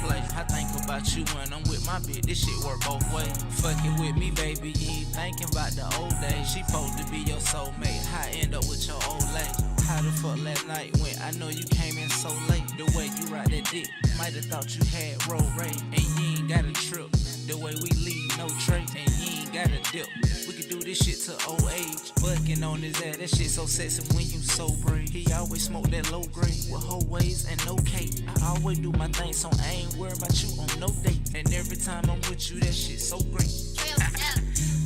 play. I think about you when I'm with my bitch, this shit work both ways. Fucking with me, baby, you ain't thinking about the old days. She supposed to be your soulmate, how I end up with your old lady. How the fuck last night went? I know you came in so late. The way you ride that dick, might've thought you had road rage. And you ain't got a trip, the way we leave, no tray. And you ain't got a dip, we could do this shit to old age. Bucking on his ass, that shit so sexy when you so brave. He always smoke that low grade, with whole ways and no cake. I always do my thing, so I ain't worried about you on no date. And every time I'm with you, that shit so great.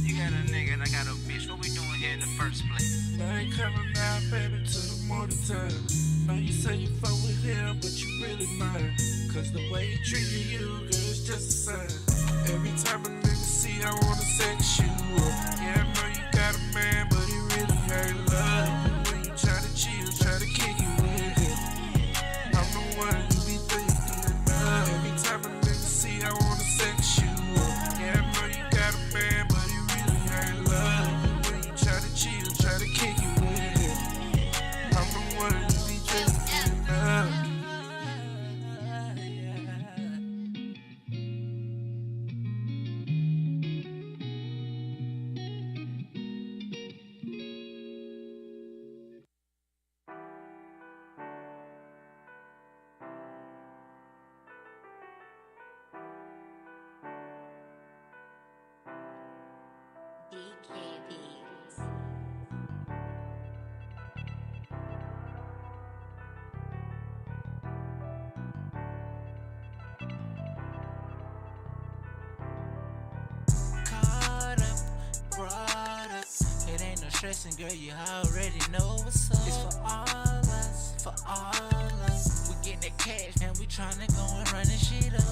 You got a nigga and I got a bitch, what we doing here in the first place? I ain't coming out, baby, till the morning time. Know you say you fuck with him, but you really mine. Cause the way he treating you, girl, it's just a sign. Every time a nigga see, I wanna sex you up. Yeah, I know you got a man, but he really ain't love. When you try to chill, try to kick it with him, I'm the one you be thinking of. Every time a nigga see, I wanna sex you up. Yeah, I know you got a man, but he really ain't love. When you try to chill, try to kick it with him, I'm the one you be thinking of. It ain't no stressing, girl, you already know what's up. It's for all us, for all us. We getting that cash, and we tryna go and run this shit up.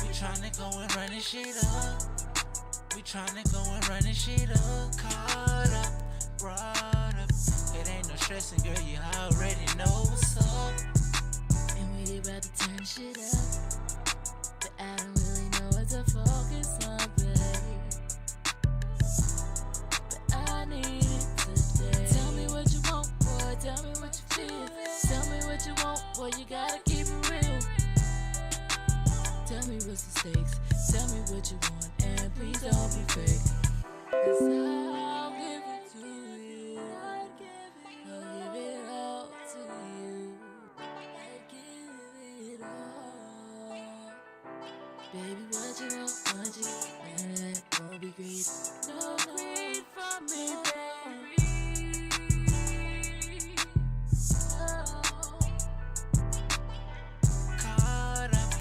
We tryna go and run this shit up. We tryna go and run this shit up. Caught up, brought up. It ain't no stressing, girl, you already know what's up. And we about to turn shit up, but I don't really know what to focus on, babe. I need it today. Tell me what you want, boy. Tell me what you feel. Tell me what you want, boy. You gotta keep it real. Tell me what's the stakes. Tell me what you want, and please don't be fake. 'Cause I'll give it to you. I'll give it all to you. I'll give it all. Baby, what you want, won't be greed. No greed for me, baby. Caught up,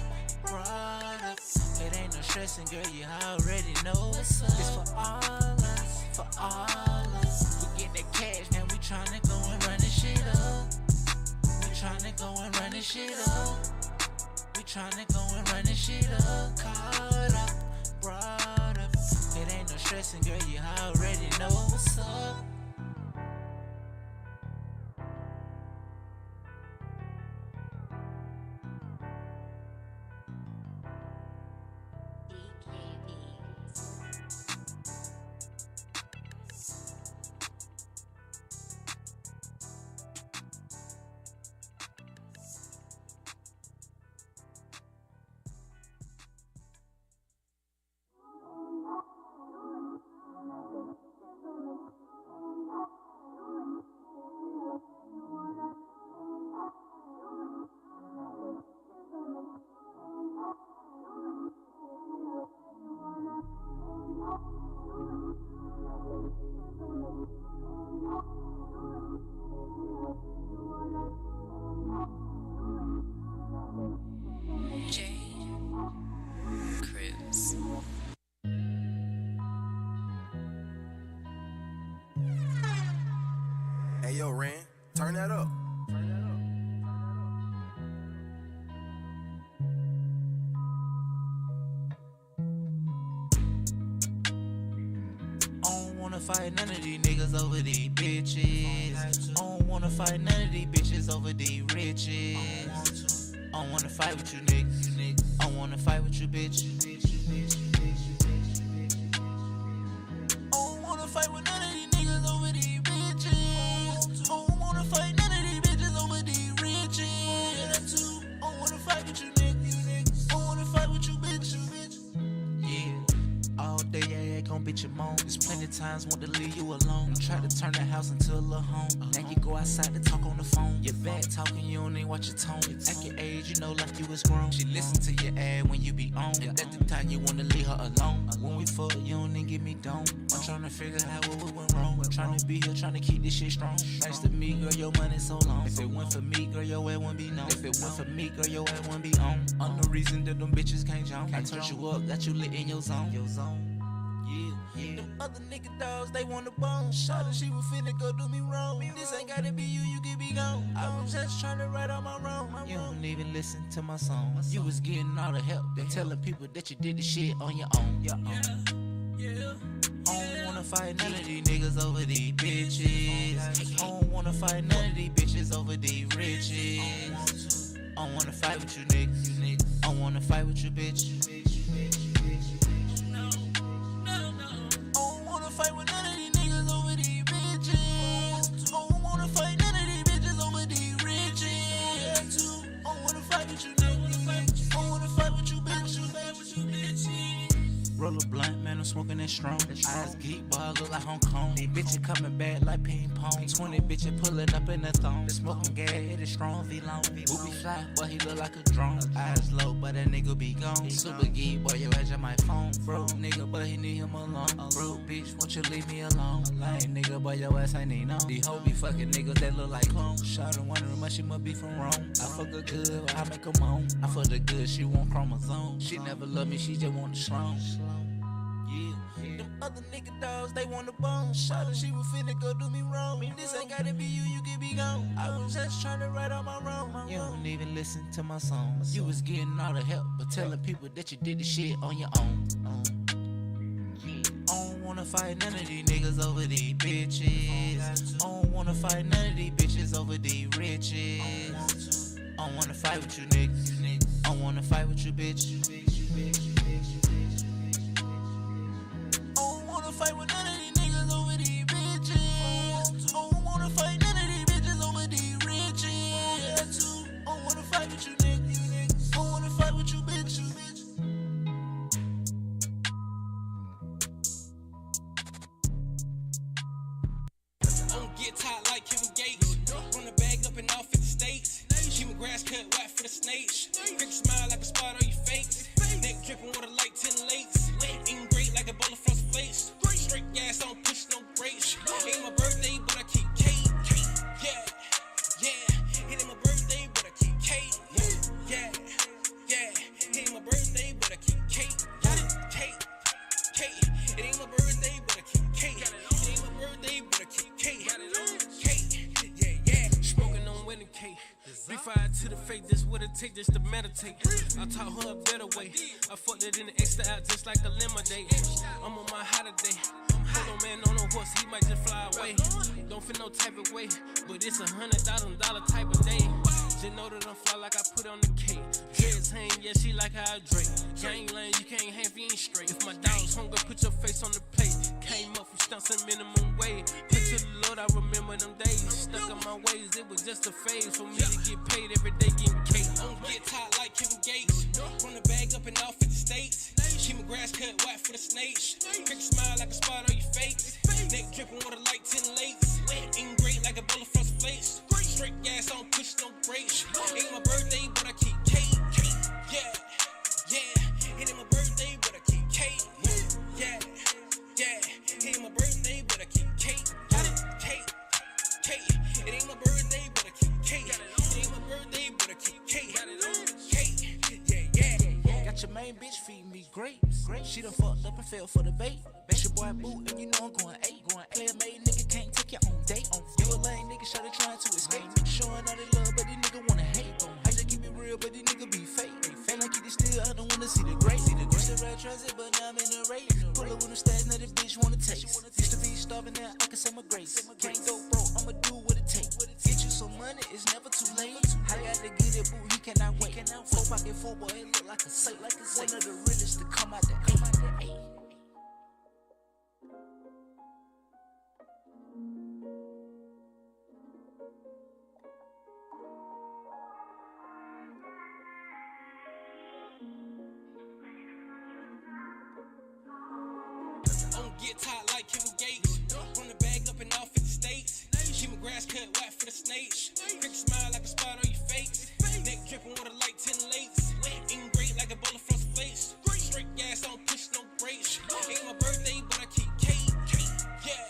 brought up. It ain't no stressing, girl, you already know what's up. It's for all us, for all us. We get that cash, man, we tryna go and run this shit up. We tryna go and run this shit up. We tryna go and run this shit up. Caught up, brought up. It ain't no stressing, girl, you already know what's up. Hey, yo, Ren, turn that up. I don't wanna fight none of these niggas over these bitches. I don't wanna fight none of these bitches over these riches. I don't wanna fight with you niggas. I wanna fight with you bitches. I don't wanna fight with none of these niggas over these bitches. I don't wanna fight none of these bitches over these riches. I don't wanna fight with you niggas. gon' bitch and moan. There's plenty times want to leave you alone. Try to turn the house into a little home. Now you go outside to talk on the phone. You're bad talking, you don't even watch your tone. At your age, you know like you was grown. She listen to your ad when you be on. And at the time you wanna leave her alone. When we fuck, you don't even give me dome. I'm tryna figure out what went wrong. I'm tryna be here, tryna keep this shit strong. Thanks to me, girl, your money so long. If it went for me, girl, your ass wouldn't be known. If it went for me, girl, your ass wouldn't be on. I'm the reason that them bitches can't jump. I turned you up, got you lit in your zone. Yeah. Them other nigga dogs, they want a bone. Shawty, she was finna go do me wrong. This ain't gotta be you can be gone. I was just trying to right on my wrong. You don't even listen to my songs. You was getting all the help and telling people that you did the shit on your own. I don't wanna fight none of these niggas over these bitches. I don't wanna fight none of these bitches over these riches. I don't wanna fight with you niggas. I don't wanna fight with you bitch. Fight with none of these niggas over these bitches. I don't wanna fight none of these bitches over these riches. I don't wanna fight with you niggas. I don't wanna fight with you bitches. Roll a blunt, man, I'm smoking that strong. Eyes geek, boy, I look like Hong Kong. These bitches coming back like ping pong. 20 bitches pulling up in the thong. Smoking gas, it is strong, V-long. Booby fly, boy, he look like a drone. Eyes low, but that nigga be gone. Super geek, boy, your ass on my phone. Bro, nigga, but he need him alone. Bro, bitch, won't you leave me alone? Lame nigga, boy, your ass ain't need no. These hoes be fucking niggas that look like clones. Shawty wondering much she must be from Rome. I fuck her good, I make her moan. I fuck her good, she want chromosome. She never love me, she just want the strong. Yeah, them other nigga dogs, they want a bone. Shawty, she was finna go do me wrong. This ain't gotta be you can be gone. I was just trying to right on my wrong. You don't even listen to my songs. You was getting all the help, but telling people that you did the shit on your own. I don't wanna fight none of these niggas over these bitches. I don't wanna fight none of these bitches over these riches. I don't wanna fight with you niggas. I wanna fight with you bitch. Fight with none of these niggas over these bitches. I don't wanna fight none of these bitches over these riches. I don't wanna fight with you niggas. I don't wanna fight with you bitch. I don't get tired like Kevin Gates. Run the bag up in all 50 states. Human grass cut white for the snakes. Make you smile like a spot on your face. Neck dripping water like 10 lakes. Eating great like a bowl of frosted flakes. Straight gas, I don't push no brakes. Ain't my birthday, but I keep cake. Yeah. It ain't my birthday, but I keep cake. Yeah. It ain't my birthday, but I keep cake. Cake. It ain't my birthday, but I keep cake. It ain't my birthday, but I keep cake. Cake. Yeah. Smoking on wedding cake. Be fired to the face, this what it take just to meditate. I taught her a better way. I fucked it in the extra out just like a lemonade. I'm on my high today. Hold on, man, on no horse, he might just fly away. Don't feel no type of way, but it's $100,000 type of day. Just know that I'm fly like I put on the cake. Dreads hang, yeah, she like how I Drake. Gang lane, you can't hang if you ain't straight. If my dog's hungry, put your face on the plate. Came up from stunts and minimum wage. Pray to the Lord, I remember them days. Stuck in my ways, it was just a phase for me to get paid every day getting cake. I don't get tired like Kevin Gates. Run the bag up in all 50 states. Human grass cut white for the snakes. Make you smile like a spot on your face. Neck dripping water like 10 lakes. Eating great like a bowl of frosted flakes. Straight gas, I don't push no brakes. Ain't my birthday, but I keep cake. Yeah. It ain't my birthday, but I keep cake. Yeah. It ain't my birthday, but I keep cake. Cake. It ain't my birthday, but I keep cake. It ain't my birthday, but I keep cake. Yeah. Got your main bitch feeding me grapes. She done fucked up and fell for the bait. That's your boy Boo, and you know I'm going 8. Player made nigga can't take your own date. You a lame nigga, shawty trying to escape. Showing all the love, but these nigga wanna hate. I just keep it real, but these nigga be fake. And I keep it still, I don't wanna see the gray. Used to ride transit, but now I'm in a race. Pull up with the stats, now the bitch wanna taste. Used to be starving, now I can say my grace. Can't go broke, I'ma do what it takes. Get you some money, it's never too late. I gotta get it, boo, he cannot wait. 4 pocket 4 boy, it look like a safe. One of the realest to come out the 8. get tired like Kevin Gates. Run the bag up and off in the States. Keep my grass cut wet for the snakes. Cricket smile like a spot on your face. Neck dripping water like 10 lakes. Eating great like a bowl of frosted flakes. Straight gas, don't push no brakes. Ain't my birthday, but I keep cake. Yeah,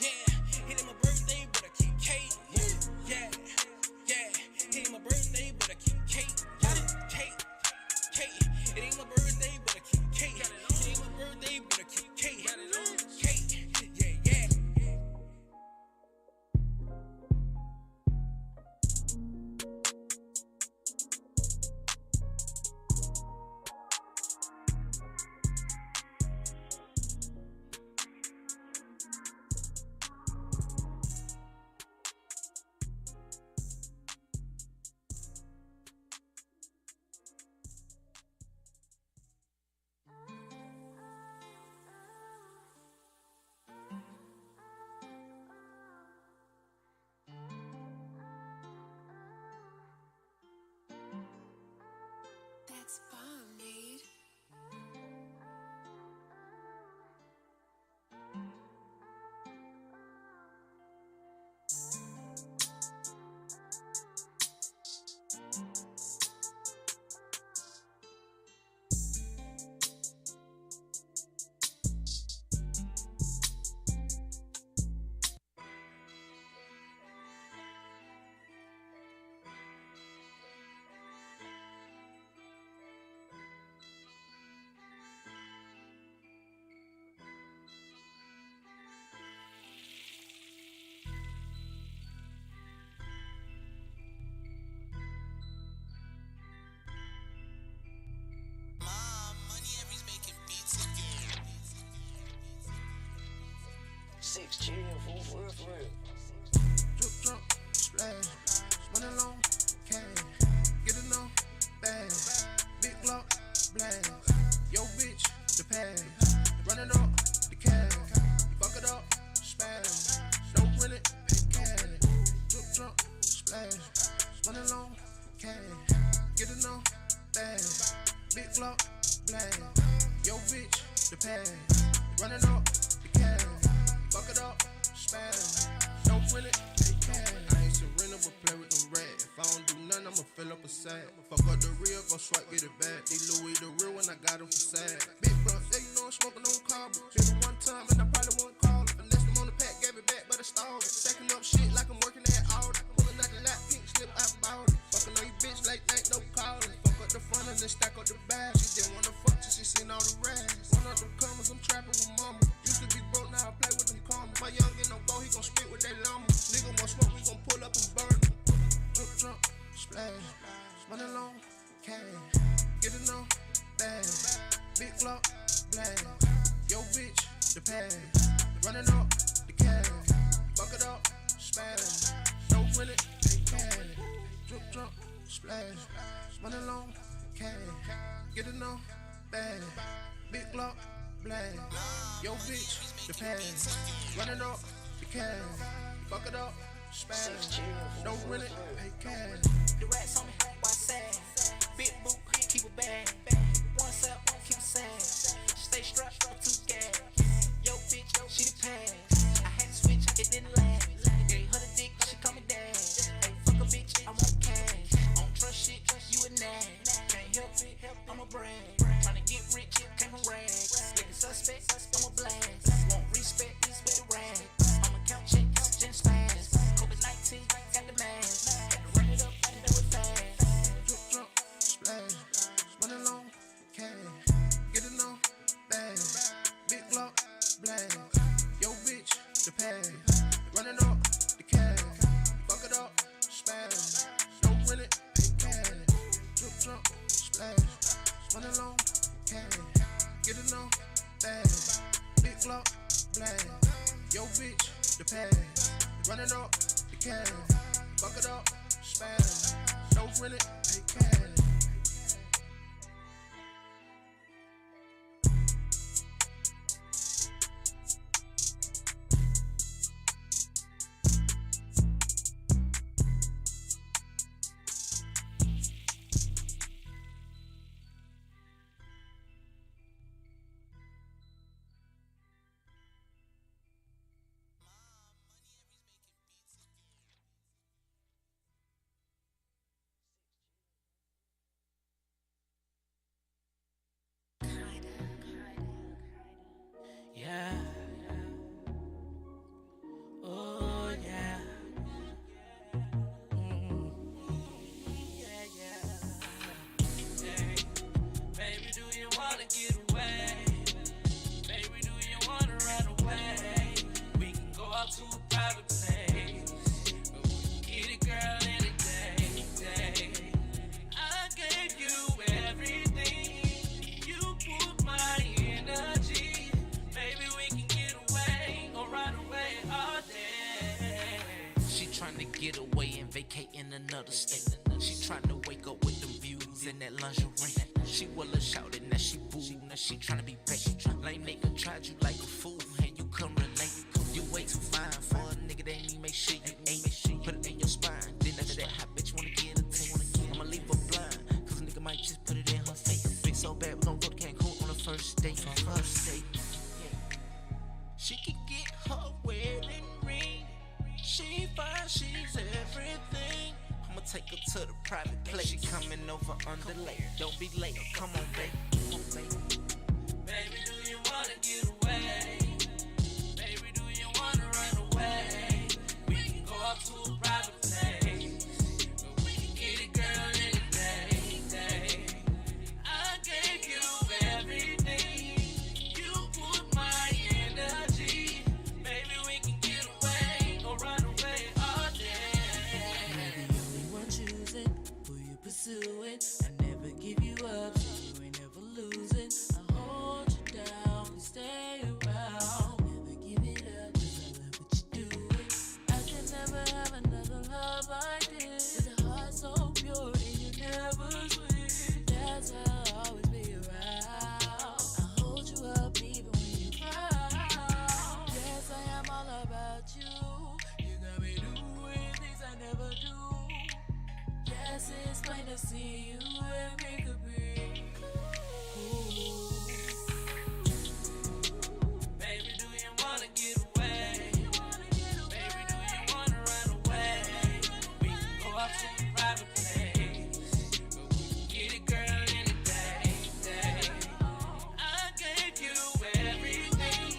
yeah. It ain't my birthday, but I keep cake. Yeah, yeah. It ain't my birthday, but I keep cake. Cake, cake. It ain't my birthday, but I keep cake. It ain't my birthday, but I keep cake. Cake, yeah, yeah. That's bomb, Nate. Six chill, fool, for real. Drip, drunk, splash, money long, cash, get it on, bag, big block, blast, yo bitch, the pass, run it up, the cash, fuck it up, smash, don't win it, pay cash, drip, drunk, splash, money long, cash, get it on, bag, big block, blast, yo bitch, the pass, run it up, the cash. Fuck it up, smash, don't win it, they can. I ain't surrender, but play with them rats. If I don't do nothing, I'ma fill up a sack. Fuck up the real, go swipe, get it back. These Louis the real one, I got them for sad. Big bro, yeah, you know I'm smoking on carbon. Been it one time, and I probably won't call it. Unless I'm on the pack, gave it back, but I stalled it. Stacking up shit like I'm working at Aldi. Pulling out the lap, pink slip, I bought it. Fucking on you bitch, late night, no calling. Fuck up the front and then stack up the back. She didn't wanna fuck till she seen all the rags. One of them comers, I'm trapping with mama. Used to be broke, now I play with them commas. My youngin' don't go, he gon' spit with that llama. Nigga want smoke, we gon' pull up and burn him. Drip, drunk, splash, money long, cash, get it on, bag, big block, blast, yo bitch, the pass, run it up, the cash, fuck it up, smash, don't win it, pay cash, drip, drunk, splash, money long, cash, get it on, bag, big block, blast, yo bitch, the pass, run it up, the cash, fuck it up, smash, don't win it, pay cash. The rats on me, why sad? Big boot, keep it bad. One sap, keep it sad. Stay strapped for 2 gas. Yo, bitch, she the pass. I had to switch, it didn't last. Gave her the dick, she call me dad. Hey, fuck a bitch, I want cash. I don't trust shit, you a nag. Can't help it, I'm a brand. Tryna get rich, came from rags. Get the suspect, I'm a blast. Want respect, with the rags. I'ma count checks, gen spaz. COVID-19, got the mask. Had to run it up and do it fast. Drip, drunk, splash, money long, cash, get it on, bag, big block, blast, yo bitch, the pass, run it up, the cash, fuck it up, smash, don't win it, pay cash, drip, drunk, splash, money long, cash, get it on, bag, big block, blast, yo bitch, the pass, run it up, the cash, fuck it up, smash, don't win it, pay cash. get away? Baby, do you wanna run away? We can go out to a private place, but we can get it, girl, any day. I gave you everything. You put my energy. Maybe we can get away or run away all day. She tryna get away and vacate in another state. She tryna wake up with them views in that lingerie. She will have shouted, now she boo, now she tryna be back. Lame nigga tried you like a fool, and you couldn't relate. You way too fine for a nigga that ain't make sure you ain't. Put it in your spine, then after that hot bitch wanna get a taste. I'ma leave her blind, cause a nigga might just put it in her face. Bitch so bad, we gon' go to Cancun on the first date. She can get her wedding ring. She fine, she's everything. I'ma take her to the private place. She coming over underlay. Don't be late, come on, baby. Baby, do you wanna get away? Baby, do you wanna run away? We can go out to a private place, but we can get it, girl, any day. I gave you everything. You put my energy. Maybe we can get away or run away all day. Maybe only one choosing who you pursuing. I never give you up, so you ain't never losing. I hold you down, please stay around. Never give it up, 'cause I love what you do. I can never have another love like this. With a heart so pure and you never switch. That's how I'll always be around. I hold you up even when you cry. Yes, I am all about you. You got me doing things I never do. Yes, it's plain to see you and me could be. Ooh. Baby, do you wanna get away? Baby, do you wanna run away? We can go out to a private place, but we can get it, girl, any day. I gave you everything.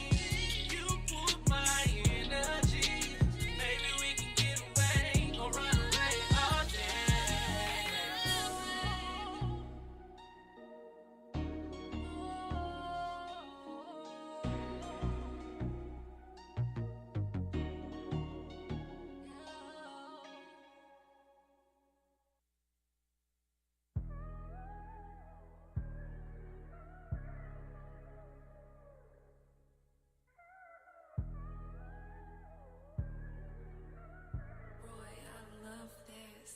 You put my energy. Maybe we can get away or run away all day. Roy, I love this.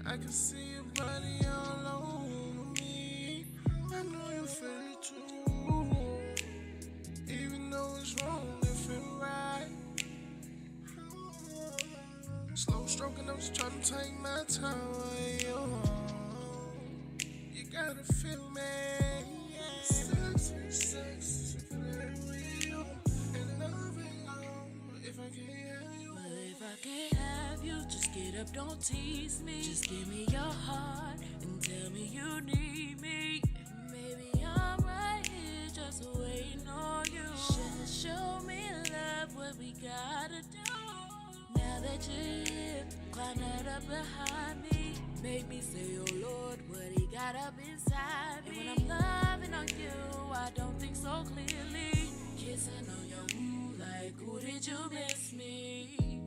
I can see your body all over me. I know you feel it too. Even though it's wrong, it feel right. Slow stroking, I'm just trying to take my time with you. You gotta feel me. Sex, if it ain't real. And love ain't long if I can't have you. But if I can't have you, just get up, don't tease me. Just give me your heart and tell me you need me. Maybe I'm right here just waiting on you. Show me love, what we gotta do. Now that you're here, climb that up behind me. Make me say, oh Lord, what he got up inside me. And when I'm loving on you, I don't think so clearly. Kissing on your woo, like, who did you miss me?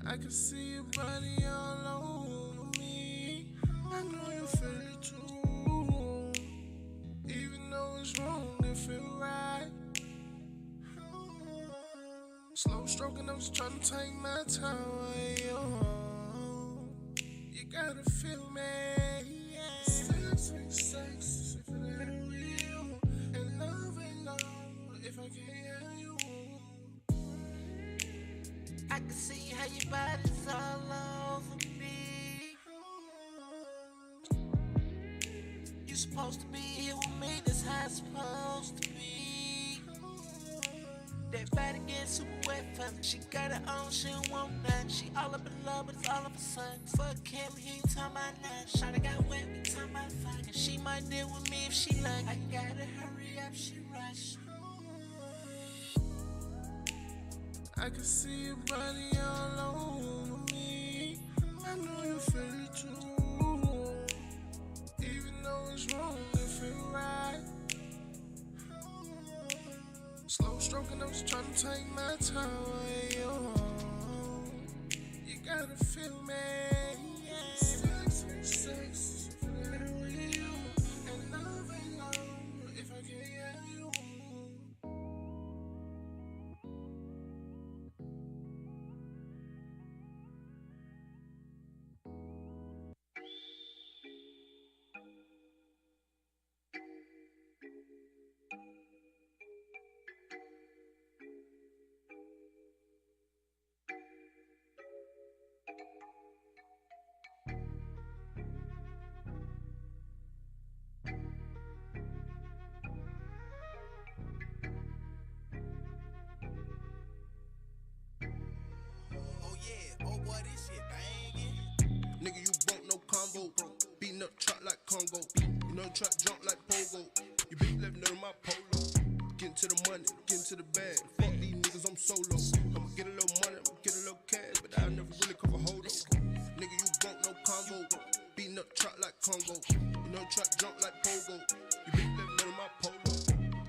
I can see your body all over me. I know you feel it too. Even though it's wrong, it feel right. Slow stroking, I'm just trying to take my time with you. You gotta feel me. Sex, if it ain't real. And love ain't long if I can't have you. I can see how your body's all over me. You supposed to be here with me, that's how it's supposed to be. That body gets super wet for me. She got her own, she don't want none. She all up in love, but it's all of a sudden. Fuck him, he ain't talking about nothing. Shawty got wet, we talking about fucking. She might deal with me if she like. I gotta hurry up, she rush. I can see your body all over me. I know you feel Just tryna take my time away your home. You gotta feel me. Sex, sex, with you. And love ain't long if I can't have you. Oh yeah, oh boy, this shit banging. Nigga, you broke no combo. Beating up trap like Congo. You know trap jump like Pogo. You bitch left none of my polo. Getting to the money, getting to the bag. Fuck these niggas, I'm solo. I'ma get a little money, I'ma get a little cash, but I'll never really cover hold up. Nigga, you broke no combo. Beating up trap like Congo. You know trap jump like Pogo. You bitch left none of my polo.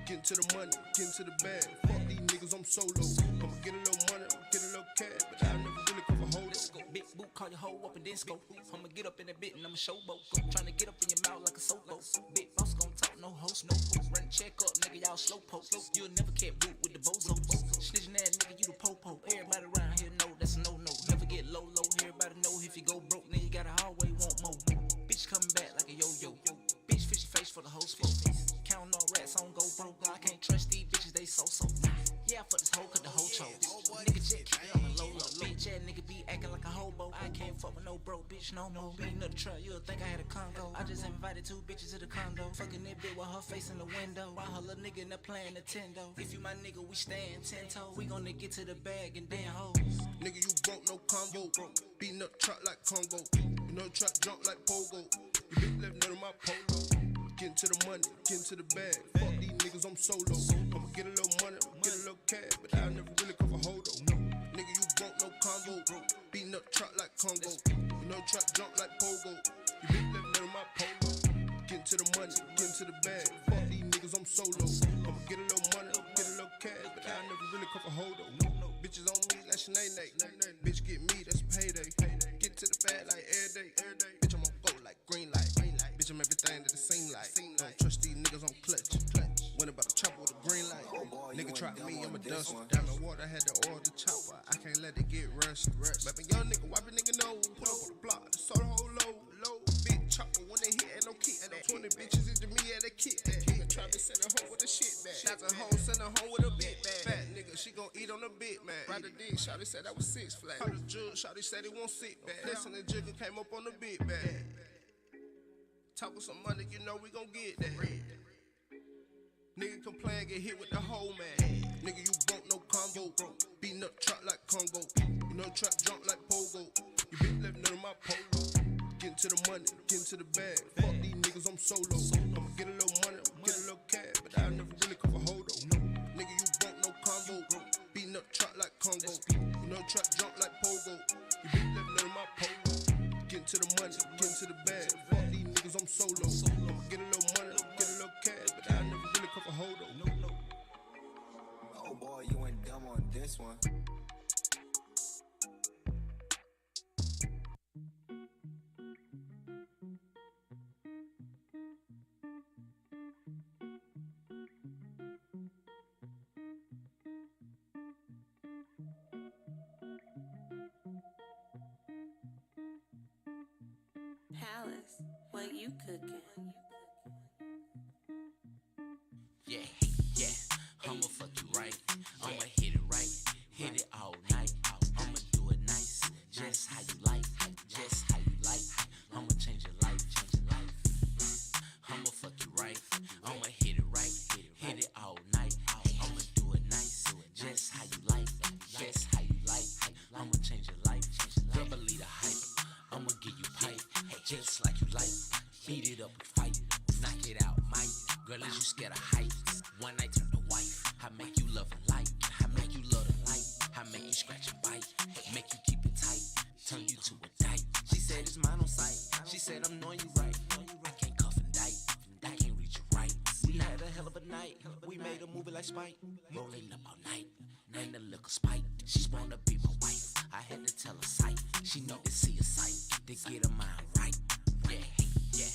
Getting to the money, getting to the bag. Fuck these niggas, I'm solo. I'ma get a little money, I'ma get a little cash, but I'll never really cover hold up. Big boot, call your hoe up and then scope. I'ma get up in that bit and I'ma showboat. Tryna get up in your mouth like a soap boat. Big boss gon' talk, no host, no post. Run check up, nigga, y'all slow post. You'll never get boot with the bozo. Snitching ass nigga, you the po-po. Everybody around here know that's a no-no. Never get low, everybody know if you go broke, then you got a hallway, want more. Bitch coming back like a yo-yo. Bitch fishy face for the whole fish. Counting all rats on GoPro. I can't trust these bitches, they so. Yeah, I fuck this hoe, cut the hoe chose. Nigga check, keep it on the low. Bitch ass nigga be acting like a hobo. I can't fuck with no bro, bitch, no more. Beating up the truck, you'll think I had a Congo. I just invited 2 bitches to the condo. Fucking that bitch with her face in the window. While her little nigga in there playing Nintendo. If you my nigga, we stand 10 toes. We gonna get to the bag and then hoes. Nigga, you broke no combo. Beating up trap like Congo. You know trap jump like Pogo. You bitch left none of my polo. Getting to the money, getting to the bag. Fuck these niggas, I'm solo. I'ma get a little money, I'ma get a little cash, but I'll never really cover hold up. Nigga, you broke no combo. Beating up trap like Congo. You know trap jump like Pogo. You bitch left none of my polo. Getting to the money, getting to the bag. Fuck these niggas, I'm solo. I'ma get a little money, I'ma get a little cash, but I'll never really cover hold up. Bitches on me, that's Sinead. Bitch get me, that's payday. Get to the bag like every day. Bitch, I'm on go like green light. Bitch, I'm everything that it seem like. Don't trust these niggas, I'm clutch. Went about to chopper with a green light. Nigga tried me, I'm a duster. Diamond water, had to order the chopper. I can't let it get rushed. Rapping young nigga, wipe a nigga nose. Pull up on the block, so the whole low. Big chopper when they hit, ain't no kick. 20 bitches into me at a kick. Nigga try to send a hoe with a shit bag. Shots a hoe, send a hoe with a big bag. Fat nigga, she gon' eat on a bit, man. Ride the dick, shawty said that was 6 flat. Caught the judge, shawty said he won't sit back. Listen, the jigger came up on the big bag. Talkin' some money, you know we gon' get that. Nigga complain, get hit with the whole man. Nigga, you broke no combo. Beating up trap like Congo. You know trap jump like Pogo. You bitch left none of my polo. Getting to the money, getting to the bag. Fuck these niggas, I'm solo. I'ma get a little money, I'ma get a little cash, but I'll never really cover hold up. Nigga, you broke no combo. Beating up trap like Congo. You know trap jump like Pogo. You bitch left none of my polo. Getting to the money, getting to the bag. Fuck these niggas, I'm solo. I'ma get a little money, I'ma get a little cash, but I'll never really cover hold up. Oh boy, you went dumb on this one. Palace, what you cooking? Yeah, I'ma fuck you right. I'ma hit it right, hit it all night. I'ma do it nice, just how you like, just how you like. I'ma change your life. I'ma fuck you right. I'ma hit it right, hit it all night. I'ma do it nice, just how you like, just how you like. I'ma change your life. Girl, believe the hype. I'ma give you pipe, just like you like. Beat it up and fight, knock it out, Mike. Girl, is you scared of heights? One night turn to wife. I make you love and light. I make you love the light. I make you scratch and bite. Make you keep it tight. Turn you to a dyke. She said it's mine on sight. She said I'm knowing you right. I can't cuff and dike. I can't reach you right. We had a hell of a night. We made a movie like Spike. Rolling up all night. name the liquor Spike. She wanna be my wife. I had to tell her sight. She need to see a sight to get her mind right. Yeah, yeah.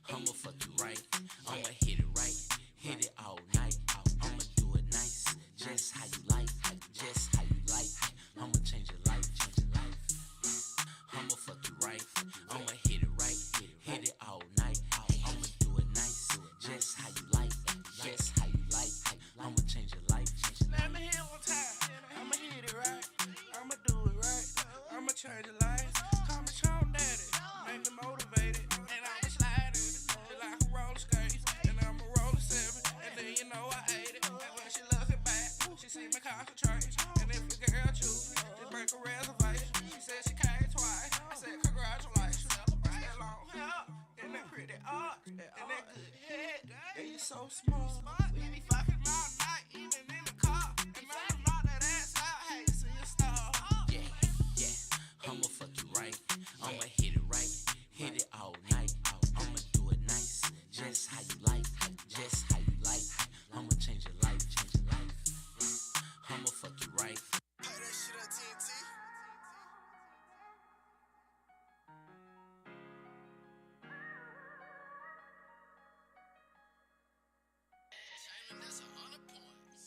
I'ma fuck you right. I'ma hit it right. Hit it all night. I'ma do it nice. Just how you like. Just how you like. I'ma change your life. Change your life. I'ma fuck you right. I'ma hit it right. Hit it all night. I'ma do it nice. Just how you like. Just how you like. I'ma change your life. Let me hit one time. I'ma hit it right. I'ma do it right. I'ma change your life. Call me Sean Daddy. Make me motivated. And I'ma slide it. Just like a roller skates. And I'ma roll a 7. And then you know I ate it. And when she looking back, she see me concentrate. And if the girl choose, just break a reservation. She said she came twice. I said congratulations. That long hair. And that pretty art. And that good head. And you so smart. We be fucking all night. Even in the car. And I'm not that ass out. Hey, see a star. Yeah, yeah. I'ma fuck you right. I'ma hit it right. Hit it all night. I'ma do it nice. Just how you like. Just how you like. I'ma change your life. Change your life. I'ma fuck you right. Play that shit on TNT. China, that's 100 points.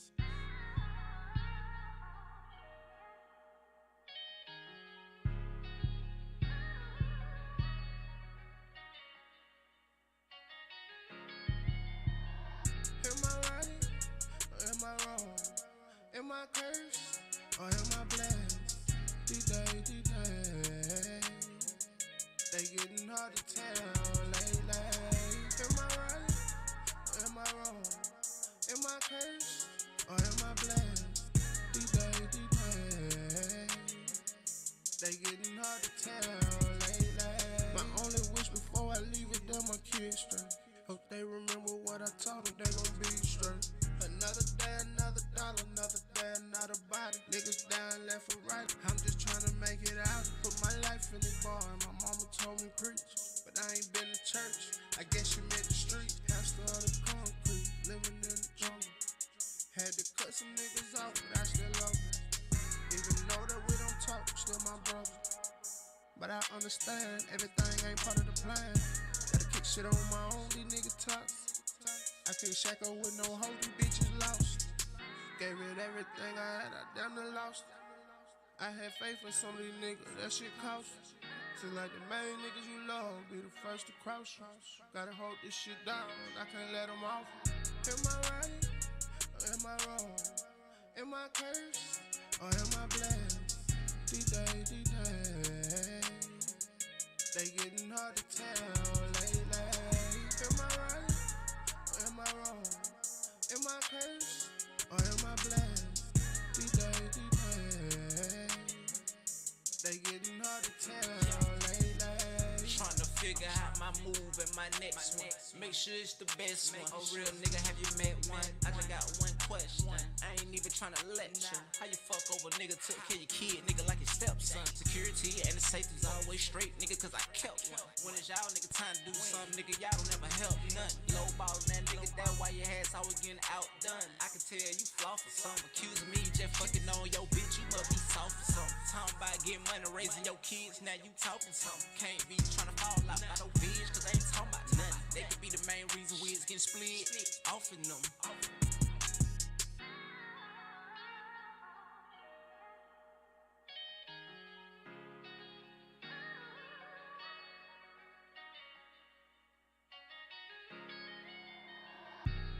Am I right or am I wrong? Am I cursed or am I blessed? These days, they getting hard to tell lately. Am I right or am I wrong? Am I cursed or am I blessed? These days, they getting hard to tell lately. My only wish before I leave is that my kids straight. Hope they remember what I taught them, they gon' be straight. Another day, another dollar, another day, another body. Niggas down left and right, I'm just trying to make it out. Put my life in the bar and my mama told me preach. But I ain't been to church, I guess she meant the streets. Pastor of the concrete, living in the jungle. Had to cut some niggas off, but I still love them. Even though that we don't talk, still my brother. But I understand, everything ain't part of the plan. Gotta kick shit on my own, these niggas talk. I feel shackled with no hope, these bitches lost. Gave it everything I had, I damn near lost it. I had faith in some of these niggas, that shit cost. Seems like the main niggas you love be the first to cross. Gotta hold this shit down, I can't let them off. Am I right or am I wrong? Am I cursed or am I blessed? These days, they getting hard to tell lately. Am I right or am I wrong? Am I cursed or am I blessed? These days, they getting hard to tell lately. Trying to figure out my move and my next one. Make sure it's the best one. Oh, real nigga, have you met one? I just got one question. I ain't even trying to lecture. How you fuck over nigga, took care of your kid, nigga, like his stepson. Security and the safety's always straight, nigga, cause I kept one. When it's y'all nigga time to do something, nigga, y'all don't ever help nothing. Low ball that nigga, that why your ass always getting outdone. I can tell you flaw for something. Accusing me, you just fucking on your bitch, you must be soft for something. Talking about getting money, raising your kids, now you talking something. Can't be trying to fall out by no bitch, cause they ain't talking about nothing. They could be the main reason we is getting split off in them.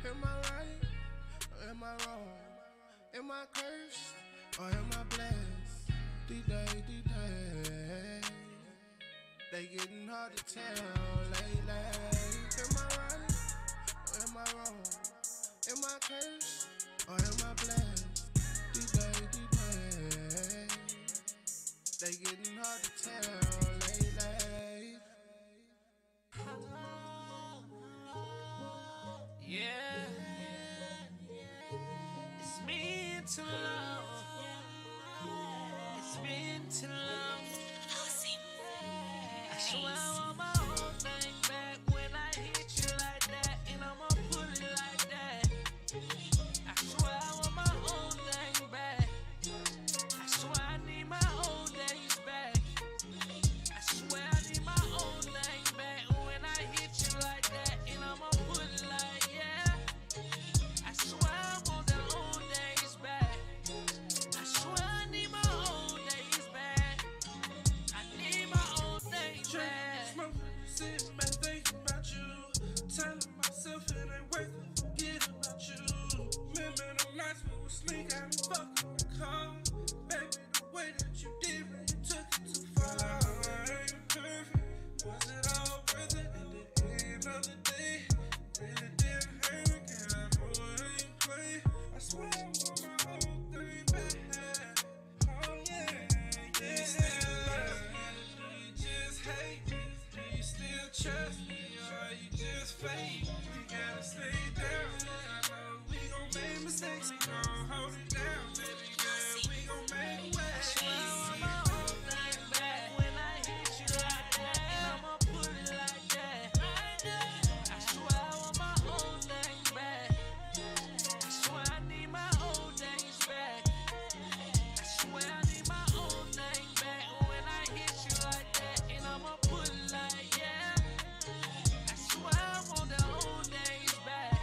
Am I right or am I wrong? Am I cursed or am I blessed? These days, they getting hard to tell lately. Am I right or am I wrong? Am I cursed or am I blessed? These days, they getting hard to tell lately. Yeah, it's been too long. It's been too long. I swear I want my whole thing back when I hit you like that, and I'ma put it like that. I swear I want my whole thing back. We gotta fuck on the car. Baby, the way that you did when you took it too far. I ain't perfect. Was it all worth it? At the end of the day, really didn't hurt. Girl, I know I ain't play. I swear I want my whole thing back. Oh yeah, yeah. Do you still love me? Do you just hate me? Do you still trust me? Or you just fake? We gotta stay down. I know we gon' make mistakes. We gon' hold it down, baby girl. We gon' make a way. I swear I want my whole thing back. When I hit you like that, and I'ma put it like that. I swear I want my whole thing back. I swear I need my old days back. I swear I need my old thing back. When I hit you like that, and I'ma put it like yeah. I swear I want the old days back.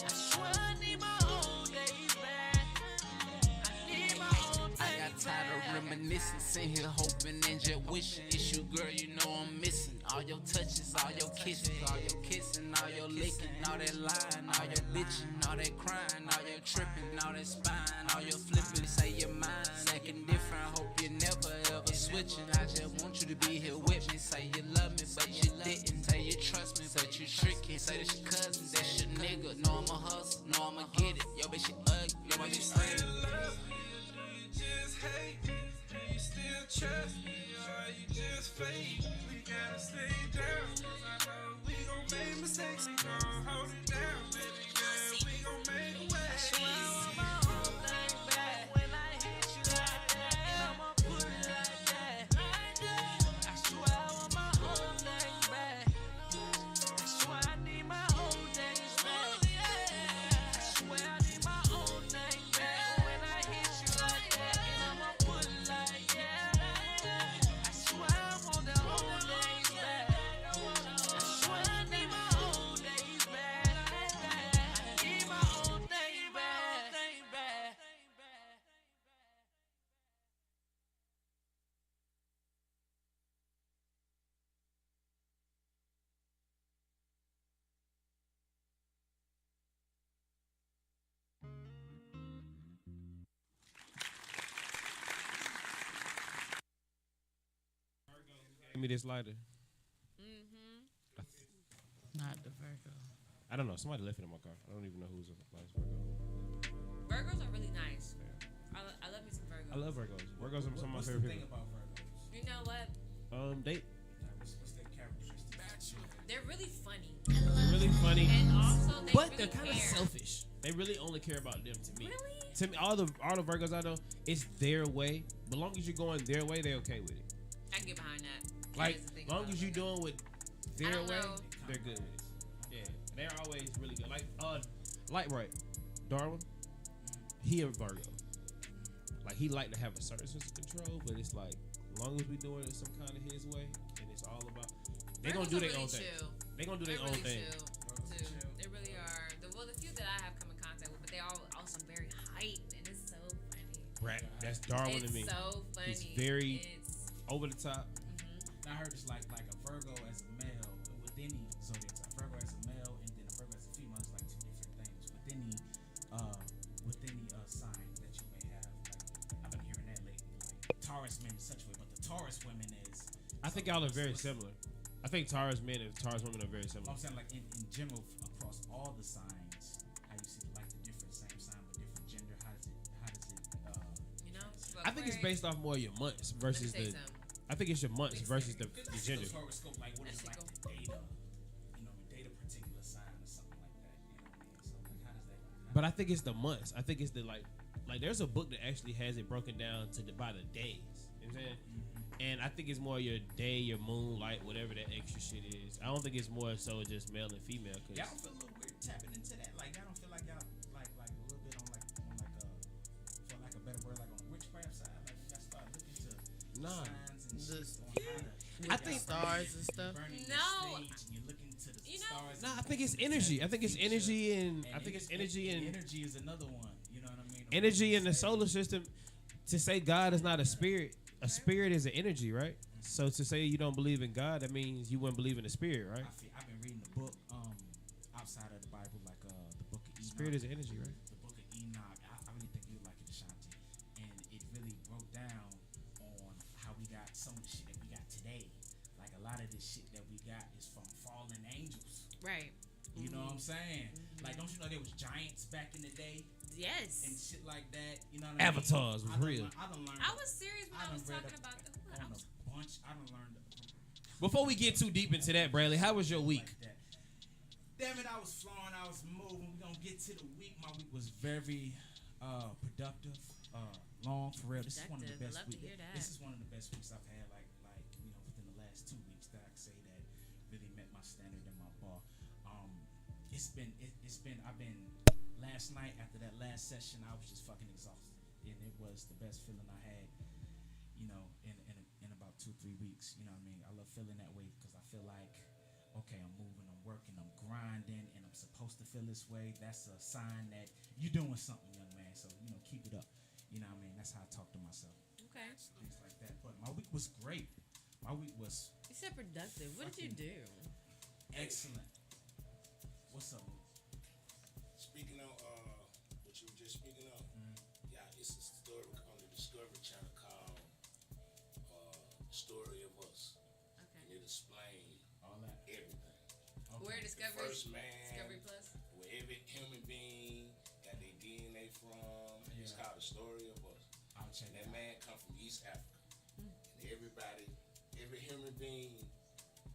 I swear I need my old days back. I need my old days back. I got tired of reminiscing, sitting here hoping and just wishing. It's you, girl, you know I'm missing. All your touches, all your kisses, all your kissing, all your licking, all that lying, all your bitching, all that crying, all your tripping, all that spine, all your flipping. Say you're mine, acting different. Hope you never ever switching. I just want you to be here with me. Say you love me, but you didn't. Say you trust me, but you tricking. Say that's your cousin, that's your nigga. Know I'm a hustle, know I'ma get it. Yo, bitch, you ugly, yo, bitch, you ugly. Still love me, or do you just hate me? Do you still trust me, or you just fake? We gotta stay down. I know we gon' make mistakes. We gon' hold it down, baby girl. We gon' make a way. I swear I want my whole thing back. When I hit you like that, and I'ma put it like that. I swear I want my whole thing back. I swear I need my old days back. I swear I need my old thing back. When I hit you like that, and I'ma put it like yeah. I swear I want the old days back. I swear I need my old days back. I need my old thing back. Give me this lighter. Not the Virgo. I don't know. Somebody left it in my car. I don't even know who's a last Virgo. Virgos are really nice. I love me some Virgos. I love Virgos. Virgos are some of my What's favorite the thing people. about Virgos? You know what? They What's their characteristics? They're really funny. really funny, And also, they but really they're kind of care. selfish. They really only care about them. To me, Really? to me, all the Virgos I know, it's their way. But long as you're going their way, they're okay with it. I can get behind that. Like, That is the thing long about as you Virgos. doing with I their don't way, know. they're good with it. Yeah, they're always really good. Like, Lightbright, Darwin, he a Virgo. Like, he like to have a certain sense of control, but it's like, as long as we doing it some kind of his way, and it's all about, they gonna Virgos do are their really own thing. chill. They gonna do their They're own really thing. chill, too. They really are. The few that I have come in contact with, but they all also very hype, and it's so funny. Right, that's Darwin It's to me. so funny. He's very It's, over the top. I heard it's like a Virgo as a male within the zodiac sign. Virgo as a male and then a Virgo as a female is like two different things within the sign that you may have. Like, I've been hearing that lately. Like Taurus men is such a way, but the Taurus women is. I think y'all are very similar. I think Taurus men and Taurus women are very similar. I'm saying like in general across all the signs, how you see like the different same sign but different gender. How does it you know? I think it's based off more of your months versus the. I think it's your months versus the gender. Horoscope, like what it's like to date a particular sign or something like that. You know what I mean? So like, how does that? But I think it's the months. I think it's the like there's a book that actually has it broken down to by the days. You know what I'm saying? And I think it's more your day, your moon, light, whatever that extra shit is. I don't think it's more so just male and female. Cause Y'all don't feel a little weird tapping into that? Like y'all don't feel like y'all like a little bit on for lack of a better word, like on the witchcraft side, like y'all start looking to Nah. signs and shit on I how to think stars and stuff. burning the No. stage and you're looking to the You know- stars. Nah, I think it's energy. I think it's energy and energy is another one. You know what I mean? energy in the solar system. To say God is not a spirit is an energy, right? So to say you don't believe in God, that means you wouldn't believe in the spirit, right? I've been reading the book outside of the Bible, like the book of Enoch. Spirit is energy, right? The book of Enoch. I really saying? Like, don't you know there was giants back in the day Yes. and shit like that? You know what I mean? Avatars was real. I done learned. I was serious when I was done read talking about the. on a bunch. I done learned. Before we get too deep into that, Bradley, how was your week? Like that. Damn it, I was flowing, I was moving. We're gonna get to the week. My week was very productive, long for real. This is one of the best weeks. This is one of the best weeks I've had, like you know, within the last 2 weeks that I can say that really met my standard and my bar. It's been I've been last night after that last session I was just fucking exhausted. And it was the best feeling I had, you know, in about 2-3 weeks. You know what I mean? I love feeling that way because I feel like, okay, I'm moving, I'm working, I'm grinding, and I'm supposed to feel this way. That's a sign that you're doing something, young man. So, you know, keep it up. You know what I mean? That's how I talk to myself. Okay. Things like that. But my week was great. My week was You said productive. What did you do? excellent. What's up? Speaking of what you were just speaking of, yeah, it's a story on the Discovery Channel called "Story of Us," Okay. and it explains All that. everything. Where The Discovery? first man, Discovery Plus. where every human being got their DNA from. It's Yeah. called "The Story of Us." I'll check And it that out. man come from East Africa, and everybody, every human being,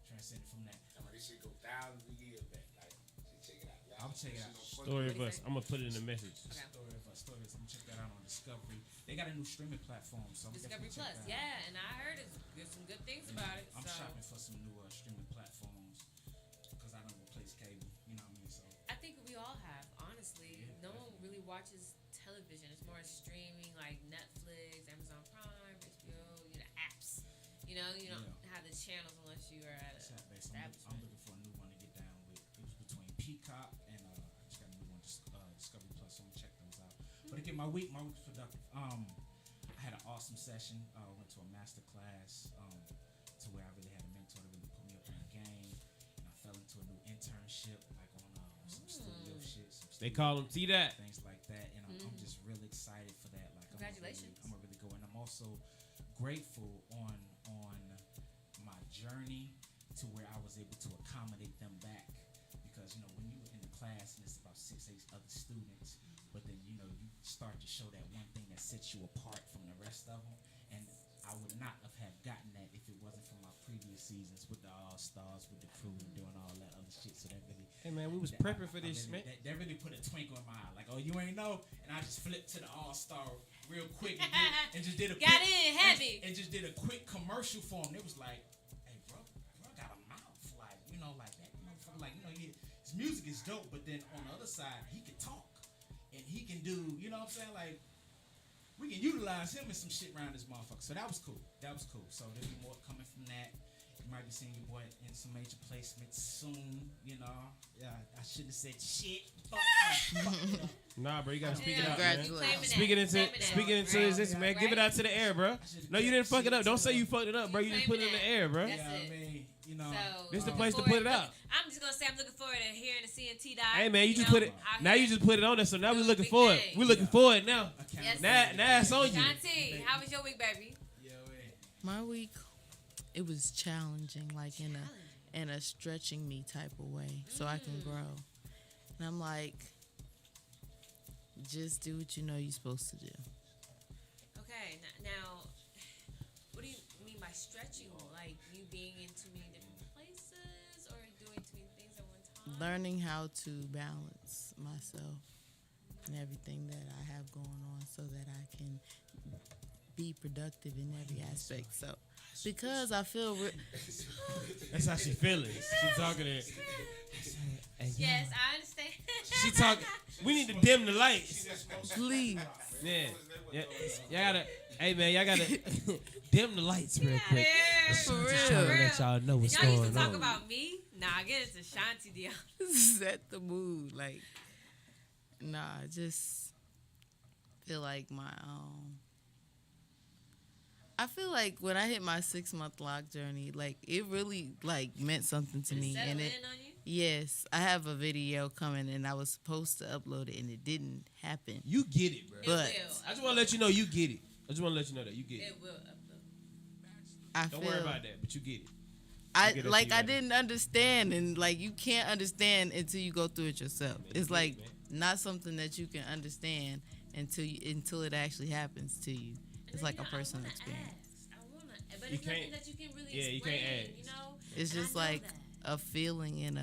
Transcended from that. I mean, this shit go thousands of years back. Like, check it out. Y'all I'll check it this out. shit gonna fuck Story you of us. I'm gonna put it in the message. Okay. Story of us. I'm gonna check that out on Discovery. They got a new streaming platform, so I'm Discovery definitely check Plus. that out. Yeah, and I heard there's some good things about it. I'm So shopping for some new streaming platforms because I don't replace cable. You know what I mean? So I think we all have, honestly. No one really watches television. It's more streaming, like Netflix, Amazon Prime, HBO, you know, apps. You know, you don't have the channels unless you are at a chat based. establishment. I'm looking for a new one to get down with. It was between Peacock and I just got a new one, Discovery Plus. So I'm gonna check those out. But again, my week was productive. I had an awesome session. Went to a master class to where I really had a mentor to really put me up in the game, and I fell into a new internship, like on some studio shit. They call them see that. Things like that, and I'm just really excited for that. Like, Congratulations. I'm gonna really go, and I'm also grateful on my journey to where I was able to accommodate them back, because you know when you're in the class and it's about 6-8 other students, but then you know you start to show that one thing that sets you apart from the rest of them, and I would not have gotten that if it wasn't for my previous seasons with the All Stars, with the crew, and doing all that other shit. So that really, Hey man, we was that- prepping for this, really, man. That really put a twinkle in my eye. Like, oh, you ain't know, and I just flipped to the All Star real quick and just did a Got in heavy. and just did a quick commercial for him. It was like, hey, bro got a mouth, like, you know, like that motherfucker, like, you know, his music is dope, but then on the other side, he can talk and he can do, you know what I'm saying, like. We can utilize him in some shit around this motherfucker. So that was cool. So there'll be more coming from that. You might be seeing your boy in some major placements soon, you know. Yeah, I should have said shit. Nah, bro, you gotta speak it Yeah. out, man. Congratulations. Speaking into Claiming that. speaking into Right. existence, man. Give it out to the air, bro. No, you didn't fuck it up. Don't say you fucked it up, bro. You just put it in the air, bro. That's Yeah, I it. mean, you know. So This the looking place to forward- put it out. I'm just gonna say I'm looking forward to hearing the CNT dot. Hey man, you just know, put it. out Now here. you just put it on there, so now we Doing looking big for it. things. We looking for it now. Yes. Now it's on you. Shanti, how was your week, baby? My week, it was challenging, like in a stretching me type of way, so I can grow. And I'm like, just do what you know you're supposed to do. Okay, now, what do you mean by stretching? Like you being in too many different places, or doing too many things at one time? Learning how to balance myself and everything that I have going on, so that I can be productive in every aspect. So, because I feel That's how she feeling. She talking it. Yes, I understand. She talking. We need to dim the lights. please, Yeah. Y'all gotta. Hey man, y'all gotta dim the lights real quick. for Just trying to real, let y'all know what's Y'all used going to talk on. about me? Nah, I get into Shanti deal. set the mood. Like, nah, I just feel like I feel like when I hit my 6-month lock journey, like it really like meant something to me. Settle And in it, on you? yes, I have a video coming, and I was supposed to upload it, and it didn't happen. You get it, bro. It But will. I just want to let you know you get it. I just want to let you know that you get it. It will. I Don't feel worry about that, but you get it. You get it like till I you didn't understand, and like you can't understand until you go through it yourself. It's like not something that you can understand until it actually happens to you. It's like a personal experience. But You it's nothing can't- that you can really yeah, you explain, can't ask. you know? It's And I just know like that. a feeling and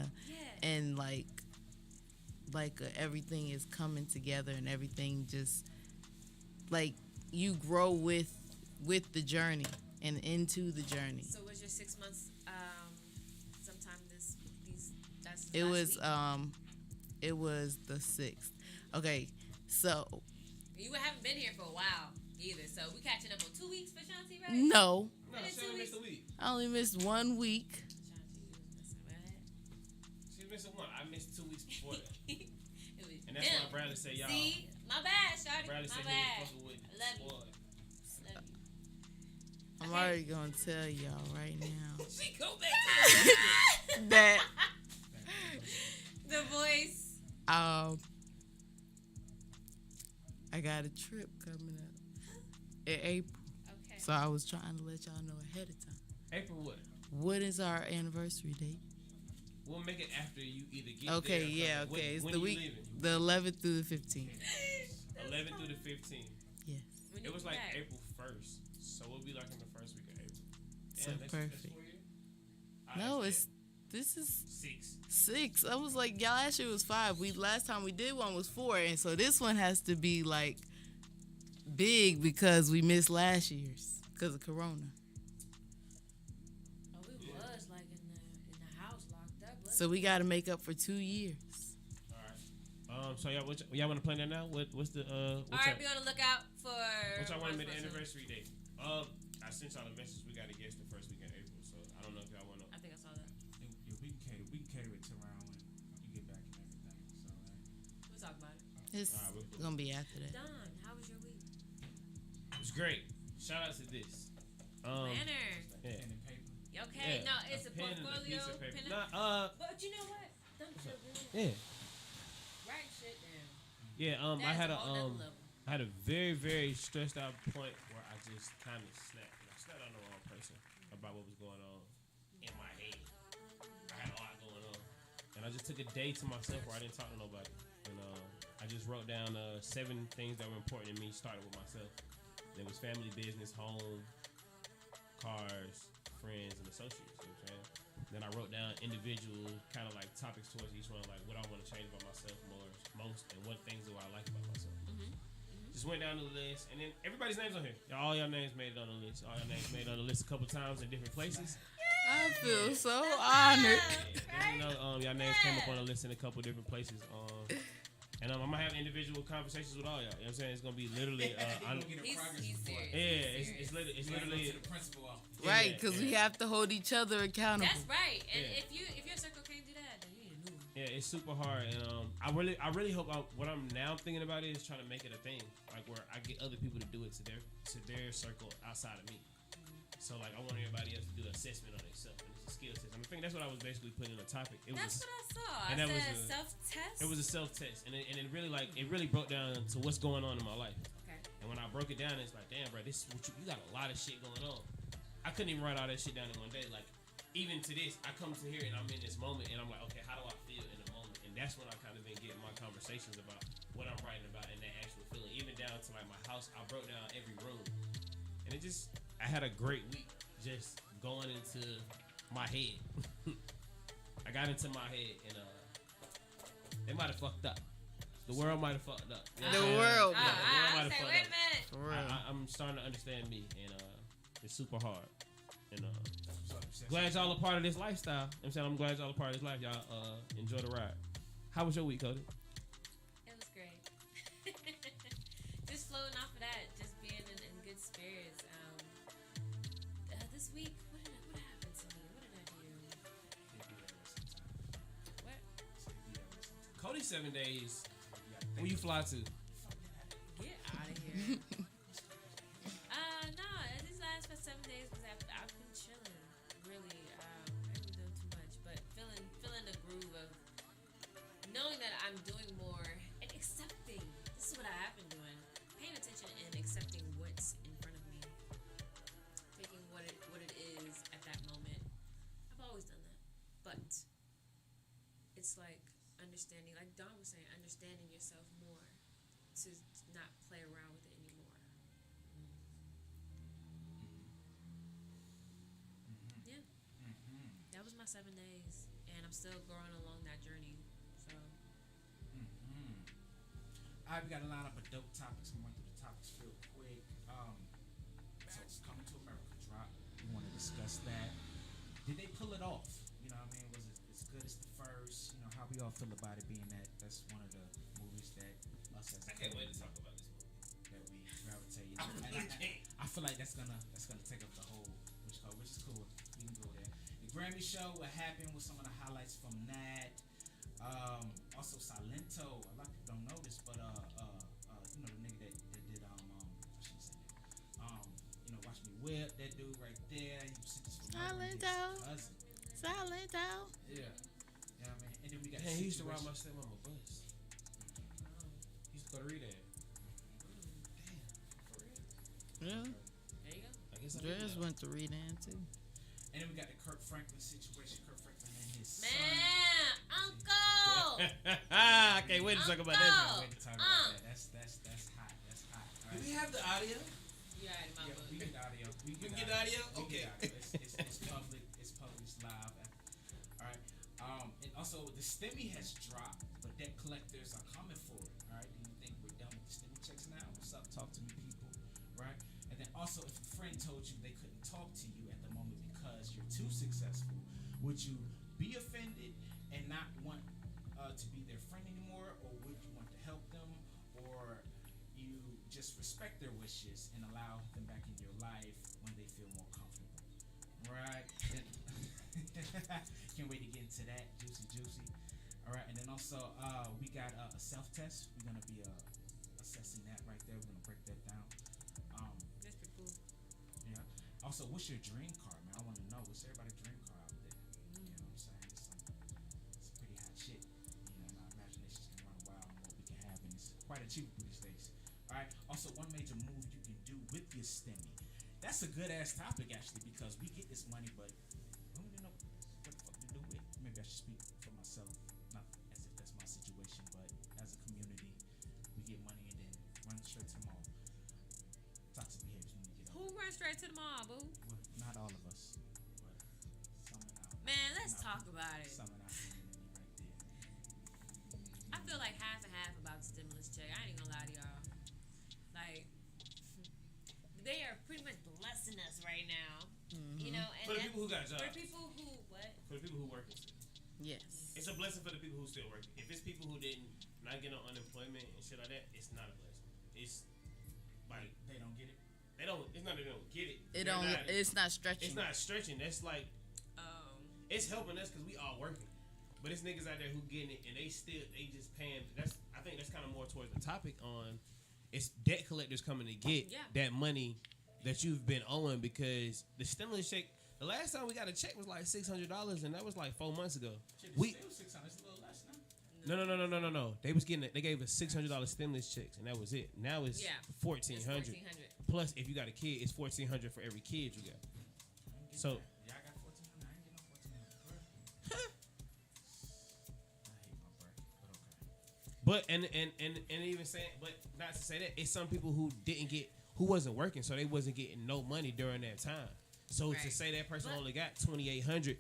everything is coming together and everything just like you grow with the journey and into the journey. So was your 6 months sometime that's It last was week? it was the 6th. Okay, so You haven't been here for a while either, so we catching up on 2 weeks for Shanti, right? no, No, she only missed a week. I only missed 1 week. She missed a one. I missed 2 weeks before that. It was And that's why Bradley said y'all. See, my bad, Shawty. Bradley My said bad. he was fucking with I love you. squad. Love you. I'm already gonna tell y'all right now She go back to that the voice. I got a trip coming up in April. Okay. So I was trying to let y'all know ahead of time. April what? What is our anniversary date? We'll make it after you either get Okay, there or yeah, come. okay. It's when the you week, leaving? the 11th through the 15th. 11th through the 15th. Yes. When It you was get like back. April 1st, so we'll be like in the first week of April. So That's perfect. 4 years? No, that's this is 6. 6. I was like, y'all, last year was 5. Last time we did one was 4, and so this one has to be like big because we missed last year's because of Corona. Oh, we was like in the house locked up. So we got to make up for 2 years. All right. So y'all want to plan that now? What's the All right, be on the lookout for. what y'all want to make the anniversary date? I sent y'all a message. We got to guess the first week in April, so I don't know if y'all want to. I think I saw that. Yeah, we can cater it to around when you get back and everything. So We'll talk about it. It's going to be after that. Don, how was your week? It was great. Shout out to this. Planner. Yeah. pen and paper. Okay, Yeah, no, it's a pen and portfolio. piece of paper. Pen and- But you know what? Don't feel good. Yeah. Write shit down. Yeah. I That's had a whole nother level. I had a very, very stressed out point where I just kind of snapped. And I snapped on the wrong person about what was going on in my head. I had a lot going on, and I just took a day to myself where I didn't talk to nobody. And I just wrote down 7 things that were important to me. Started with myself. There was family, business, home, cars, friends, and associates. You know what I'm saying? Then I wrote down individual kind of like topics towards each one, like what I want to change about myself most, and what things do I like about myself. Just went down the list, and then everybody's names on here. All y'all names made it on the list. All y'all names made it on the list a couple times in different places. I feel so honored. Y'all names came up on the list in a couple different places. And I'm gonna have individual conversations with all y'all. You know what I'm saying? It's gonna be literally. He's serious. Yeah, it's literally. To the principal office. Right, because we have to hold each other accountable. That's right. And Yeah. if your circle can't do that, then you need a new one. Yeah, it's super hard, and I really hope what I'm now thinking about is trying to make it a thing, like where I get other people to do it to their circle outside of me. So like I want everybody else to do an assessment on themselves, and it's a skill test. I think that's what I was basically putting in a topic. That's what I saw. and I that said was self-test. It was a self-test, and it really broke down to what's going on in my life. Okay. And when I broke it down, it's like, damn, bro, this is what you got a lot of shit going on. I couldn't even write all that shit down in one day. Like, even to this, I come to here and I'm in this moment, and I'm like, okay, how do I feel in the moment? And that's when I kind of been getting my conversations about what I'm writing about and that actual feeling. Even down to like my house, I broke down every room, and I had a great week just going into my head. I got into my head, and they might have fucked up. The world might have fucked up. You know The what I'm world. saying? Yeah, the world I might have say, fucked wait a up. minute. For real. I'm starting to understand me, and it's super hard. And glad y'all a part of this lifestyle. I'm glad y'all a part of this life. Y'all enjoy the ride. How was your week, Cody? It was great. Just floating off of that, just being in good spirits. This week, what happened to me? What did I do? What? Cody 7 days. Where you fly to? Get out of here. No, these last 7 days because I've been chilling. Really, I haven't been doing too much, but feeling the groove of knowing that I'm doing more and accepting. This is what I have been doing: paying attention and accepting what's in front of me, taking what it is at that moment. I've but it's like understanding, like Don was saying, understanding yourself more to not play around with it anymore. Yeah. That was my 7 days, and I'm still growing along that journey. So. All right, we got a line up of dope topics. I'm going through the topics real quick. So it's Coming to America drop. We want to discuss that. Did they pull it off? You know what I mean? Was it as good as the first? You know, how we all feel about it being that's one of the movies that us as I can't wait to talk about this movie. That we gravitate. I feel like that's gonna take up the whole which is cool. We can go there. The Grammy show, what happened with some of the highlights from that. Also Silento. A lot of people don't know this, but you know the nigga that did I shouldn't say that. You know, Watch Me Whip, that dude right there. He was sentenced for murdering his cousin. Silento. Yeah. Yeah, man. And then we got. Man, he used to ride my stepmama bus. He used to go to Redan. Damn, for real. Yeah. There you go. I guess I Dress went to Redan too. And then we got the Kirk Franklin situation. Kirk Franklin and his son. Man, Uncle. I can't wait to talk about that. Can't wait to talk about that. That's hot. That's hot. All Do right. we have the audio? Yeah, in my book. We get the audio. We can get the audio? We Okay. get the audio. It's public. It's public. It's live. All right. And also the STEMI has dropped, but debt collectors are coming for it. All right. Do you think we're done with the STEMI checks now? What's up? Talk to me, people. Right. And then also, if a friend told you they couldn't talk to you at the moment because you're too successful, would you be offended and not want to be their friend anymore, or would you want to help them, or you just respect their wishes and allow them back in your life when they feel more comfortable? Right. Can't wait to get into that. Juicy. All right. And then also we got a self-test. We're gonna be assessing that right there. We're gonna break that down. That's pretty cool. Yeah. Also, what's your dream car, man? I want to know. What's everybody's dream car out there? You know what I'm saying? It's pretty hot shit. You know, and our imaginations can run wild on what we can have, and it's quite achievable these days. All right. Also, one major move you can do with your STEMI. That's a good ass topic actually, because we get this money, but we don't even know what the fuck to do with it. Maybe I should speak for myself, not as if that's my situation, but as a community, we get money and then run straight to the mall. Toxic behaviors when we get up. Who runs straight to the mall, boo? Well, not all of us, but some in our Man, let's talk about it. some in our community right there. I feel like half and half about the stimulus check. I ain't gonna lie to y'all. Like, they are pretty much blessing us right now. You know, and For the people who got jobs. For the people who what? For the people who working. Yes. It's a blessing for the people who still working. If it's people who didn't not get on unemployment and shit like that, it's not a blessing. It's like They don't get it. they don't. It's not that they don't get it. It don't. It's not stretching. It's not stretching. That's like it's helping us because we all working. But it's niggas out there who getting it and they just paying. I think that's kind of more towards the topic on. It's debt collectors coming to get that money that you've been owing because the stimulus check. The last time we got a check was like $600, and that was like 4 months ago. Shit, it's still 600. It's a little less now. No. They was getting it. They gave us $600 stimulus checks, and that was it. Now it's $1,400. Plus, if you got a kid, it's $1,400 for every kid you got. So. Yeah, I got 1,400. I ain't getting no 1,400. I hate my bracket, but okay. But and even saying, but not to say that it's some people who who wasn't working, so they wasn't getting no money during that time. So to say that person only got 2,800,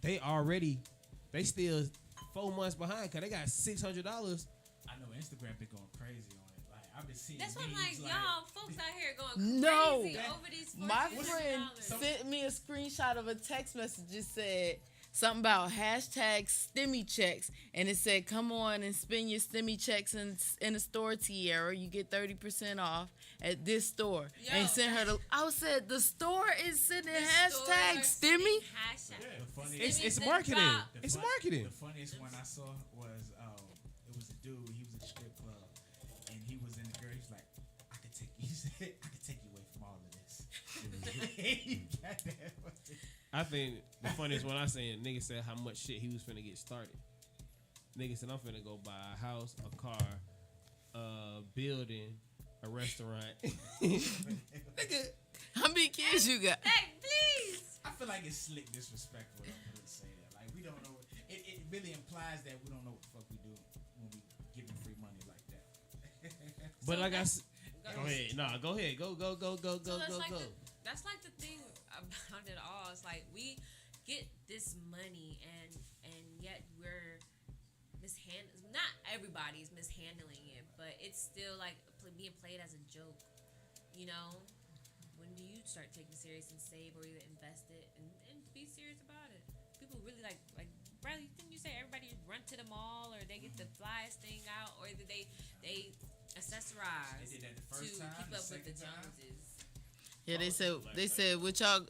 they still 4 months behind because they got $600. I know Instagram been going crazy on it. Like I've been seeing. That's what I'm like, memes, y'all folks out here going No. crazy over these. My $14. friend sent me a screenshot of a text message that said something about hashtag STEMI checks, and it said, "Come on and spend your STEMI checks in the store, Tierra. You get 30% off at this store." Yo, and sent her I said, "The store is sending hashtag STEMI." It's marketing. It's marketing. The funniest one I saw was it was a dude. He was at a strip club, and he was in the girl. He's like, "I could take you." He said, "I could take you away from all of this." I think the funniest one I seen, nigga said how much shit he was finna get started. Nigga said, I'm finna go buy a house, a car, a building, a restaurant. Nigga, how many kids you got? Hey, please. I feel like it's slick disrespectful for them to say that. Like we don't know. It really implies that we don't know what the fuck we do when we giving free money like that. But like I said, go ahead. Nah, go ahead. Go. That's like the thing about it all. It's like we get this money and yet we're mishandling. Not everybody's mishandling it, but it's still like being played as a joke. You know, when do you start taking serious and save or either invest it and be serious about it? People really like Bradley, didn't you say everybody run to the mall or they get the flyest thing out or they accessorize They did that the to first time, keep the up with the second time? Joneses? Yeah,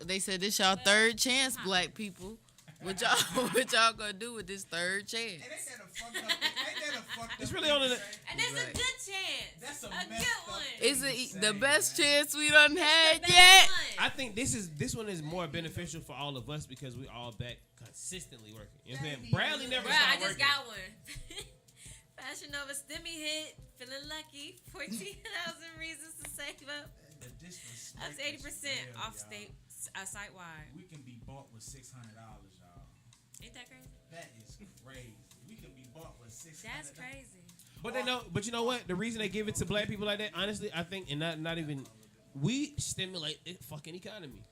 they said this y'all third chance, black people. What y'all gonna do with this third chance? Ain't that a fucked up? It's really on the. And there's a good chance. That's a good messed one. up Is it Insane, the best man. chance we done had The best yet? one. I think this one is more beneficial for all of us because we all back consistently working. You know what I'm saying? Bradley never Bruh, I stopped just working. got one. Fashion Nova Stimmy hit. Feeling lucky. 14,000 reasons to save up. The disrespect Up to 80% is real, off y'all. state site wide. We can be bought with $600, y'all. Ain't that crazy? That is crazy. We can be bought with $600. That's crazy. But they know. But you know what? The reason they give it to black people like that, honestly, I think, and not even, we stimulate the fucking economy.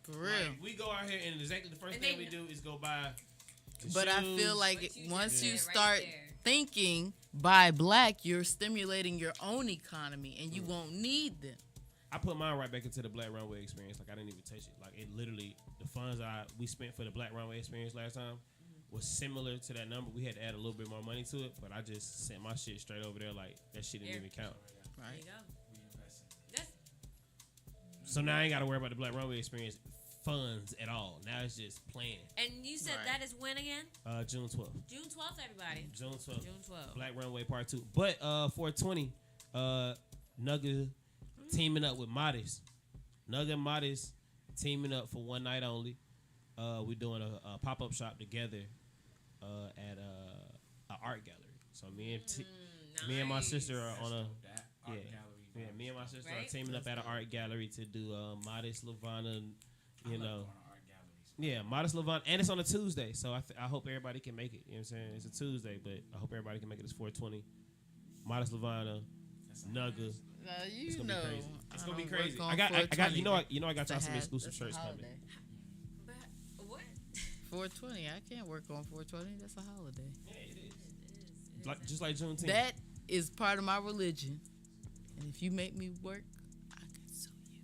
For real. Like, we go out here and exactly the first And thing they we do is go buy. But I feel shoes. like What you once just you said right start there. thinking by black, you're stimulating your own economy, and you won't need them. I put mine right back into the Black Runway experience. Like I didn't even touch it. Like it literally, the funds we spent for the Black Runway experience last time was similar to that number. We had to add a little bit more money to it, but I just sent my shit straight over there. Like that shit didn't even count. There Right. you go. We investing. That's, So now I ain't got to worry about the Black Runway experience funds at all. Now it's just planning. and you said Right. that is when again? June 12th. June 12th, everybody. June 12th. June 12th. Black Runway Part 2. But 420, Nugga teaming up with Modest. Nugga and Modest teaming up for one night only. We're doing a pop-up shop together at an art gallery. So me and my sister are on a That art yeah. gallery. Yeah, me and my sister Right? are teaming up at an art gallery to do Modest, Lavana, you know. Going to art galleries. Yeah, Modest Levant, and it's on a Tuesday, so I hope everybody can make it. You know what I'm saying? It's a Tuesday, but I hope everybody can make it. It's 420. Modest Levana, Nugga. Now you It's gonna know, be crazy. It's I gonna be don't crazy. work I on got 420. I got y'all some It's a exclusive it's a shirts coming. holiday. But what? 420. I can't work on 420. That's a holiday. Yeah, it is. It is. Like just like Juneteenth. That is part of my religion, and if you make me work, I can sue you.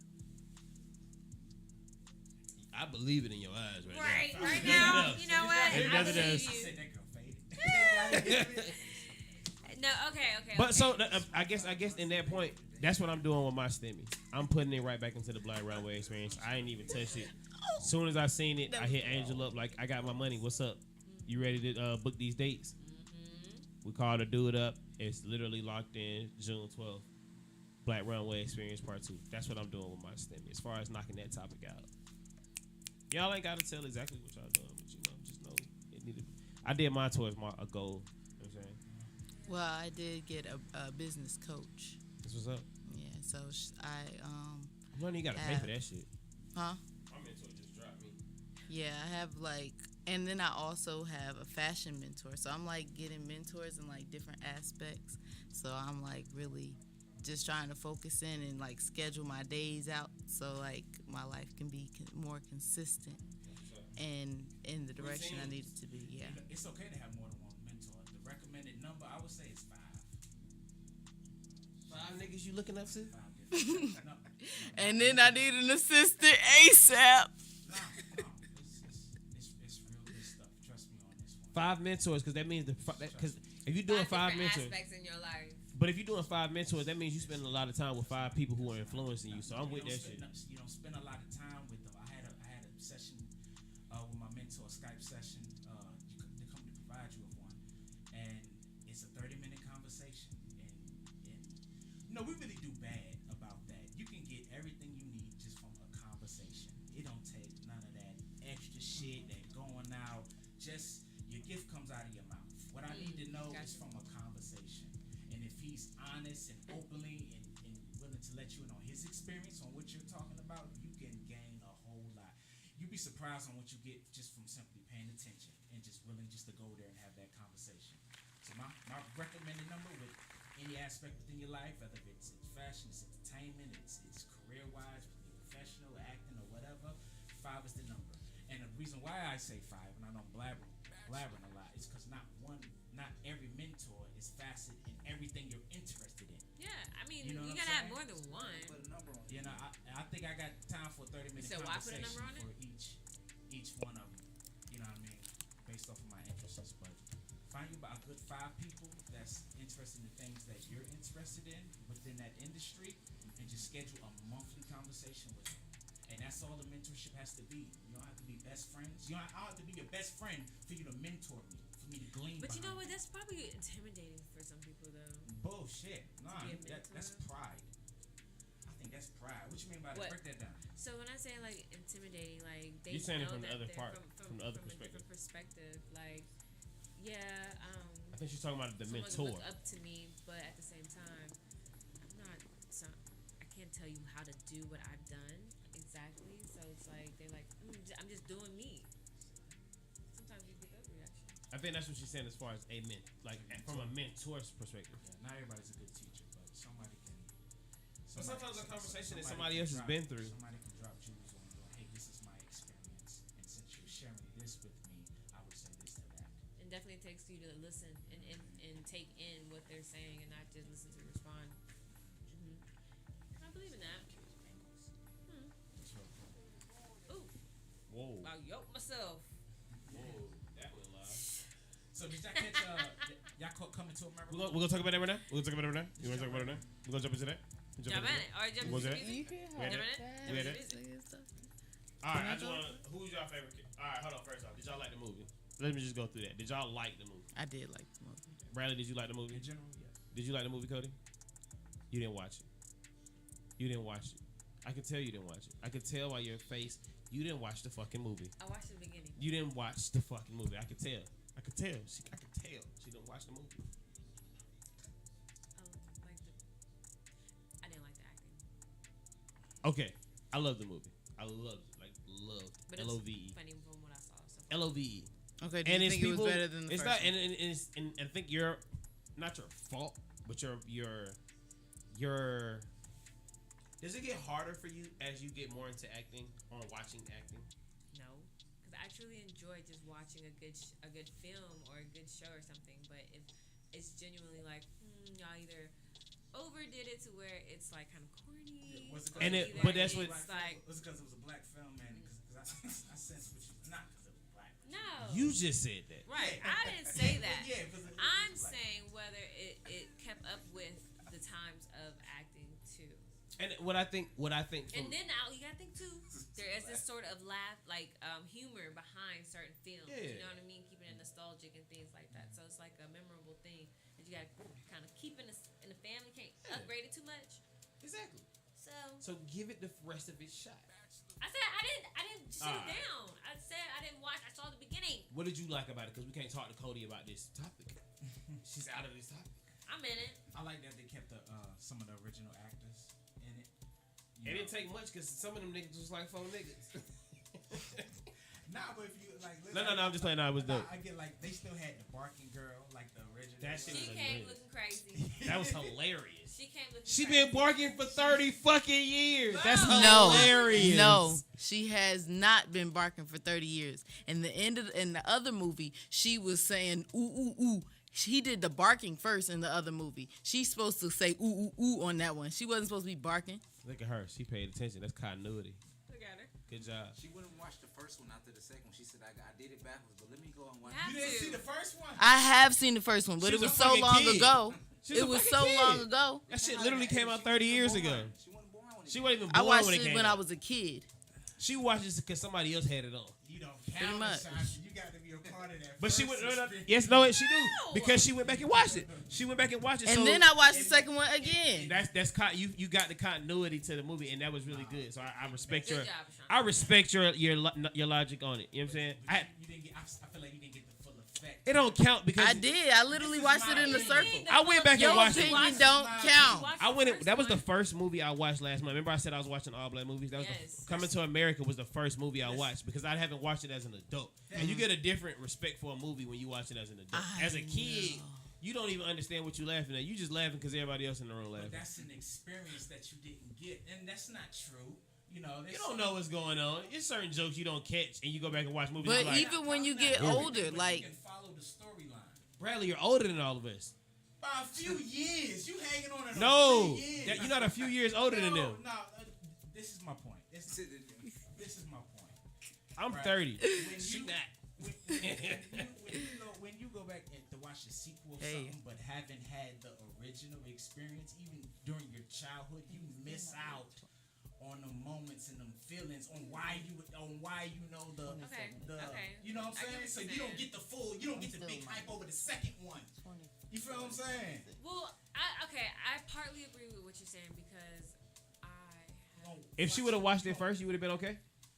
I believe it in your eyes Right, now. right now, you know what? It I does, it believe does. I you. said that girl faded. No, okay. But so I guess in that point, that's what I'm doing with my stimmy. I'm putting it right back into the Black Runway experience. I ain't even touched it. As soon as I seen it, I hit Angel up like, I got my money. What's up? You ready to book these dates? We called her, do it up. It's literally locked in June 12th. Black Runway Experience Part 2. That's what I'm doing with my stimmy. As far as knocking that topic out. Y'all ain't got to tell exactly what y'all doing, but just know it needed. I did mine towards a goal. You know what I'm saying? Well, I did get a business coach. This what's up. Yeah, so I'm learning you got to pay for that shit. huh? My mentor just dropped me. Yeah, I have and then I also have a fashion mentor. So I'm like getting mentors in like different aspects. So I'm like really just trying to focus in and like schedule my days out so like my life can be more consistent and in the direction I need it to be. Yeah. It's okay to have more than one mentor. The recommended number I would say is 5. 5 niggas you looking up to? 5 different. No, And then I need an assistant ASAP. no. It's real good stuff. Trust me on this one. 5 mentors, because that means because if you're doing 5 different mentors, aspects in your life. but if you're doing 5 mentors, that means you spend a lot of time with 5 people who are influencing you. So I'm with that shit. You don't spend a lot of time with them. I had a session with my mentor, a Skype session. They come to provide you with one, and it's a 30-minute conversation. And we really do bad about that. You can get everything you need just from a conversation. It don't take none of that extra shit that going out. Just your gift comes out of your mouth. What I need to know is from a conversation. And if he's honest and openly and willing to let you in on his experience on what you're talking about, you can gain a whole lot. You be be surprised on what you get just from simply paying attention and just willing just to go there and have that conversation. So my recommended number with any aspect within your life, whether it's fashion, it's entertainment, it's career-wise, professional, acting, or whatever, 5 is the number. And the reason why I say 5, and I know I'm blabbering a lot, is because not every mentor is facet in everything you're interested in. Yeah, I mean, You know you what gotta I'm have saying? more than one. Put a number on it. You know, I think I got time for a 30-minute So why put a conversation number on it? for each one of them. You know what I mean? Based off of my interests. But find you about a good 5 people that's interested in the things that you're interested in within that industry, and just schedule a monthly conversation with them. And that's all the mentorship has to be. You don't have to be best friends. I don't have to be your best friend for you to mentor me, for me to glean. But you know behind what? That's probably intimidating for some people, though. Bullshit. Nah, be a that's mentor? pride. I think that's pride. What you mean by that? What? Break that down. So when I say like intimidating, like they You're saying it know from the that other they're part, from the other a perspective. different perspective. Like, yeah, I think she's talking about the someone mentor. look up to me, but at the same time, I'm not. So I can't tell you how to do what I've done exactly. So it's like they're like, I'm just doing me. Sometimes you get those reactions. I think that's what she's saying as far as a from a mentor's perspective. Yeah, not everybody's a good teacher, but somebody can. But sometimes a conversation that somebody else has been through. Somebody can drop jewels on you. Hey, this is my experience, and since you're sharing this with me, I would say this to that. It definitely takes you to listen and take in what they're saying and not just listen to respond. I believe in that. Ooh. Whoa. I yoked myself. Whoa. That was live. So did y'all catch y'all coming to America? We're gonna talk about that right now. We're gonna talk about it right now. You wanna talk about it right now? We're gonna jump into that. Jump in it. All right, jump We'll into do that. music. We had Jump it. in it. We had Jump it. into music. All right. I just wanna. Who's y'all favorite? All right. Hold on. First off, did y'all like the movie? Let me just go through that. Did y'all like the movie? I did like the movie. Bradley, did you like the movie? In general, yes. Did you like the movie, Cody? You didn't watch it. You didn't watch it. I could tell you didn't watch it. I could tell by your face you didn't watch the fucking movie. I watched the beginning. You didn't watch the fucking movie. I could tell. I could tell. I could tell she didn't watch the movie. I didn't like the acting. Okay, I love the movie. I loved it. Like loved. But L-O-V-E. funny from what I saw. So L-O-V-E. Okay, do you think it was better than the it's first not, one? and I think you're not your fault, but your does it get harder for you as you get more into acting or watching acting? No, because I truly enjoy just watching a good film or a good show or something. But if it's genuinely like y'all either overdid it to where it's like kind of corny, but that's what it's like. Was it because it was a black film, man? Because I sense what you not because it was black. No, you just said that. Right, I didn't say that. Yeah, I'm saying whether it kept up with the times of acting too. And what I think, and then now you gotta think too. There is this sort of humor behind certain films. Yeah. You know what I mean? Keeping it nostalgic and things like that. So it's like a memorable thing that you gotta kind of keep in the family. Can't upgrade it too much. Exactly. So give it the rest of its shot. I said I didn't sit it down. I said I didn't watch. I saw the beginning. What did you like about it? Because we can't talk to Cody about this topic. She's out of this topic. I'm in it. I like that they kept some of the original actors in it. It didn't take much because some of them niggas was like 4 niggas. Nah, but if you like, no, I'm just playing. No, it was dope. I get like they still had the barking girl, like the original. That shit She was came hilarious. looking crazy. That was hilarious. She came looking. She crazy. been barking for 30 fucking years. That's No, hilarious. no, she has not been barking for 30 years. In the other movie, she was saying ooh ooh ooh. He did the barking first in the other movie. She's supposed to say ooh ooh ooh on that one. She wasn't supposed to be barking. Look at her. She paid attention. That's continuity. Look at her. Good job. She wouldn't watch the first one after the second one. She said, I did it backwards, but let me go and watch You You didn't see the first one? I have seen the first one, but She it was was a so fucking long kid. ago. She's a It was fucking so kid. long ago. That shit literally came out 30 years ago. She wasn't born when it She wasn't even I born watched when it it came when out. I was a kid. She watched this because somebody else had it on. You don't Pretty count much. Ashanti. You got to be a part of that. But she first went. experience. Yes, no, she do because she went back and watched it. She went back and watched it. And so then I watched the second one again. You got the continuity to the movie, and that was really good. So I respect Good your job, Sean. I respect your logic on it. You know what I'm saying? You didn't get. I feel like you didn't get the full effect. respect. It don't count because I did. I literally watched it in the circle. I went back and Your watched it. opinion don't count. I went. That was the first movie I watched last month. Remember, I said I was watching all black movies. That was Coming to America was the first movie I watched because I haven't watched it as an adult. And you get a different respect for a movie when you watch it as an adult. As a kid, you don't even understand what you're laughing at. You just laughing because everybody else in the room laughing. But that's an experience that you didn't get, and that's not true. You know, you don't know what's going on. There's certain jokes you don't catch, and you go back and watch movies. But like, even when you get older, like you can follow the storyline. Bradley, you're older than all of us. By a few years, you hanging on to No, years. you're not a few years older than them. No, this is my point. This is my point. I'm Right. 30. When you go back and to watch the sequel of something, but haven't had the original experience, even during your childhood, you miss out on the moments and the feelings on why you know the you know what I'm saying? So you don't get the big hype over the second one. You feel what I'm saying? Well, I partly agree with what you're saying because If she would have watched it first, you would have been okay.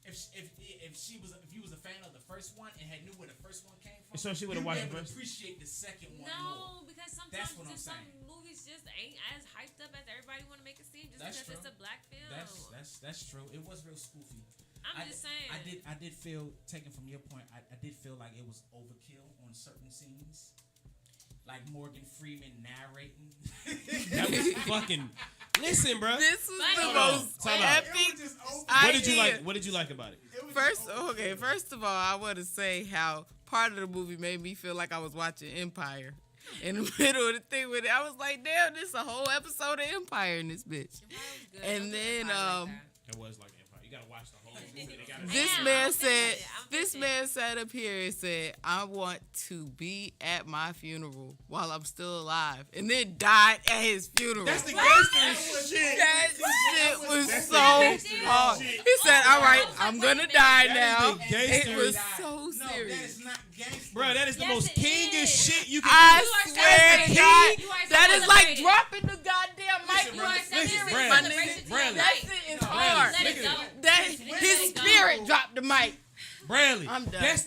If you was a fan of the first one and had knew where the first one came from, so she would have watched it first. Appreciate the second one more. No, because sometimes some saying. movies just ain't as hyped up as everybody want to make it seem just That's because true. it's a black film. That's true. It was real spoofy. I'm just saying. I did feel, taken from your point, I did feel like it was overkill on certain scenes. Like Morgan Freeman narrating. That was fucking. Listen, bro. This was the most epic. What did you like about it? First of all, I want to say how part of the movie made me feel like I was watching Empire. In the middle of the thing with it, I was like, "Damn, this is a whole episode of Empire in this bitch." And then, it was like Empire. You gotta watch the whole movie. This man sat up here and said, "I want to be at my funeral while I'm still alive," and then died at his funeral. That's the gangster shit. That shit was so hard. He said, "All right, I'm gonna die now." It was so serious. That is not gangster. Bro, that is the most kingish shit you can I do. swear to God, that is like dropping the goddamn mic. That shit is hard. His spirit dropped the mic. Bradley, I'm done. That's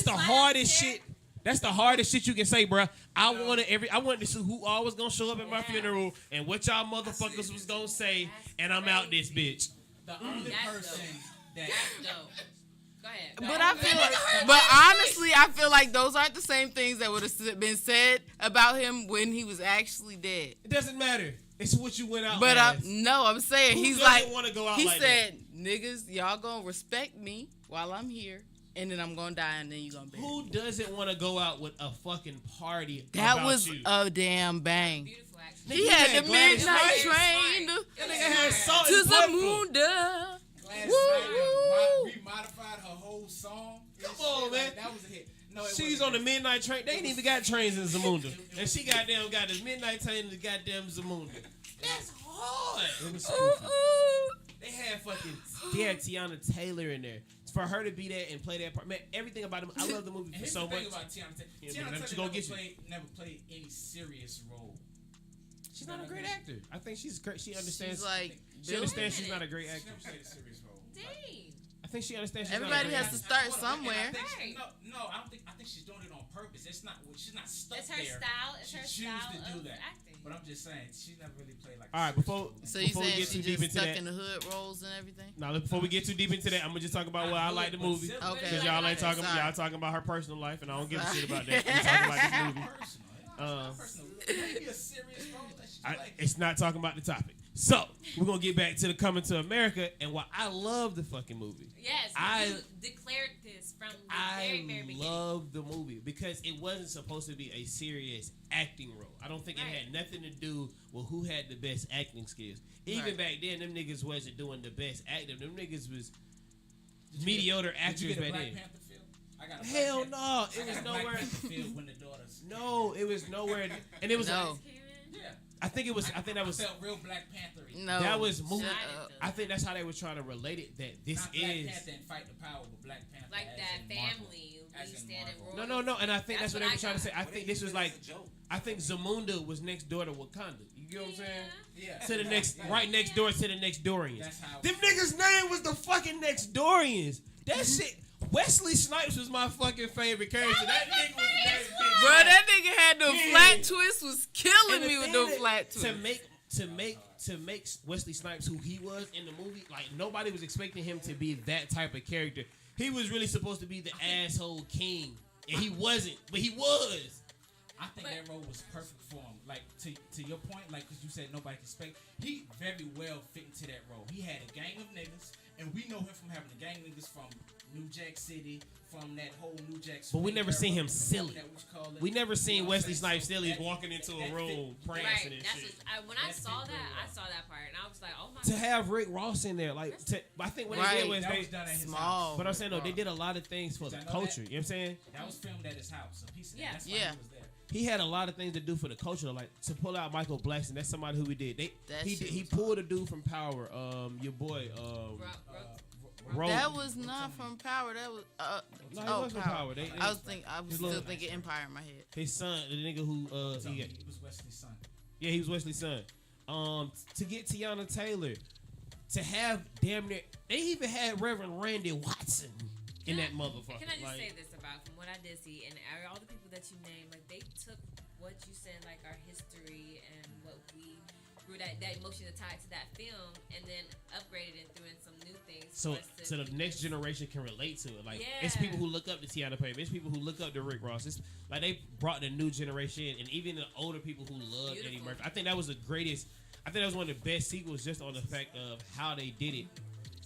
the hardest shit. That's the hardest shit you can say, bro. I wanted to see who all was gonna show up at my funeral and what y'all motherfuckers was gonna say, and I'm out this bitch. The only person that. Go ahead. But honestly, I feel like those aren't the same things that would have been said about him when he was actually dead. It doesn't matter. It's what you went out. But as. I'm saying Who he's doesn't like wanna go out he like said, "Niggas, y'all gonna respect me while I'm here, and then I'm gonna die, and then you gonna be." Who doesn't want to go out with a fucking party? That about was you? a damn bang. Beautiful, actually. He had the Gladys midnight Knight. train That nigga had salt to and pepper. Zamunda. Gladys Knight remodified her whole song. Come on, man. That was a hit. No, She's on the midnight train. They ain't even got trains in Zamunda. And she got this midnight train in the goddamn Zamunda. That's hard. It was spooky. They had Tiana Taylor in there. For her to be there and play that part, man, everything about him. I love the movie Here's so the much. thing about Tiana Taylor. Yeah, Tiana but Taylor Taylor never played any serious role. She's not a great actor. I think she's great. She understands. She's like, she understands she's not a great She actor. never played a serious role. Dang. I think she understands. She's Everybody not a great has to actor. start somewhere. I think she's doing it on purpose. It's not. She's not stuck It's her there. style. It's She her chooses style to do of that. acting. But I'm just saying, she's never really played like. All right, before So you before we saying get too she deep just into stuck that. in the hood roles and everything? Now, before we get too deep into that, I'm gonna just talk about why I like the movie. Okay. Because y'all ain't talking. Sorry. Y'all talking about her personal life, and I don't give a shit about that. We talking about this movie. Personal. Maybe a serious role that she like. It's not talking about the topic. So we're gonna get back to the Coming to America and why I love the fucking movie. Yes, you declared this from the very beginning. I love the movie because it wasn't supposed to be a serious acting role. I don't think it had nothing to do with who had the best acting skills. Even back then, them niggas wasn't doing the best acting. Them niggas was mediocre actors back then. Hell no, it was nowhere. No, it was nowhere, and it was. No. I think that was felt real Black Panther. No. That was movie. Shut up. I think that's how they were trying to relate it. That this Not is Black Panther and Fight the Power, but Black Panther. Like as that in Marvel. family. As We in stand in Marvel. no, and I think that's what they were trying to say. I But think they this was use it like, as a joke. I think Zamunda was next door to Wakanda. You get what I'm saying? Yeah. To the next, right next door to the next Dorians. That's how. Them niggas' name was the fucking next Dorians. That shit. Wesley Snipes was my fucking favorite character. That nigga was that bitch. Bro, that nigga had the Yeah. flat twist, was killing And me with thing the that- flat twist. to make Wesley Snipes who he was in the movie, like nobody was expecting him to be that type of character. He was really supposed to be the asshole king, and he wasn't, but he was. I think that role was perfect for him. Like to your point, like because you said nobody can expect, he very well fit into that role. He had a gang of niggas, and we know him from having a gang of niggas from New Jack City, from that whole New Jack. But we never seen him silly. We never seen You know Wesley what I'm saying? Snipes silly So walking into a that room fit- prancing and That's shit. when I saw that, I saw that part, and I was like, oh my To god. have Rick Ross in there, like, I think what they Right. did was That they was done at his Small. house. But I'm saying, no, they did a lot of things for the Did I know culture. that? You know what I'm saying? That was filmed at his house. So he said Yeah. that's why Yeah. he was there. He had a lot of things to do for the culture, like to pull out Michael Blackson. That's somebody who we did. That shit He was pulled a dude from Power. Your boy. Ro- That was not from Power. That was No, he was from Power. I was his still little- thinking Empire in my head. His son, the nigga who He was Wesley's son. yeah, he was Wesley's son. To get Tiana Taylor, to have damn near, they even had Reverend Randy Watson in that motherfucker. Can I just Like, say this about from what I did see, and all the people that you named, like they took what you said, like our history and what we grew that emotion tied to that film, and then upgraded and threw in some new things. So, for us to so the next generation can relate to it. Like, Yeah. it's people who look up to Tiana Taylor. It's people who look up to Rick Ross. It's like they brought the new generation in, and even the older people who love Eddie Beautiful. Murphy. I think that was the greatest. I think that was one of the best sequels, just on the fact of how they did it,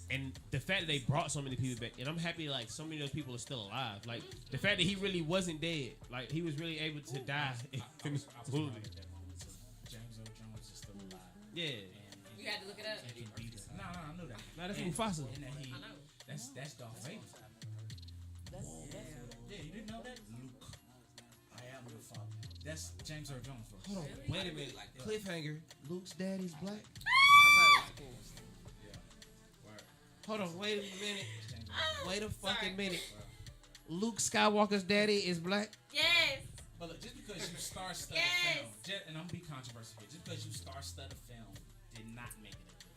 and the fact that they brought so many people back. And I'm happy like so many of those people are still alive. Like the fact that he really wasn't dead. Like he was really able to die in the movie. James Earl Jones is still alive. Yeah. You had to look it up. And he beat us. No, I knew that. Nah, that's And- Mufasa. And that he, I know. that's Darth Vader. Yeah, you didn't know that? Luke, I am your father. That's James Earl Jones. Bro. Hold on, wait a minute. Cliffhanger. Luke's daddy's black. Hold on, wait a minute. Wait a fucking minute. Luke Skywalker's daddy is black. Yes. But look, just because you star-studded Yes. film, and I'm gonna be controversial here, just because you star-studded film did not make it a good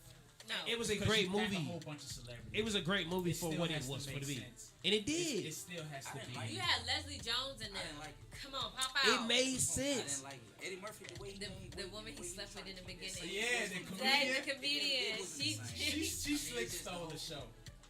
film. No. It was a Because great you have movie. A whole bunch of celebrities. It was a great movie It for still what it has to was for make to be. sense. And it did. It still has to didn't be. like You had Leslie Jones in there. didn't like it. Come on, pop out. It made I sense. didn't like it. Eddie Murphy, the way he The woman he slept with in the beginning. Yeah, the That comedian. the comedian. She slick stole the show.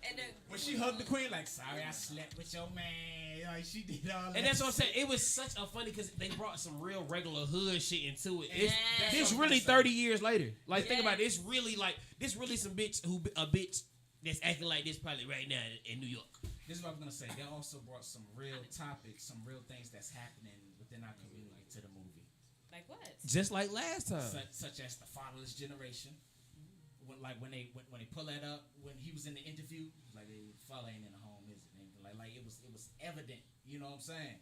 And When she hugged the queen, like, sorry, I slept with your man. Like, she did all that. And that's what I'm saying. It was such a funny because they brought some real regular hood shit into it. It's, Yeah. this really 30 years later. Like think about it. It's really like this really some bitch who a bitch that's acting like this probably right now in New York. This is what I'm gonna say. They also brought some real topics, some real things that's happening within our community to the movie. like what? Just like last time. Such as the fatherless generation. When they pull that up, when he was in the interview, like the father ain't in the home, is it? Like it was evident. You know what I'm saying?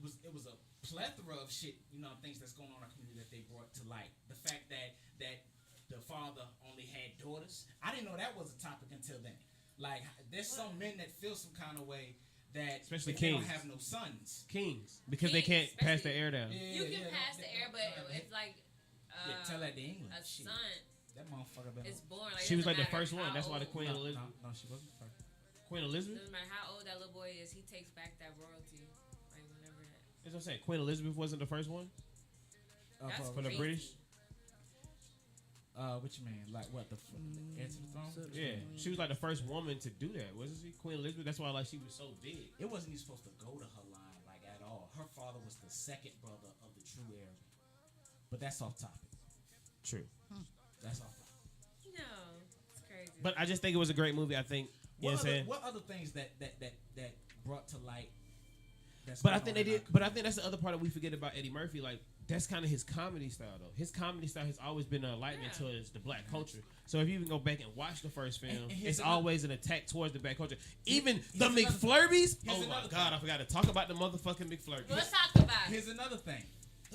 It was a plethora of shit. You know, things that's going on in our community that they brought to light. The fact that the father only had daughters. I didn't know that was a topic until then. Like there's some men that feel some kind of way that Especially if they don't kings. have no sons. Kings. Because they can't Kings, pass the especially- air down. You can pass the air, but if like Tell that to England. a Shit. son That motherfucker been. is born, like She was doesn't like the matter first one. how That's why the old- Queen No, Elizabeth. no, she wasn't the first. Queen Elizabeth? Doesn't matter how old that little boy is, he takes back that royalty. Like whenever that. That's what I'm saying. Queen Elizabeth wasn't the first one That's for the crazy. British. What you mean? Like what? The heir to the throne? Yeah, she was like the first woman to do that, wasn't she? Queen Elizabeth. That's why like she was so big. It wasn't even supposed to go to her line like at all. Her father was the second brother of the true heir. But that's off topic. True. That's off topic. No, it's crazy. But I just think it was a great movie. I think. You know what I'm saying? What other things that brought to light? But I think they did. But I think that's the other part that we forget about Eddie Murphy. Like that's kind of his comedy style, though. His comedy style has always been an enlightenment towards the black culture. So if you even go back and watch the first film, And here's it's another- always an attack towards the black culture. Even here's the another- McFlurbies. here's Oh my another God, thing. I forgot to talk about the motherfucking McFlurbies. Let's talk about it. Here's another thing.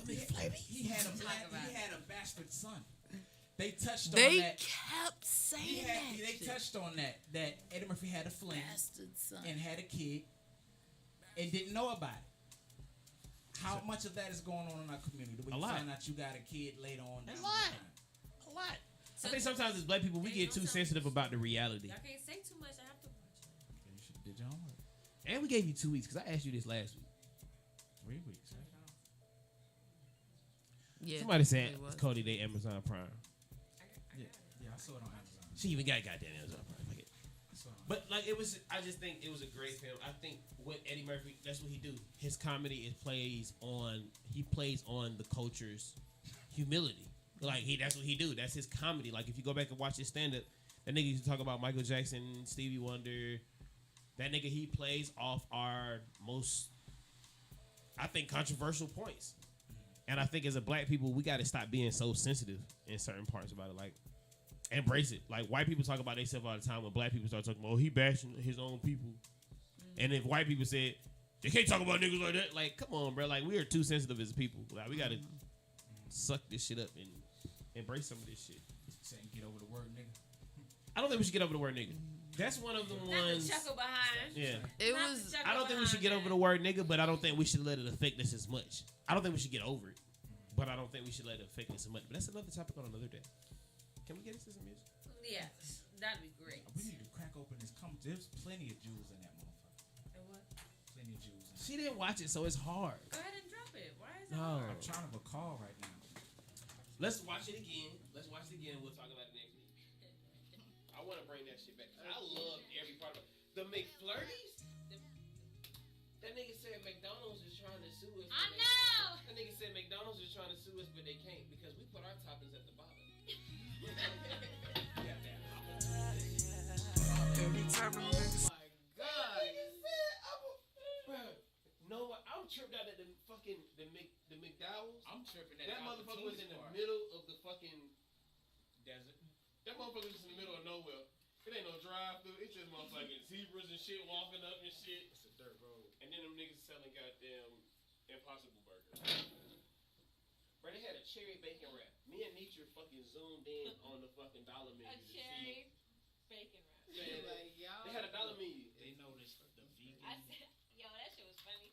The McFlurbies. He had a about he had a bastard son. They touched on They that. kept saying They that. touched on that Eddie Murphy had a fling Bastard son. and had a kid and didn't know about it. How much of that is going on in our community? When A you lot. find out you got a kid later on down A the lot. line? A lot. I think sometimes as black people we get too sensitive about the reality. Y'all can't say too much. I have to watch it. You should John. And we gave you 2 weeks because I asked you this last week. 3 weeks. Right? Yeah. Somebody said Cody Day Amazon Prime. Yeah, I saw it on Amazon. She even got goddamn Amazon Prime. Like it. But like it was, I just think it was a great film. I think what Eddie Murphy, that's what he do. His comedy he plays on the culture's humility. Like that's what he do. That's his comedy. Like if you go back and watch his stand up, that nigga used to talk about Michael Jackson, Stevie Wonder. That nigga, he plays off our most, I think, controversial points. And I think as a black people, we got to stop being so sensitive in certain parts about it. Like, embrace it. Like, white people talk about themselves all the time. When black people start talking about, oh, he bashing his own people. And if white people said, they can't talk about niggas like that. Like, come on, bro. Like, we are too sensitive as people. Like, we got to suck this shit up and embrace some of this shit. Saying get over the word nigga. I don't think we should get over the word nigga. That's one of the ones. Not the chuckle behind. Yeah. It was. I don't think we should get over the word nigga, but I don't think we should let it affect us as much. I don't think we should get over it, but I don't think we should let it affect us as much. But that's another topic on another day. Can we get into some music? Yeah, that'd be great. We need to crack open this. There's plenty of Jews in that motherfucker. And what? Plenty of Jews. She didn't watch it, so it's hard. Go ahead and drop it. Why is it No. hard? I'm trying to recall right now. Let's watch it again. We'll talk about it next week. I want to bring that shit back. I love every part of it. The McFlurries? That nigga said McDonald's is trying to sue us. I know! That nigga said McDonald's is trying to sue us, but they can't because we put our toppings at the bottom. Every time a nigga Oh my God. Bro, no, I'm tripped out at the McDowell's. I'm tripping at That motherfucker was in the middle of the fucking desert. That motherfucker was in the middle of nowhere. It ain't no drive-through. It's just motherfucking zebras and shit walking up and shit. It's a dirt road. And then them niggas selling goddamn Impossible Burger. Bro, they had a cherry bacon wrap. Me and Nietzsche fucking zoomed in on the fucking dollar menu. A cherry bacon wrap. Yeah, Like, y'all. they had a dollar menu. They noticed the vegan. I said, yo, that shit was funny.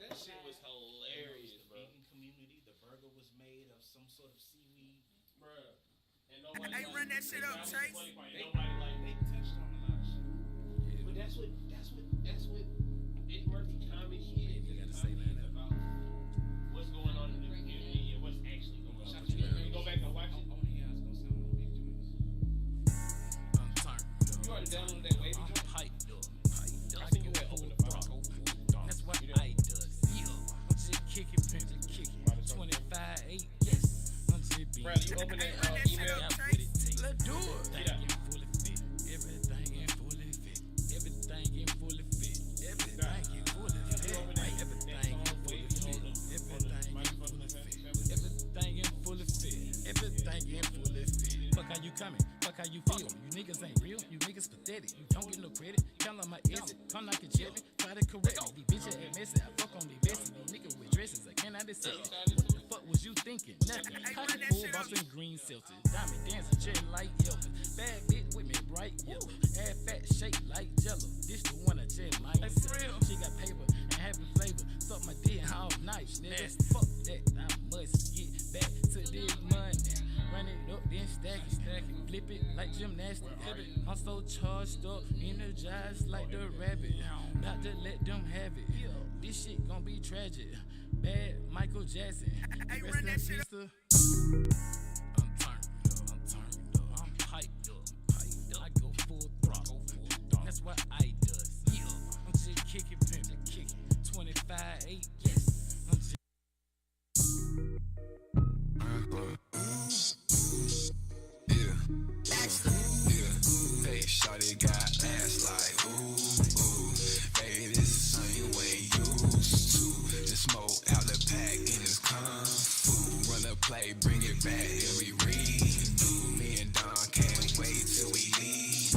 That shit was hilarious, The bro. vegan community. The burger was made of some sort of seaweed. Bro. And nobody Hey, run that shit up, Chase. Nobody like They touched on a lot of shit. But that's what Eddie Murphy comedy is. You gotta say that about what's going on in the community and what's actually going on. You go back and watch it. I want to hear how it's gonna sound on Big Joints. You already downloaded that wavy joint? I think you had opened the file. That's what I does. Yeah. I'm just kicking, pimping, kicking. 25-8, yes. I'm just being. Bradley, you open that email? Let's do it. Yeah. Everything in fully fit. Everything in fully fit. Everything in fully fit. Everything in fully fit. Everything in fully fit. Everything in fully fit. Fuck how you coming. Fuck how you feel. You niggas ain't real. You niggas pathetic. You don't get no credit. Count on my exit. Come like a jelly. Try to correct me. These bitches ain't messy. I fuck on these vests. These niggas with dresses. I cannot accept it. What the fuck was you thinking? Nothing. Pocket full, boss and green seltzer. Diamond dancing, jet like Elvis. Bad bitch with me, bright yellow. Add fat, shake like jello. This the one I just might sell. She got paper and having flavor. Suck my dick all night, nigga. Fuck that, I must get back to this money. Run it up, then stack it. Flip it like gymnastics. I'm so charged up, energized like the rabbit. About to let them have it. This shit gon' be tragic. Bad Michael Jackson. Rest in peace to. I'm turned up. I'm hyped up. I go full throttle. That's what I does. Yeah. I'm just kicking, pimping, kicking. 25-8, yes. I'm just. Hey, shawty got ass like ooh. Baby, this is something you ain't used to. Just smoke out the pack in this kung fu. Run a play, bring it back, and we redo. Me and Don can't wait till we leave.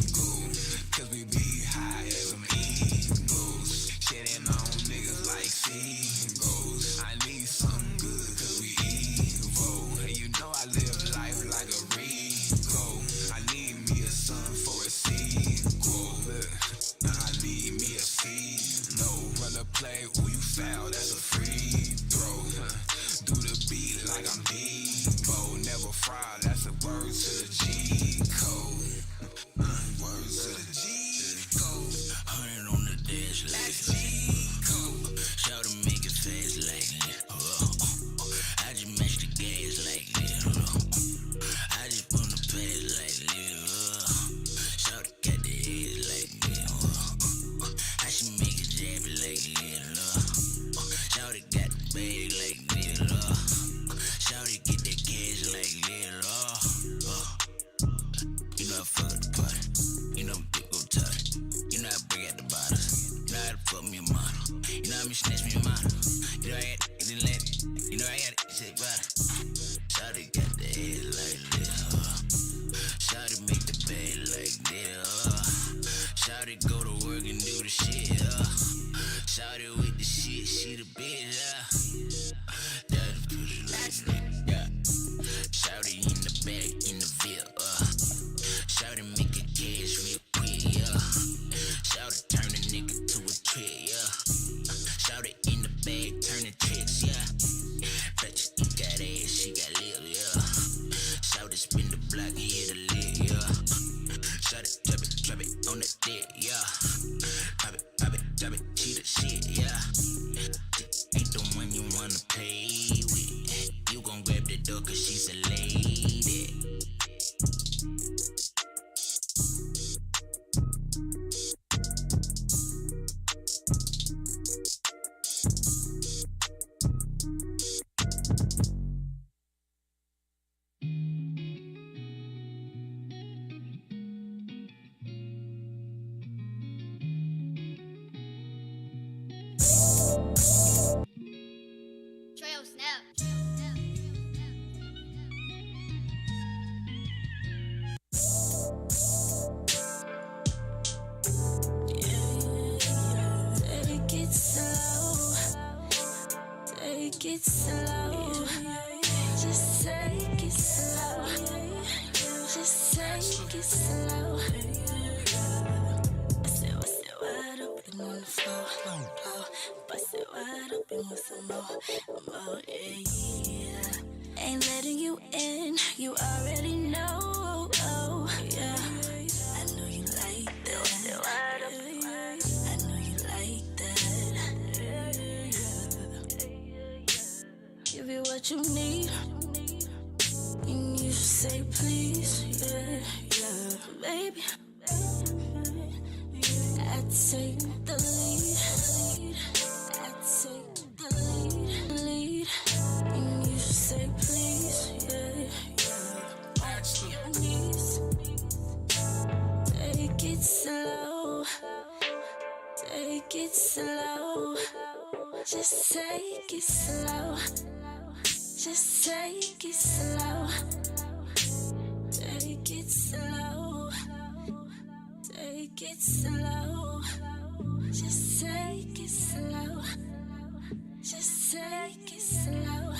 Cause we be high as some eagles. Shitting on niggas like seagulls. I need something good cause we evil. And you know I live life like a Rico. I need me a son for a sequel. I need me a seed. No, run a play, ooh, you foul, that's a free throw. Do the beat like I'm Debo. Never fry, that's a word to the G code. Words to the G code. 100 me, snatch me, mama. You know I got it, then let it. You know I got it, say bye. Shawty got the head like this. Shawty make the bed like this. Shawty go to work and do the shit. Shawty with the shit, she the bitch. That's pussy like that. Yeah. Shawty in the back, in the Ville. Shawty make a cash real quick. Yeah. Shawty turn a nigga to a trick. Yeah. Shawty in the bag, turning tricks. Yeah. Bet you got ass, she got lip. Yeah. Shawty spin the block and hit a lick. Yeah. Shawty drop it on the dick. Yeah. Pop it, drop it, she the shit. Yeah. Ain't the one you wanna play with. You gon' grab the door cause she's a lady. Trail snap. Take it slow. Take it slow. Just take it slow. Just take it slow. Bust it wide open on the floor. Bust it wide open with some more, yeah. Ain't letting you in, you already know, oh, yeah. I know you like that. I know you like that. Give you what you need, and you say please, yeah. Baby, I take the lead. I take the lead. And you say please, yeah. Watch your knees. Take it slow. Take it slow. Just take it slow. Just take it slow. Take it slow. Take it slow. Just take it slow. Just take it slow.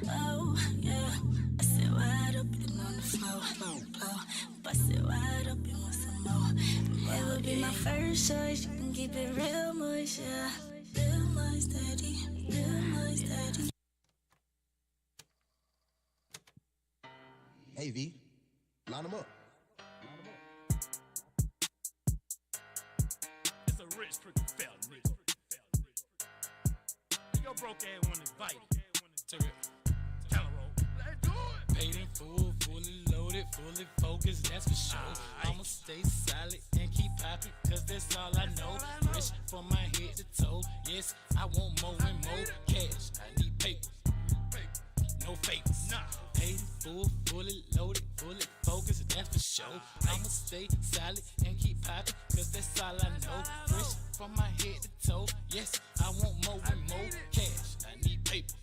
Oh, yeah. Bust it wide open on the floor. Bust it wide open with some more. It would be my first choice. You can keep it real moist, yeah. Real moist, daddy. Real moist, daddy. Hey, V. Line them up. It's a rich freaking fella, nigga. Your broke ass wanna invite to it. Roll. Let's do it. Paid in full, fully loaded, fully focused, that's for sure. I'ma stay solid and keep popping, cause that's all I know. Fresh from my head to toe. Yes, I want more and more cash. I need paper. No favors. Paid in full, fully loaded, fully focused, that's for sure. I'ma stay solid and keep popping, cause that's all I know. Fresh from my head to toe. Yes, I want more and more cash. I need paper.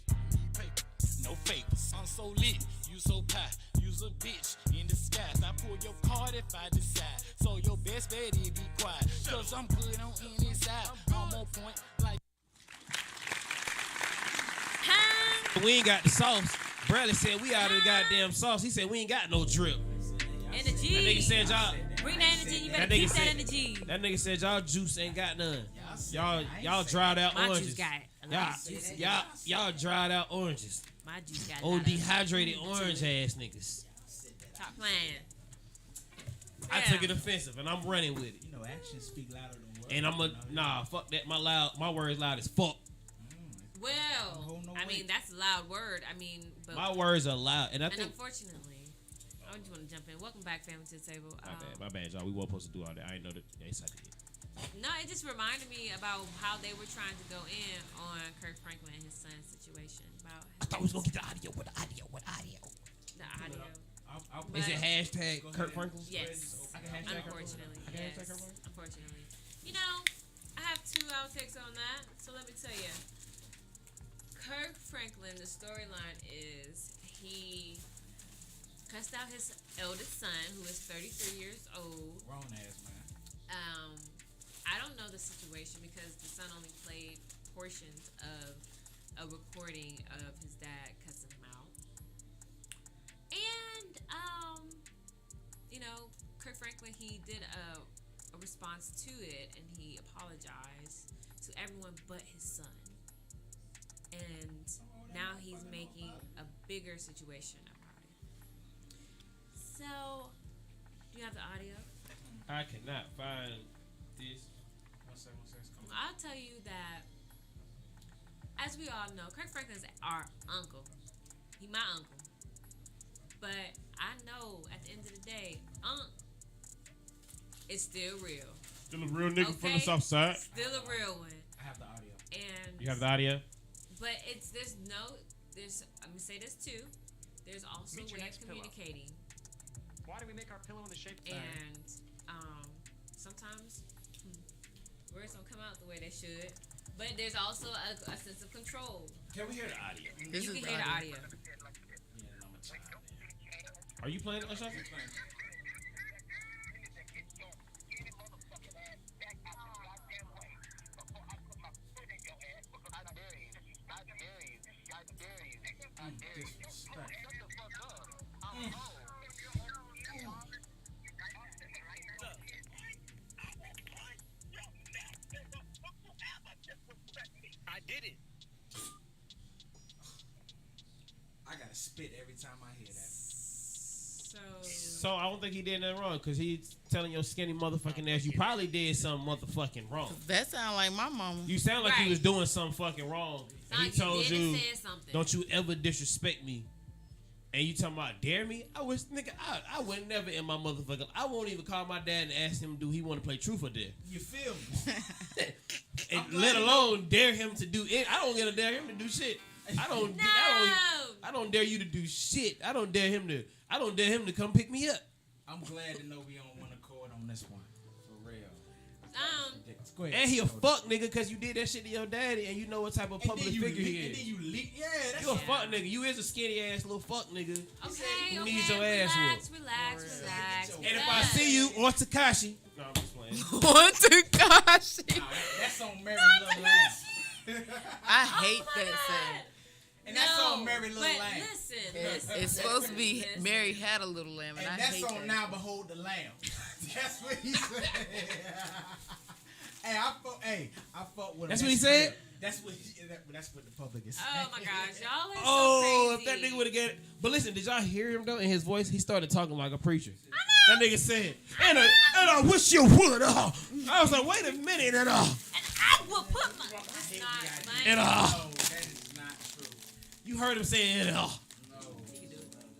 No favors. I'm so lit, you so pie, you's a bitch in disguise. I pull your card if I decide. So your best bet is be quiet, cause I'm good on any side. I'm on point like. We ain't got the sauce. Bradley said we out of the goddamn sauce. He said we ain't got no drip. Energy. That nigga said y'all. Bring that energy. You better keep that energy. That nigga said y'all juice ain't got none. Y'all dried out My oranges. juice got a lot of juice in it. Y'all dried out oranges. My juice got Old dehydrated orange ass niggas. Top playing. I took it offensive and I'm running with it. You know, actions speak louder than words. And I'm fuck that. My words loud as fuck. Well, I mean that's a loud word. I mean, but my words are loud, and unfortunately, I just want to jump in. Welcome back, family, to the table. My bad, y'all. We weren't supposed to do all that. I ain't know that. Yes, I did. No, it just reminded me about how they were trying to go in on Kirk Franklin and his son's situation. I thought we was gonna get the audio. What audio? The audio. Is it hashtag Kirk Franklin? Yes. Unfortunately, yes. Unfortunately, you know, I have 2 outtakes on that. So let me tell you. Kirk Franklin, the storyline is he cussed out his eldest son, who is 33 years old. Grown ass man. I don't know the situation because the son only played portions of a recording of his dad cussing him out. And, Kirk Franklin, he did a response to it, and he apologized to everyone but his son. And now he's making a bigger situation about it. So, do you have the audio? I cannot find this. I'll tell you that, as we all know, Kirk Franklin's our uncle. He my uncle. But I know at the end of the day, is still real. Still a real nigga from the South Side. Still a real one. I have the audio. And you have the audio? But I'm gonna say this too. There's also a way of communicating. Why do we make our pillow in the shape? And sometimes words don't come out the way they should. But there's also a sense of control. Can we hear the audio? You can hear the audio. Are you playing it, Ashok? I did it. I gotta spit every time I hear that. So I don't think he did nothing wrong because he's telling your skinny motherfucking ass you probably did something motherfucking wrong. That sound like my mama. You sound like you was doing something fucking wrong. And he told you, don't you ever disrespect me. And you talking about dare me? I would never in my motherfucking. I won't even call my dad and ask him do he want to play truth or dare. You feel me? And let alone dare him to do it. I don't gonna dare him to do shit. I don't dare you to do shit. I don't dare him to come pick me up. I'm glad to know we on one accord on this one. For real. Go ahead. And he a fuck nigga because you did that shit to your daddy and you know what type of public figure he is. And then you leak. Yeah, that's you a fuck nigga. You is a skinny ass little fuck nigga. Okay, who needs your ass whooped. Relax. And if I see you or Takashi, no, I'm just playing. Or Takashi. That's on Mary Lil Lamb. I hate that saying. And that's on Mary Lil Lamb. Listen. It's supposed to be Mary Had a Little Lamb, and I that's hate on that. Now Behold the Lamb. That's what he said. I fuck with him. That's what he said? That's what the public is saying. Oh my gosh, y'all are Oh, so if that crazy. nigga would have got it. But listen, did y'all hear him though in his voice? He started talking like a preacher. That nigga said, and I wish you would. I was like, wait a minute, And I will put my. It's not and No, that is not true. You heard him say and No.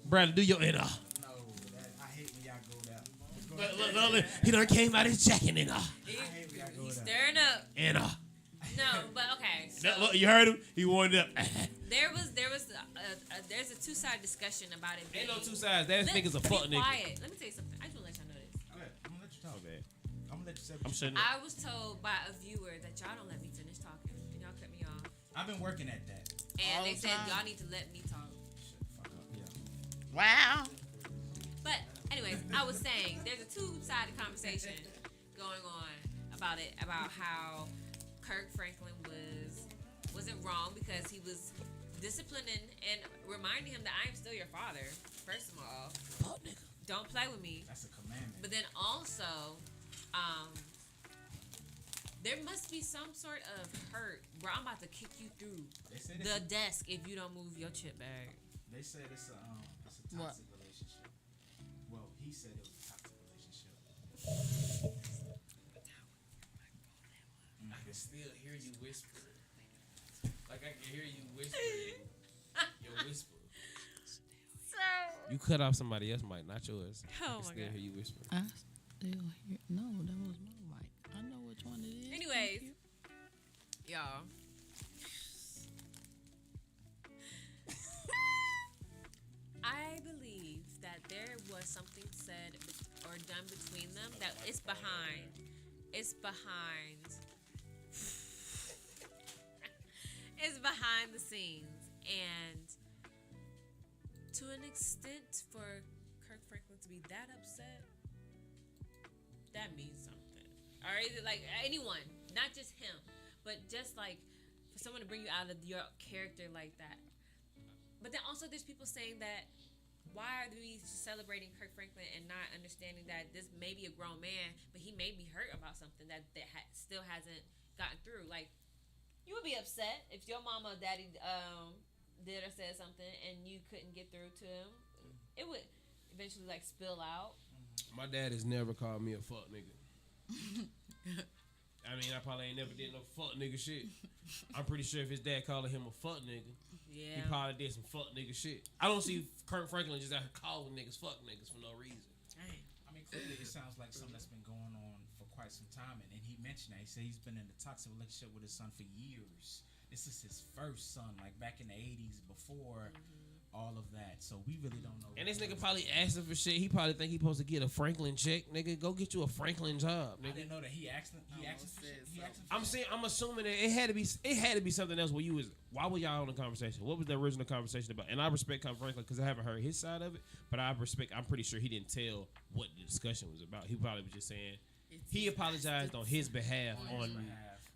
Bradley, do your and No, I hate when y'all go down. Look, he done came out his jacket and He's stirring up. and No, but okay. So look, you heard him? He warmed up. there's a two-side discussion about it. Ain't no two sides. That nigga's a fuck nigga. Quiet. Let me tell you something. I just want to let y'all know this. I'm gonna let you talk. Okay. I'm gonna let you say. I'm shutting I was told by a viewer that y'all don't let me finish talking, and y'all cut me off. I've been working at that. And All they the said time. y'all need to let me talk. Fuck up. Yeah. Wow. But anyways, I was saying there's a two-sided conversation going on about it, about how Kirk Franklin wasn't wrong because he was disciplining and reminding him that I am still your father. First of all, don't play with me. That's a commandment. But then also, there must be some sort of hurt where I'm about to kick you through the desk if you don't move your chip bag. They said it's a toxic relationship. Well, he said it was a toxic relationship. I can still hear you whisper. Like I can hear you whispering. Your whisper. You cut off somebody else's mic, not yours. I can still hear you whisper. I still hear. No, that was my mic. I know which one it is. Anyways, y'all. I believe that there was something said or done between them that it's behind behind the scenes, and to an extent, for Kirk Franklin to be that upset, that means something. Or is it like anyone, not just him, but just like for someone to bring you out of your character like that. But then also there's people saying that why are we celebrating Kirk Franklin and not understanding that this may be a grown man, but he may be hurt about something that still hasn't gotten through. Like, you would be upset if your mama or daddy did or said something and you couldn't get through to him. It would eventually like spill out. My dad has never called me a fuck nigga. I mean, I probably ain't never did no fuck nigga shit. I'm pretty sure if his dad calling him a fuck nigga, he probably did some fuck nigga shit. I don't see Kirk Franklin just out here calling niggas fuck niggas for no reason. I mean, clearly it sounds like something that's been going on for quite some time, and he mentioned that. He said he's been in a toxic relationship with his son for years. This is his first son, like back in the 80s, before all of that. So we really don't know. And this nigga probably asking for shit. He probably think he supposed to get a Franklin check. Nigga, go get you a Franklin job, nigga. I didn't know that he asked for shit. I'm assuming that it had to be something else where you was. Why were y'all on the conversation? What was the original conversation about? And I respect Kirk Franklin because I haven't heard his side of it, but I'm pretty sure he didn't tell what the discussion was about. He probably was just saying he apologized on his behalf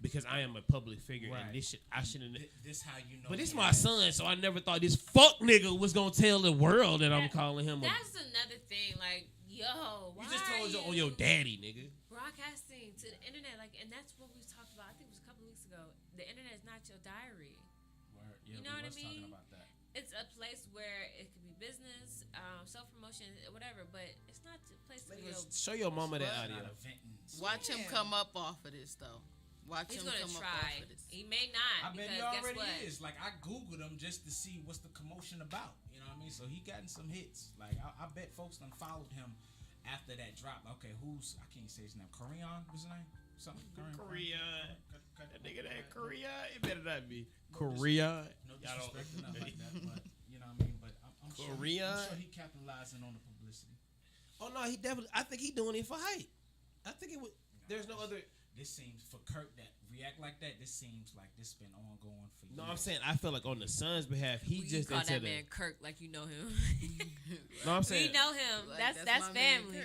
because I am a public figure and this shit I shouldn't. This how you know. But this my son, so I never thought this fuck nigga was gonna tell the world that I'm calling him. That's another thing. Like, yo, why You just told are on your daddy, nigga. broadcasting to the internet? Like, and that's what we talked about. I think it was a couple weeks ago. The internet is not your diary. Yeah, you know what I mean? Talking about that. It's a place where it could be business, self promotion, whatever. But it's not a place to Show your mama that audio. Watch him come up off of this though. He's gonna try. He may not. I bet he guess already what? is. Like, I Googled him just to see what's the commotion about. You know what I mean? So he gotten some hits. Like, I bet folks done followed him after that drop. Okay, I can't say his name. Korean was his name? Something? Korean. That nigga that Korean. It better not be. Korean. No disrespect or nothing like that, but you know what I mean? But I'm sure he capitalizing on the publicity. Oh no, he definitely. I think he doing it for hype. I think it would. There's no other. This seems for Kirk that react like that. This seems like this been ongoing for years. No, I'm saying I feel like on the son's behalf, he just call that man Kirk like you know him. No, I'm saying we know him. Like, that's family,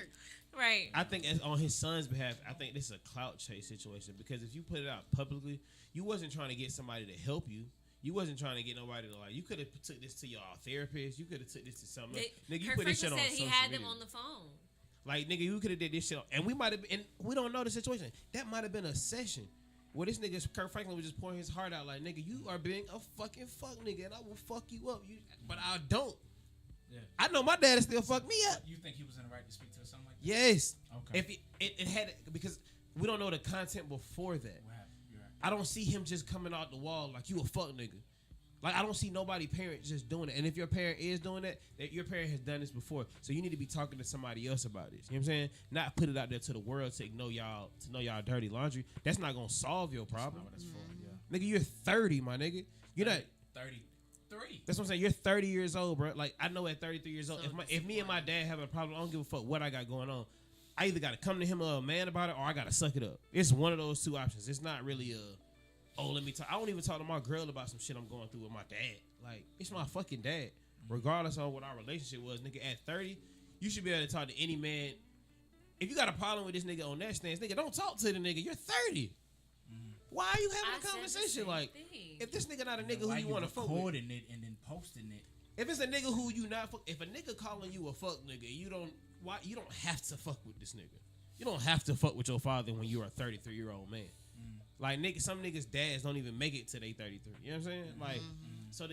right? I think as on his son's behalf, I think this is a clout chase situation because if you put it out publicly, you wasn't trying to get somebody to help you. You wasn't trying to get nobody to like. You could have took this to your therapist. You could have took this to something. Nigga, you Kirk put this shit on said social he had media. them on the phone. Like, nigga, you could have did this shit, and we might have, and we don't know the situation. That might have been a session where this nigga Kirk Franklin was just pouring his heart out, like, nigga, you are being a fucking fuck nigga, and I will fuck you up. But I don't. Yeah. I know my dad still fuck me up. You think he was in the right to speak to or something like that? Yes. Okay. If it had because we don't know the content before that. Right. I don't see him just coming out the wall like you a fuck nigga. Like, I don't see nobody parent just doing it. And if your parent is doing that your parent has done this before. So you need to be talking to somebody else about this. You know what I'm saying? Not put it out there to the world to know y'all dirty laundry. That's not gonna solve your problem. That's not what it's for, yeah. Nigga, you're 30, my nigga. You're not 33. That's what I'm saying. You're 30 years old, bro. Like, I know at 33 years old, if me and my dad have a problem, I don't give a fuck what I got going on. I either gotta come to him a man about it or I gotta suck it up. It's one of those two options. It's not really let me talk. I don't even talk to my girl about some shit I'm going through with my dad. Like, it's my fucking dad. Regardless of what our relationship was, nigga, at 30, you should be able to talk to any man. If you got a problem with this nigga on that stance, nigga, don't talk to the nigga. You're 30. Why are you having a conversation? Like, if this nigga not a nigga who you want to fuck with. Recording it and then posting it. If it's a nigga who you not fuck, if a nigga calling you a fuck nigga, you don't have to fuck with this nigga. You don't have to fuck with your father when you're a 33-year-old man. Like, nigga, some niggas' dads don't even make it to they 33. You know what I'm saying? Like, so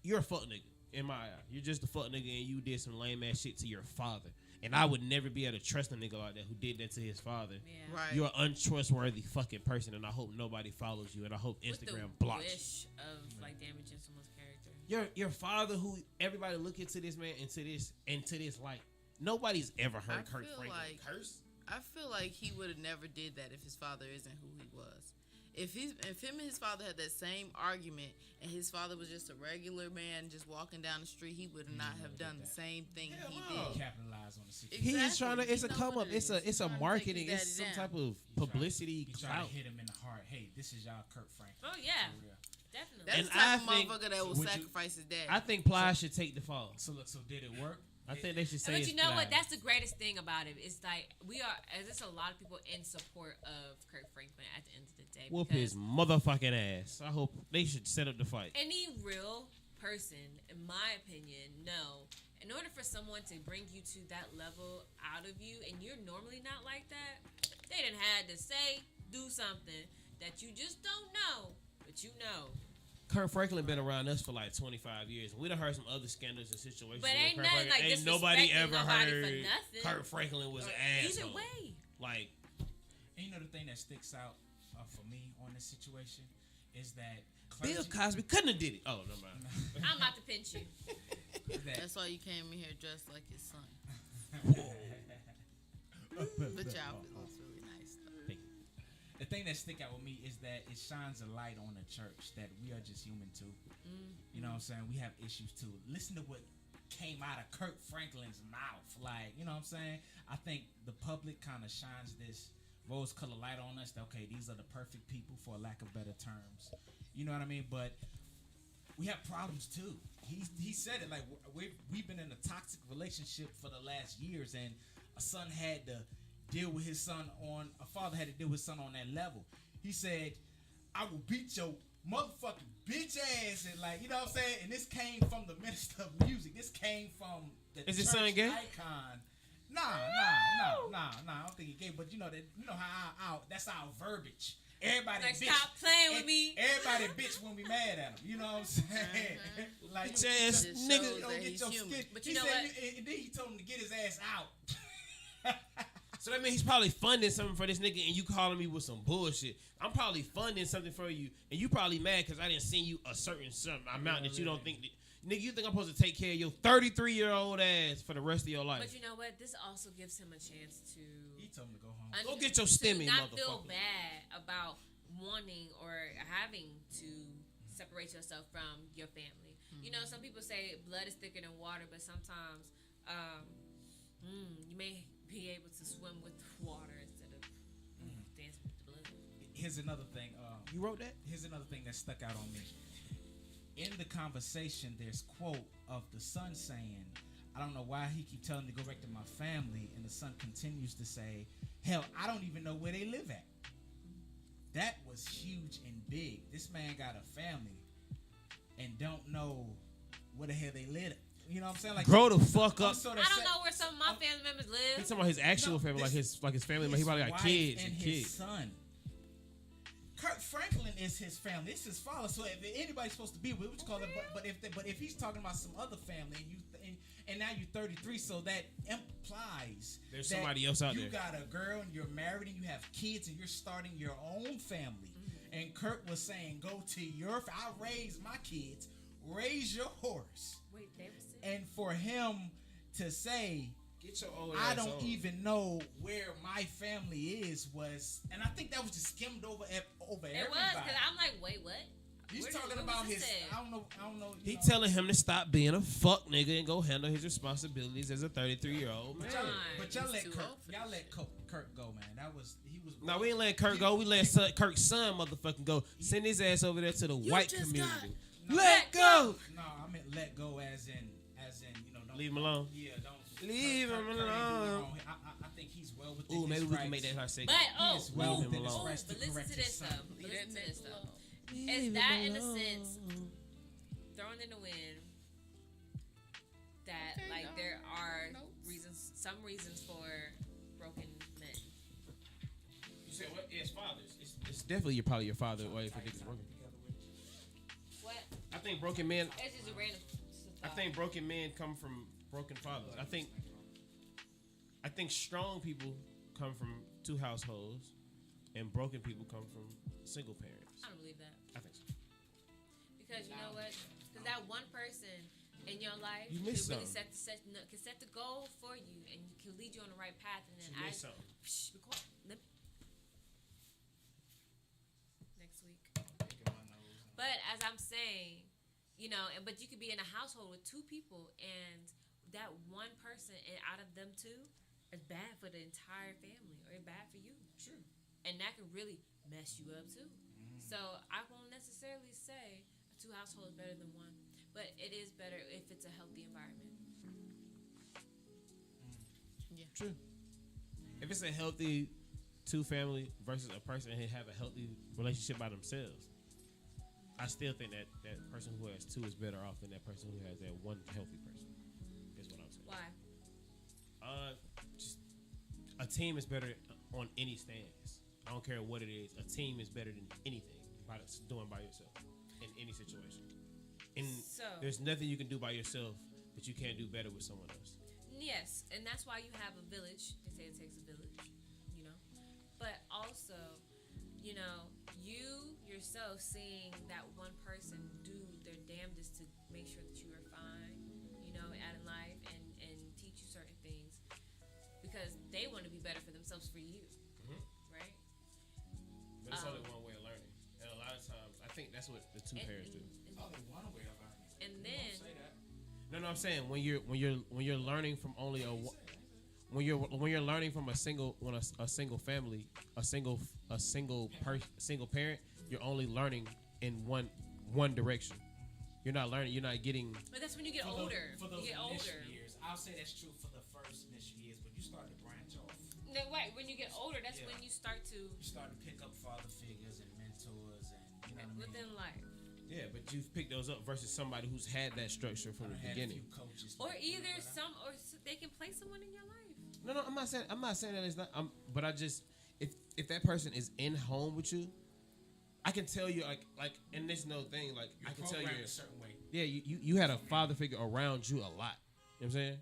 you're a fuck nigga in my eye. You're just a fuck nigga and you did some lame ass shit to your father. And I would never be able to trust a nigga like that who did that to his father. Yeah. Right. You're an untrustworthy fucking person, and I hope nobody follows you, and I hope Instagram blocks you. Wish of like damaging someone's character. Your father, who everybody look into this man into this like nobody's ever heard Kirk Franklin curse. I feel like he would have never did that if his father isn't who he was. If him and his father had that same argument and his father was just a regular man just walking down the street, he would not have done the same thing he did. Capitalize on the situation. Exactly. He's trying to. It's a come up. It's a marketing. It's some type of publicity. He trying to hit him in the heart. Hey, this is y'all Kirk Franklin. Oh yeah, Definitely. That's And the type I of think- motherfucker that will Would you- sacrifice his dad. I think Plies should take the fall. So did it work? I think they should say But it's you know what? Plies. That's the greatest thing about it. It's like there's a lot of people in support of Kirk Franklin at the end of the day. Whoop because his motherfucking ass. I hope they should set up the fight. any real person, in my opinion, in order for someone to bring you to that level out of you, and you're normally not like that, they done had to say, do something that you just don't know, but you know. Kirk Franklin been around us for like 25 years. We done heard some other scandals and situations. But where ain't Kirk nothing Franklin- like ain't nobody disrespecting ever nobody heard for nothing. Kirk Franklin was an asshole. Either way. Like, And you know the thing that sticks out for me on this situation is that Bill Cosby couldn't have did it. Oh, no mind. I'm about to pinch you. That's why you came in here dressed like his son. But your outfit looks really nice, though. The thing that stick out with me is that it shines a light on the church that we are just human too. You know what I'm saying? We have issues too. Listen to what came out of Kirk Franklin's mouth. Like, you know what I'm saying? I think the public kind of shines this rose-colored light on us that, okay, these are the perfect people, for lack of better terms. You know what I mean? But we have problems too. He said it, like, we've been in a toxic relationship for the last years, and a father had to deal with his son on that level. He said, I will beat your motherfucking bitch ass, and, like, you know what I'm saying? And this came from the minister of music. This came from the Is his church son gay? icon. Nah, I don't think he gay, but you know how that's our verbiage. Everybody Like, bitch. stop playing with me. Everybody bitch when we mad at him. You know what I'm saying? Like, Bitch ass you nigga. don't get he's your human. skin. But He you know said, what? and then he told him to get his ass out. So that means he's probably funding something for this nigga, and you calling me with some bullshit. I'm probably funding something for you, and you probably mad because I didn't send you a certain amount that you don't think that. Nigga, you think I'm supposed to take care of your 33-year-old ass for the rest of your life? But you know what? This also gives him a chance to. He told him to go home. Go get your stimmy, to not feel motherfucker. bad about wanting or having to separate yourself from your family. You know, some people say blood is thicker than water, but sometimes you may be able to swim with water instead of dancing with the blood. Here's another thing. You wrote that? Here's another thing that stuck out on me. In the conversation, there's quote of the son saying, I don't know why he keep telling me to go back to my family, and the son continues to say, hell, I don't even know where they live at. That was huge and big. This man got a family and don't know where the hell they live. You know what I'm saying? Like, Grow the fuck up. I don't know where some of my family members live. He's talking about his actual family, like his family. He probably got wife kids and and his kids. son. Kirk Franklin is his family. It's his father. So if anybody's supposed to be with, what you call it? But if he's talking about some other family, and now you're 33, so that implies There's that somebody else out you there. got a girl and you're married and you have kids and you're starting your own family. And Kirk was saying, go to your. I raise my kids. Raise yours. Wait, they were saying. And for him to say, Get your old I ass don't on. even know where my family is, and I think that was just skimmed over It everybody. was, because I'm like, wait, what? He's Where talking where about was his. this at? I don't know. He telling him to stop being a fuck nigga and go handle his responsibilities as a 33-year-old man. But y'all let too Kirk. old for Y'all let Kirk go, man. He was. No, we ain't letting Kirk go. We let Kirk's son motherfucking go. Send his ass over there to the white community. Let go. No, I meant let go as in don't Leave him alone. Yeah, don't Leave him Kirk ain't doing it alone. wrong. I think he's well within Ooh, his maybe we rights. can make that her say. But He is well leave him within his alone. rights to But listen correct to his this son. though. Listen to this though. Is that in a sense thrown in the wind that like there are some reasons for broken men? You said what? Yes, fathers. It's definitely probably your father way for niggas broken. What? I think broken men. It's just a random. I think broken men come from broken fathers. I think strong people come from two households, and broken people come from single parents. I don't believe that. I think so. Because you know what? Because that one person in your life You can missed really something. can set the goal for you and can lead you on the right path. And then You missed something. Be quiet. Next week. But as I'm saying, but you could be in a household with two people, and that one person, and out of them two, is bad for the entire family, or it's bad for you. Sure. And that can really mess you up too. So I won't necessarily say 2 households better than one, but it is better if it's a healthy environment. Yeah. True. If it's a healthy 2 family versus a person who have a healthy relationship by themselves, I still think that that person who has 2 is better off than that person who has that one healthy person. Is what I'm saying. Why? Just a team is better on any stance. I don't care what it is. A team is better than anything doing by yourself in any situation. And there's nothing you can do by yourself that you can't do better with someone else. Yes, and that's why you have a village. They say it takes a village, you know. But also, you know, you yourself seeing that one person do their damnedest to make sure that you are fine, you know, out in life and teach you certain things because they want to be better for themselves for you, right? But it's only one way of learning. And a lot of times, I think that's what the 2 parents do. Only one way of learning. And then No, I'm saying when you're learning from only when you're learning from a single family, a single parent, you're only learning in one direction. You're not learning. You're not getting. But that's when you get older. For those you get initial older. years, I'll say that's true for the first initial years, but you start to branch off. No, wait. When you get older, that's when you start to pick up father figures and mentors, and you know what I mean? within life. Yeah, but you've picked those up versus somebody who's had that structure from the beginning. Or either they can place someone in your life. No, I'm not saying that it's not. But I just if that person is in home with you, I can tell you like and there's no thing like I can tell you a certain way. Yeah, you had a father figure around you a lot. You know what I'm saying?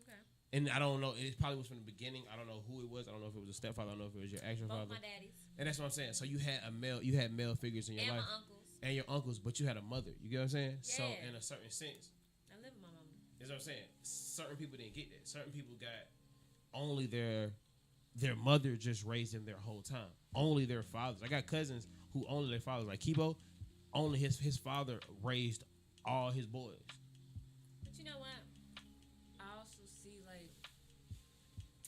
Okay. And I don't know. It probably was from the beginning. I don't know who it was. I don't know if it was a stepfather. I don't know if it was your actual Both father. my daddies. And that's what I'm saying. So you had male figures in your And life. my uncles. And your uncles, but you had a mother. You get what I'm saying? Yeah. So in a certain sense, I live with my mama. that's what I'm saying. Certain people didn't get that. Certain people got only their mother just raised them their whole time. Only their fathers. I got cousins who only their fathers. Like Kibo, only his father raised all his boys. But you know what? I also see like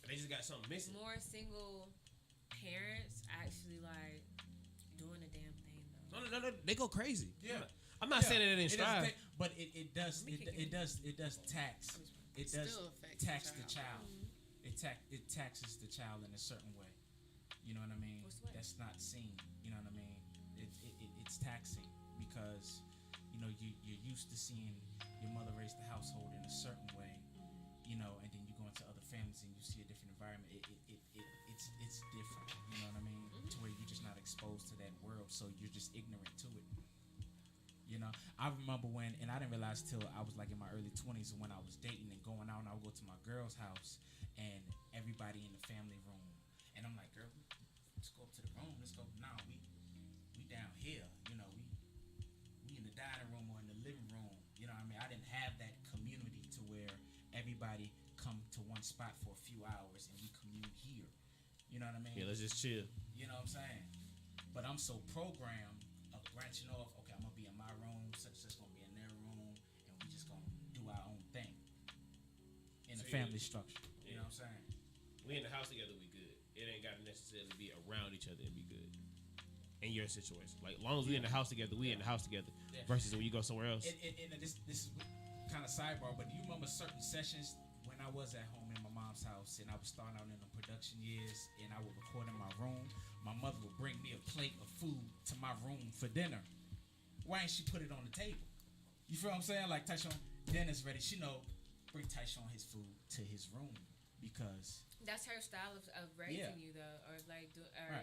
They just got something missing. more single parents actually like doing a damn thing though. No, they go crazy. Yeah. I'm not saying that it didn't strive. But it does tax. It does Still affects tax the the child. It taxes the child in a certain way. You know what I mean? That's not seen. You know what I mean? It's taxing because you know you're used to seeing your mother raise the household in a certain way. You know, and then you go into other families and you see a different environment. It's different. You know what I mean? To where you're just not exposed to that world, so you're just ignorant to it. You know, I remember when, and I didn't realize till I was like in my early 20s when I was dating and going out, and I would go to my girl's house and everybody in the family room, and I'm like, girl, let's go up to the room. Let's go. Nah, we down here. You know, we in the dining room or in the living room. You know what I mean? I didn't have that community to where everybody come to one spot for a few hours and we commune here. You know what I mean? Yeah, let's just chill. You know what I'm saying? But I'm so programmed of branching off. Okay, I'm gonna be in my room. Such gonna be in their room, and we just gonna do our own thing in a family structure. You know what I'm saying? We in the house together, we good. It ain't got to necessarily be around each other and be good. In your situation, like long as we in the house together, we in the house together. Yeah. Versus when you go somewhere else. And this is kind of sidebar, but do you remember certain sessions when I was at home in my mom's house and I was starting out in the production years and I would record in my room? My mother would bring me a plate of food to my room for dinner. Why ain't she put it on the table? You feel what I'm saying? Like Tyshawn, dinner's ready. She know, bring Tyshawn his food to his room because that's her style of raising you though, or like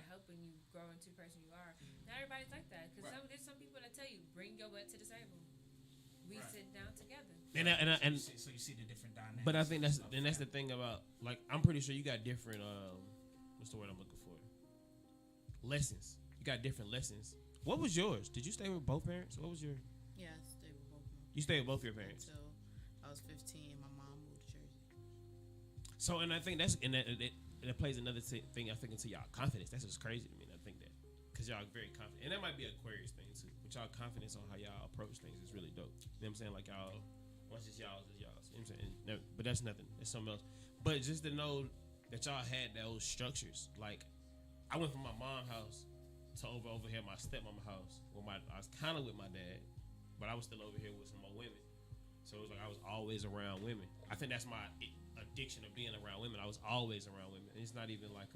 helping you grow into the person you are. Not everybody's like that because there's some people that tell you bring your butt to the table. We sit down together. And so you see the different dynamics. But I think that's the thing about like I'm pretty sure you got different what's the word I'm looking for? Lessons. You got different lessons. What was yours? Did you stay with both parents? What was your? Yeah, I stayed with both of them. You stayed with both your parents until I was 15. My mom moved to Jersey. So, and I think that's and that plays another thing. I think into y'all confidence. That's what's crazy to me. I think that because y'all are very confident, and that might be an Aquarius thing too. But y'all confidence on how y'all approach things is really dope. You know what I'm saying? Like y'all, once it's y'all's, it's y'all's. You know what I'm saying? No, but that's nothing. That's something else. But just to know that y'all had those structures. Like I went from my mom's house to over here at my stepmama house. I was kind of with my dad, but I was still over here with some more women. So it was like I was always around women. I think that's my addiction of being around women. I was always around women. It's not even like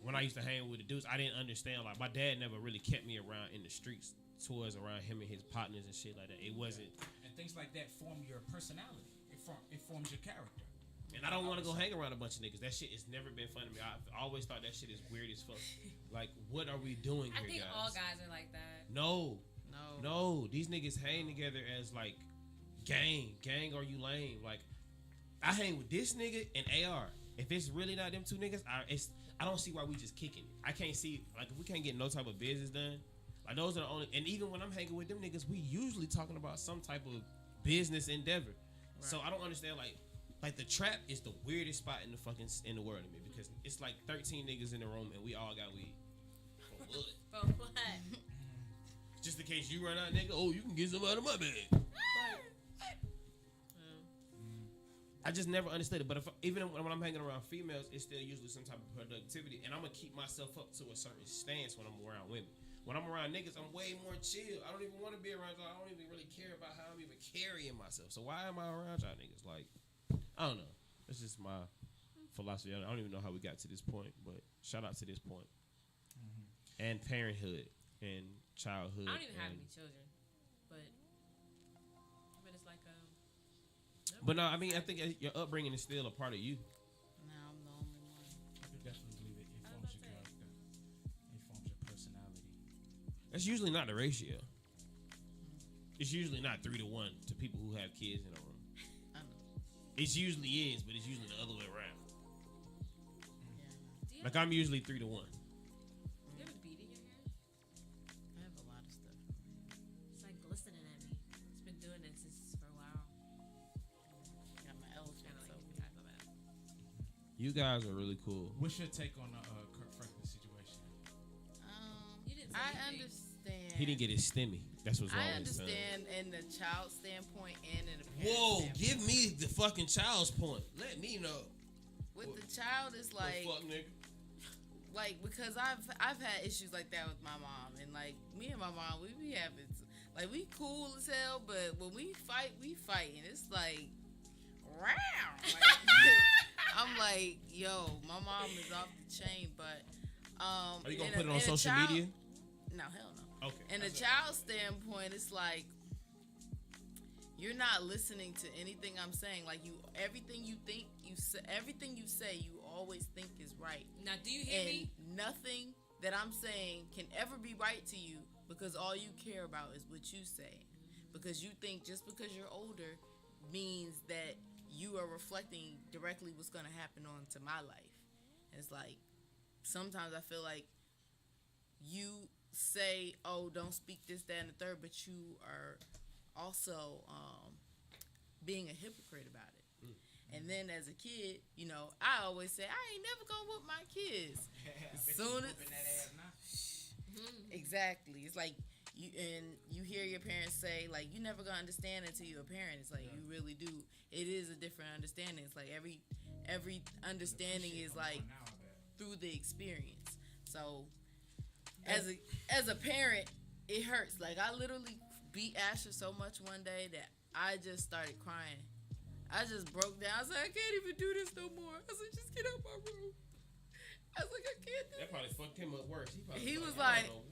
when I used to hang with the dudes, I didn't understand. Like my dad never really kept me around in the streets towards around him and his partners and shit like that. It wasn't. And things like that form your personality. It forms your character. And I don't want to go hang around a bunch of niggas. That shit has never been fun to me. I've always thought that shit is weird as fuck. Like, what are we doing here, guys? I think all guys are like that. No. These niggas hang together as like gang. Are you lame? Like, I hang with this nigga and AR. If it's really not them two niggas, I don't see why we just kicking it. I can't see, like, if we can't get no type of business done, like, those are the only, and even when I'm hanging with them niggas, we usually talking about some type of business endeavor. Right. So I don't understand, like the trap is the weirdest spot in the world to me, because it's like 13 niggas in the room and we all got weed. For what? For what? Just in case you run out, nigga, you can get some out of my bag. I just never understood it. But even when I'm hanging around females, it's still usually some type of productivity. And I'm going to keep myself up to a certain stance when I'm around women. When I'm around niggas, I'm way more chill. I don't even want to be around y'all. I don't even really care about how I'm even carrying myself. So why am I around y'all niggas? Like, I don't know. It's just my philosophy. I don't even know how we got to this point. But shout out to this point. Mm-hmm. And parenthood and childhood. I don't even have any children. But it's like But no, I mean, I think your upbringing is still a part of you. No, I'm the only one. I could definitely believe it. It forms your character. It forms your personality. That's usually not the ratio. It's usually not 3-1 to people who have kids in a room. I know. It usually is, but it's usually the other way around. Yeah. Like I'm usually 3-1. Do you have a bead in your hair? I have a lot of stuff. It's like glistening at me. It's been doing it since for a while. Got my elephant. You guys are really cool. What's your take on the Kirk Franklin situation? You didn't say I anything. understand. He didn't get his stimmy. That's what's wrong I with his son. understand in the child standpoint and in the parent Whoa, standpoint. give me the fucking child's point. Let me know. With the child, it's like, fuck, nigga? Like, because I've had issues like that with my mom, and like me and my mom, we be having like we cool as hell, but when we fight, and it's like, wow. Like, I'm like, yo, my mom is off the chain, but are you gonna put it on social media? No, hell no. Okay. In a child standpoint, it's like you're not listening to anything I'm saying. Like everything you say, you always think is right. Now, do you hear me? Nothing that I'm saying can ever be right to you because all you care about is what you say. Because you think just because you're older means that you are reflecting directly what's going to happen onto my life. And it's like sometimes I feel like you say, oh, don't speak this, that, and the third, but you are also being a hypocrite about it. And then as a kid, I always say, I ain't never gonna whoop my kids. As soon as exactly, it's like you hear your parents say, like, you never gonna understand until you're a parent. It's like you really do. It is a different understanding. It's like every understanding is like through the experience. So as a parent, it hurts. Like I literally beat Asher so much one day that I just started crying. I just broke down. I was like, I can't even do this no more. I said, just get out my room. I was like, I can't do that. Probably fucked him up worse. He was like, I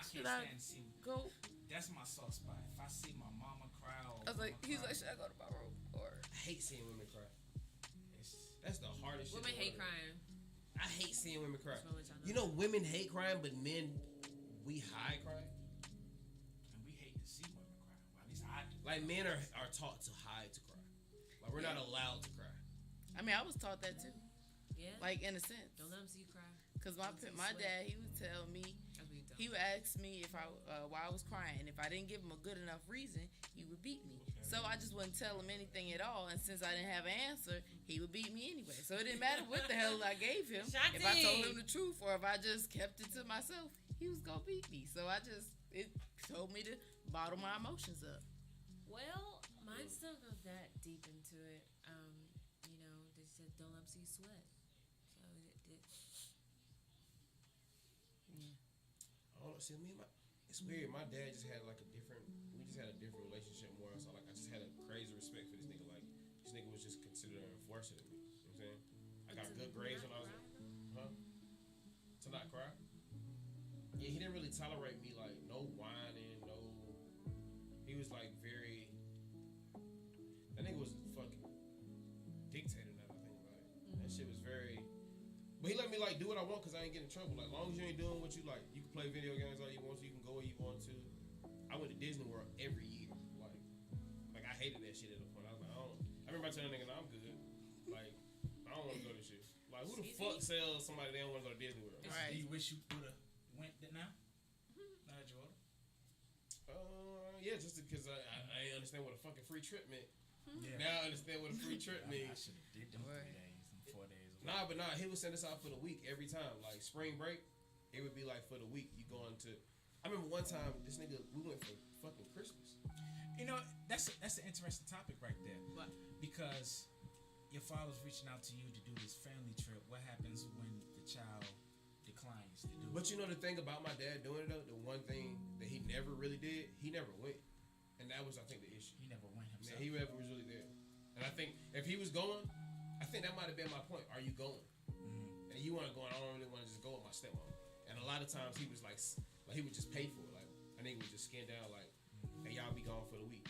can't stand see. Go. That's my soft spot. If I see my mama cry, I was like, he's like, should I go to my room? Or I hate seeing women cry. That's the hardest women shit. Women hate crying. I hate seeing women cry. You know, women hate crying, but men, we hide crying. And we hate to see women cry. Well, at least I do. Like men are taught to hide to cry. Like we're not allowed to cry. I mean, I was taught that too. Yeah. Like in a sense. Don't let them see you cry. Cause my dad, he would tell me, he would ask me if why I was crying, and if I didn't give him a good enough reason, he would beat me. Okay. So I just wouldn't tell him anything at all, and since I didn't have an answer, he would beat me anyway. So it didn't matter what the hell I gave him. If I told him the truth or if I just kept it to myself, he was gonna beat me. So it told me to bottle my emotions up. Well, mine don't go that deep into it. They said don't let them see you sweat. So see me. It's weird. My dad just had like a different. We just had a different relationship more. So like I just had a crazy respect for this nigga. Like this nigga was just considered an enforcer to me. You know what I'm saying? I got good grades when I was. To not cry. Yeah, he didn't really tolerate me like no whining, no. He was like very. That nigga was a fucking dictator. Now that I think about it, that shit was very. But he let me like do what I want because I ain't getting in trouble. Like, as long as you ain't doing what you like, you can play video games all you want to. You can go where you want to. I went to Disney World every year. Like I hated that shit at a point. I was like, I remember telling that nigga, I'm good. Like, I don't want to go to this shit. Like, who the fuck sells somebody they don't want to go to Disney World? Right. Do you wish you would have went now? Now that you're older? Yeah, just because I ain't understand what a fucking free trip meant. Yeah. Now I understand what a free trip means. I should have did them 3 days and 4 days. Nah, he would send us out for the week every time. Like spring break, it would be like for the week you going to. I remember one time this nigga we went for fucking Christmas. You know that's an interesting topic right there. What? Because your father's reaching out to you to do this family trip. What happens when the child declines to do it? But you know the thing about my dad doing it though, the one thing that he never really did, he never went, and that was I think the issue. He never went himself. Yeah, he never was really there, and I think if he was going, I think that might have been my point. Are you going? And you want to go? And I don't really want to just go with my stepmom. And a lot of times he was like he would just pay for it. Like I think we just skin down like, hey, y'all be gone for the week.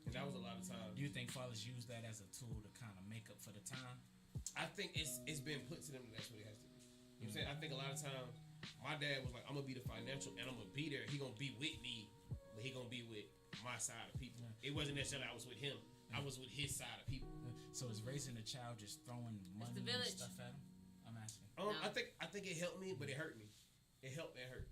And that was a lot of times. Do you think fathers use that as a tool to kind of make up for the time? I think it's been put to them that that's what it has to be. You know what I'm saying? I think a lot of times my dad was like, I'm gonna be the financial and I'm gonna be there. He gonna be with me, but he gonna be with my side of people. It wasn't necessarily I was with him. I was with his side of people. So is raising a child just throwing money and stuff at him? I'm asking. I think it helped me, but it hurt me. It helped and hurt.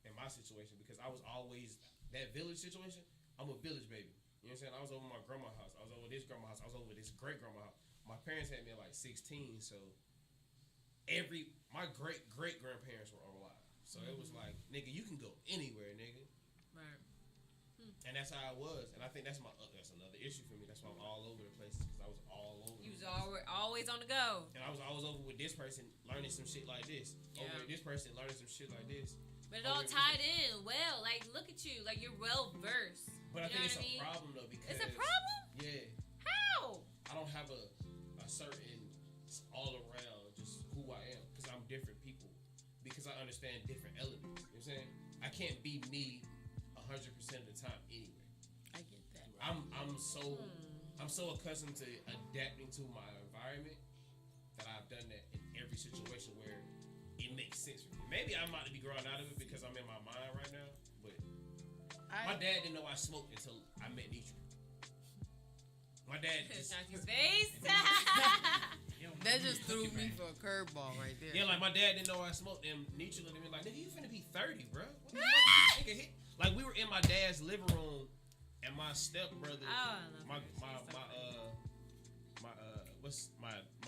In my situation, because I was always that village situation. I'm a village baby. You know what I'm saying? I was over my grandma's house. I was over this grandma's house. I was over this great grandma's house. My parents had me at like 16, so my great grandparents were alive. So it was like, nigga, you can go anywhere, nigga. Right. And that's how I was. And I think that's another issue for me. That's why I'm all over the place, because I was all over. You was always on the go. And I was always over with this person learning some shit like this. Yeah. Over with this person learning some shit like this. But it all tied in well. Like, look at you. Like, you're well versed. But I think it's a problem though, because it's a problem. Yeah. How? I don't have a certain all around just who I am, because I'm different people, because I understand different elements. You know what I'm saying? I can't be me 100% of the time anyway. I get that. I'm so accustomed to adapting to my environment that I've done that in every situation where it makes sense for me. Maybe I'm about to be growing out of it because I'm in my mind right now, but my dad didn't know I smoked until I met Nitra. My dad just his face. That just threw me for a curveball right there. Yeah, like my dad didn't know I smoked, and Nitra looked at me like, nigga, you finna be 30, bro. What the fuck, nigga hit? Like, we were in my dad's living room, and my stepbrother, my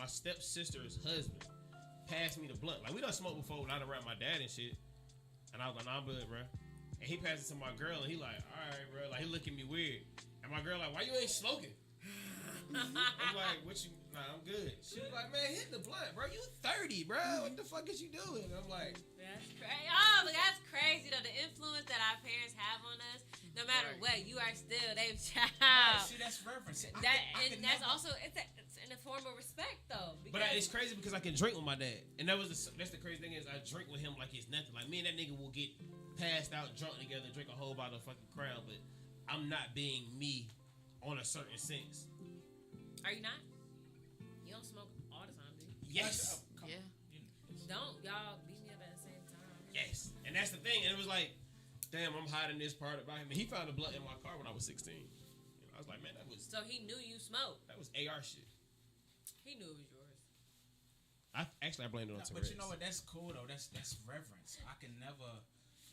stepsister's husband passed me the blunt. Like, we done smoked before when I done around my dad and shit, and I was like, nah, I'm good, bro. And he passed it to my girl, and he like, all right, bro. Like, he look at me weird, and my girl like, why you ain't smoking? I'm like, what you? Nah, I'm good. She was like, man, hit the blunt, bro. You 30, bro. What the fuck is you doing? I'm like, that's crazy. Oh, but that's crazy though. The influence that our parents have on us, no matter what, you are still their child. Right. See, that's reverence. It's in a form of respect though. But it's crazy because I can drink with my dad, and that's the crazy thing is I drink with him like it's nothing. Like me and that nigga will get passed out drunk together, drink a whole bottle of fucking Crown, but I'm not being me on a certain sense. Are you not? You don't smoke all the time, do you? Yes. Yeah. Don't y'all beat me up at the same time? Yes. And that's the thing. And it was like, damn, I'm hiding this part about him. And he found a blunt in my car when I was 16. And I was like, man, that was. So he knew you smoked. That was AR shit. He knew it was yours. I blamed it on Tourette's. But you know what? That's cool though. That's reverence. I can never,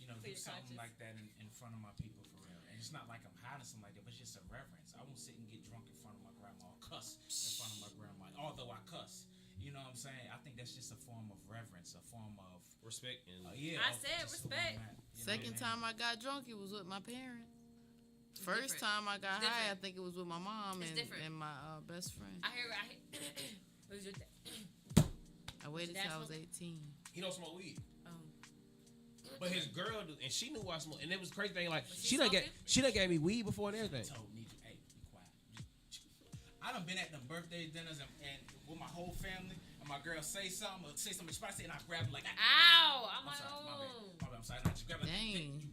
do something like that in front of my people for real. And it's not like I'm hiding something like that, but it's just a reverence. I won't sit and get drunk in front of my grandma or cuss in front of my grandma. Although I cuss, you know what I'm saying? I think that's just a form of reverence, a form of respect. And I said respect. Second time I got drunk, it was with my parents. First time I got high, I think it was with my mom and my best friend. I hear. What was your dad? I waited till I was 18. He don't smoke weed. But his girl, and she knew I smoked, and it was crazy thing. Like she she done gave me weed before and everything. Told me, hey, be quiet. I done been at them birthday dinners and with my whole family, and my girl say something, and I grab it like, ow! I'm like, sorry, my oh. bad. I'm sorry. I just grab it like, Dang.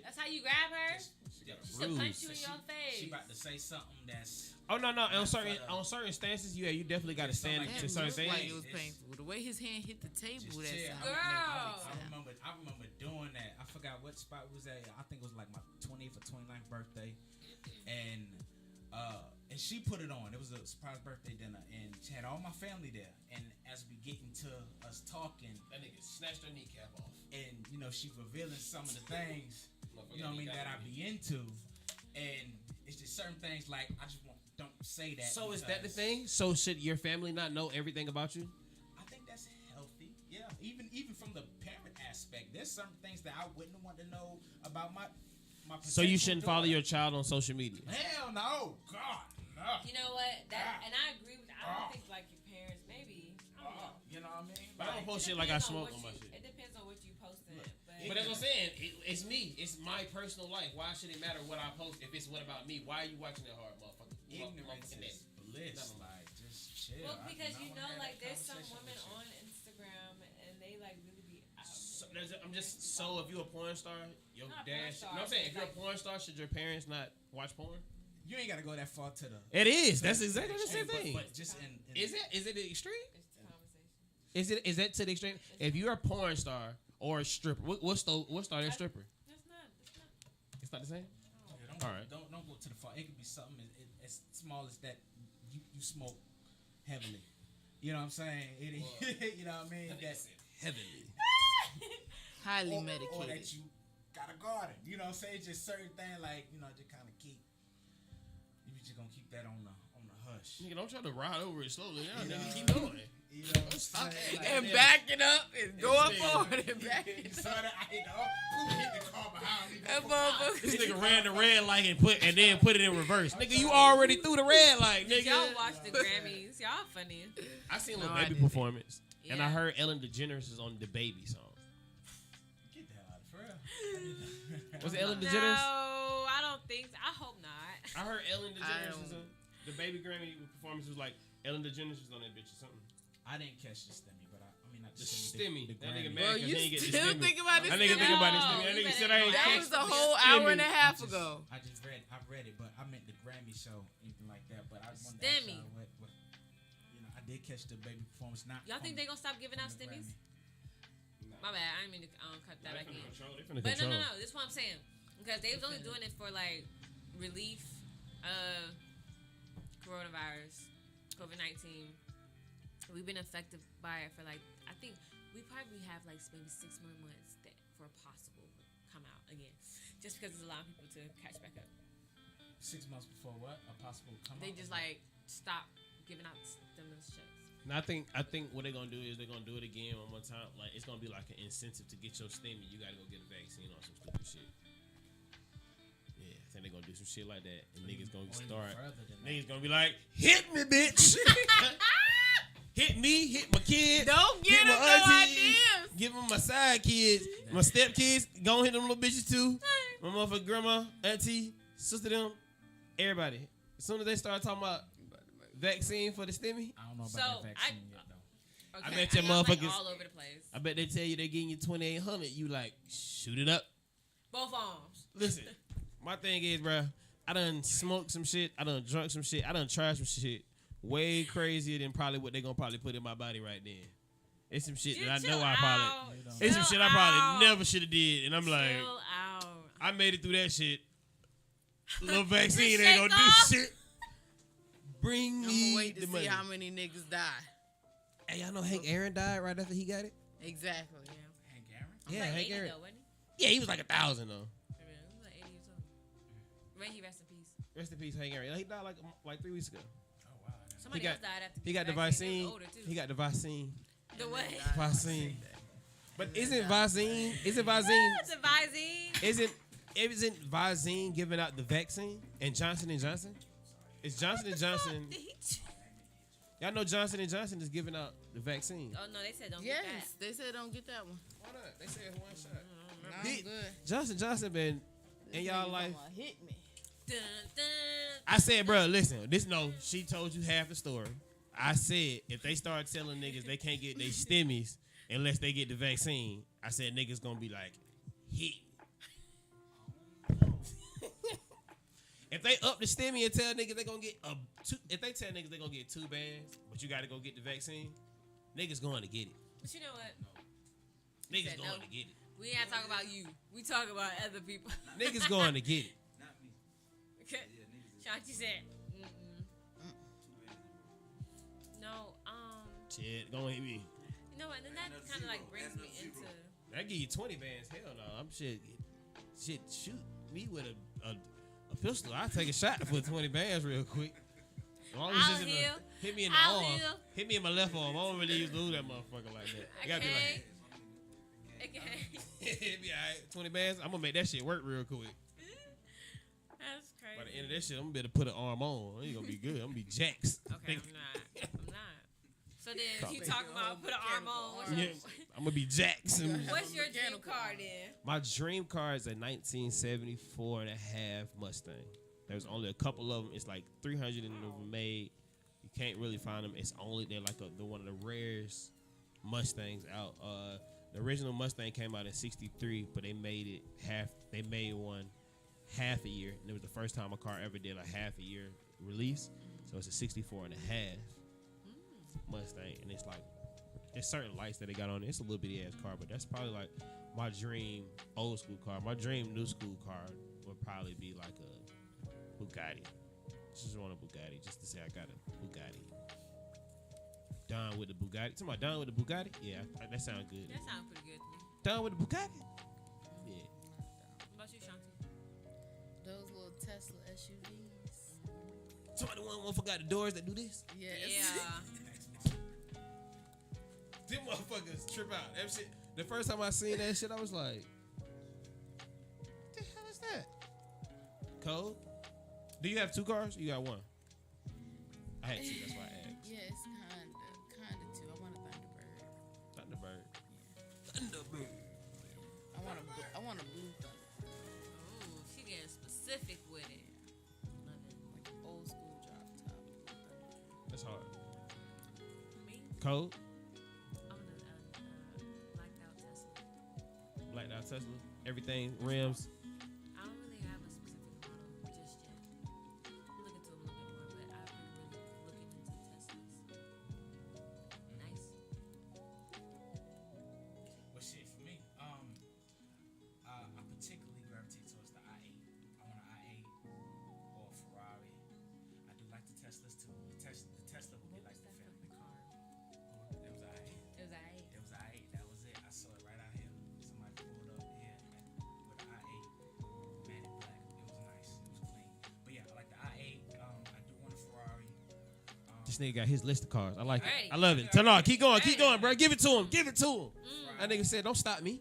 That's how you grab her? She should punch you in your face. She about to say something that's. Oh no! On certain stances, you definitely got to stand to certain things. Like it was painful. The way his hand hit the table, that sound. Girl. I remember doing that. I forgot what spot it was at. I think it was like my 20th or 29th birthday, and she put it on. It was a surprise birthday dinner, and she had all my family there. And as we get into us talking, That nigga snatched her kneecap off. and she revealing some of the things, you know what I mean, that I be into, and it's just certain things like I just don't say that. So is that the thing? So should your family not know everything about you? I think that's healthy. Yeah, even from the parent aspect, there's certain things that I wouldn't want to know about my. So you shouldn't follow your child on social media. Hell no, God, no. You know what? And I agree with. I don't think like your parents. Maybe. I don't know. You know what I mean? But I don't post shit like I smoke on my shit. It depends on what you posting. But as I'm saying, it's me. It's my personal life. Why should it matter what I post if it's what about me? Why are you watching that hard, motherfucker? Ignorance is bliss. Like, just chill. Well, because like there's some women on Instagram and they like really be out. So if you're a porn star, your Not dad. porn star, No, I'm saying if you're a like- porn star, should your parents not watch porn? You ain't gotta go that far to the. It is. That's exactly the same thing. But just in Is it the extreme? It's the conversation. Is that to the extreme? If you're a porn star or a stripper, what star is stripper? That's not. It's not the same. All All right. Don't go to the far. It could be something as small as that. You smoke heavily. You know what I'm saying? You know what I mean? That's heavily. Highly or medicated. that you got a garden. You know what I'm saying? Just certain thing like just kind of keep. You just gonna keep that on the hush. Nigga, don't try to ride over it slowly. Keep know? going. You know what I'm saying? And back it up and going forward and back it So up. that I hit the car behind me. That motherfucker. This nigga ran the red light and then put it in reverse. Nigga, you already through the red light, nigga. Y'all watch the Grammys. Y'all funny. I seen No, Lil I Baby didn't. performance, and I Yeah. heard Ellen DeGeneres is on the Baby song. Get the hell out of for real. Was it Ellen No, DeGeneres? I don't think. I hope not. I heard Ellen DeGeneres don't- was on the Baby Grammy performance was like Ellen DeGeneres was on that bitch or something. I didn't catch the stimmy, but I mean not The the stimmy. The That nigga Grammy. mad Bro, 'cause you he ain't get the still stimmy. think about this? That nigga think about this No, stimmy. That you nigga said better- I ain't That catch was the a whole hour and a stimmy. half ago. I read it, but I meant the Grammy show, anything like that. But I wanted to Stimmy. ask y'all what I did catch the Baby performance. Not Y'all think on- they gonna stop giving out on the stimmies? Grammy. My bad. I didn't mean to cut that back in. They finna But control. no. This is what I'm saying. Because they was only doing it for like relief, coronavirus, COVID-19. We've been affected by it for like I think we probably have like maybe 6 more months that for a possible come out again, just because it's allowing people to catch back up. 6 months before what? A possible come They out? just like stop giving out stimulus checks. And I think what they're gonna do is they're gonna do it again one more time. Like it's gonna be like an incentive to get your stimmy. You gotta go get a vaccine or some stupid shit. Yeah, I think they're gonna do some shit like that, and niggas gonna start. Niggas gonna be like, hit me, bitch. Hit me, hit my kids. Don't get hit them my no aunties, ideas. Give them my side kids, my step kids. Go hit them little bitches too. My motherfucking grandma, auntie, sister, them, everybody. As soon as they start talking about vaccine for the stimmy, I don't know about So, that vaccine yet though. Okay, I bet your y'all, like, motherfuckers all over the place. I bet they tell you they're getting you 2,800. You like shoot it up. Both arms. Listen, my thing is, bro, I done smoked some shit. I done drunk some shit. I done tried some shit way crazier than probably what they gonna probably put in my body right then. It's some shit that I know I probably. It's some shit I probably never should have did, and I'm like, Chill out. I made it through that shit. Little vaccine The ain't gonna shake off? do shit. Bring I'm me gonna wait to the see money. how many niggas die. Hey, y'all know Hank Aaron died right after he got it. Exactly. Hank Aaron? Yeah, like Hank 80 Aaron. though, wasn't Yeah, he was like 1,000 though. he? He was like 80 years old. May he rest in peace. Rest in peace, Hank Aaron. He died like 3 weeks ago. Oh wow. Somebody else died after He got the They was vaccine. older, too. He got the vaccine. The what? Vaccine. But isn't vaccine? The Visine. Isn't Visine giving out the vaccine and Johnson and Johnson? Is Johnson and Johnson? Y'all know Johnson and Johnson is giving out the vaccine. Oh no, they said don't get that. Yes, they said don't get that one. Why not? They said one shot. Johnson been in y'all life. Hit me. Dun, dun, I said, bro, listen, she told you half the story. I said, if they start telling niggas they can't get their stimmies unless they get the vaccine, I said niggas gonna be like, hit. If they up the stimmy and tell niggas they gonna get if they tell niggas they gonna get 2 bands, but you gotta go get the vaccine, niggas going to get it. But you know what? Niggas going to get it. We ain't talk about you. We talk about other people. Niggas going to get it. Not me. Okay. Shanti said, no, Shit, go hit me. you know what? And then that kind of like brings me into. I give you 20 bands. Hell no, I'm shit. Shoot me with a pistol. I'll take a shot for 20 bands real quick. As long as it's just hit me in the arm. Hit me in my left arm. I don't really use lose that motherfucker like that. You gotta be like. It'd be alright. 20 bands. I'm gonna make that shit work real quick. That's crazy. By the end of that shit, I'm gonna be able to put an arm on. It's gonna be good. I'm gonna be jacks. Okay, I'm not. So then you talking about put an arm on. What's your, I'm gonna be jacks. What's your dream car then? My dream car is a 1974 and a half Mustang. There's only a couple of them. It's like 300 of them made. You can't really find them. It's only they're like the one of the rarest Mustangs out. The original Mustang came out in '63, but they made it half. They made one half a year, and it was the first time a car ever did a half a year release. So it's a 64 and a half Mustang, and it's like there's certain lights that they got on it. It's a little bitty ass car, but that's probably like my dream old school car. My dream new school car would probably be like a Bugatti. Just want a Bugatti, just to say I got a Bugatti. Done with the Bugatti. Somebody done with the Bugatti? Yeah, that sounds good. That sounds pretty good to me. Done with the Bugatti? Yeah. What about you, Shanti? Those little Tesla SUVs. Somebody one forgot the doors that do this? Yes. Yeah. Them motherfuckers trip out. That shit. The first time I seen that shit, I was like, what the hell is that? Code? Do you have 2 cars? You got 1? I had 2, that's why I asked. Yes, kinda too. I want a Thunderbird. Thunderbird. Yeah. Thunderbird. I want a blue Thunderbird. Ooh, she getting specific with it. Love it. Like old school drop top. That's hard. Me? Code? I want a blacked out Tesla. Blacked out Tesla. Everything, rims. I don't really have a specific model just yet. I'm looking to them a little bit more, but I've been really looking into Teslas. Nice. Well, shit, for me, I particularly gravitate towards the i8. I want an i8 or a Ferrari. I do like the Teslas too. The Tesla would be like the family car. That was i8. It was I. It was i8. That was it. I saw it right out here. Somebody pulled up here with an i8, matte black. It was nice. It was clean. But yeah, I like the i8. I do want a Ferrari. This nigga got his list of cars. I like Ready. it. I love it. Tanard, keep going, bro. Give it to him. Give it to him. That nigga said, don't stop me.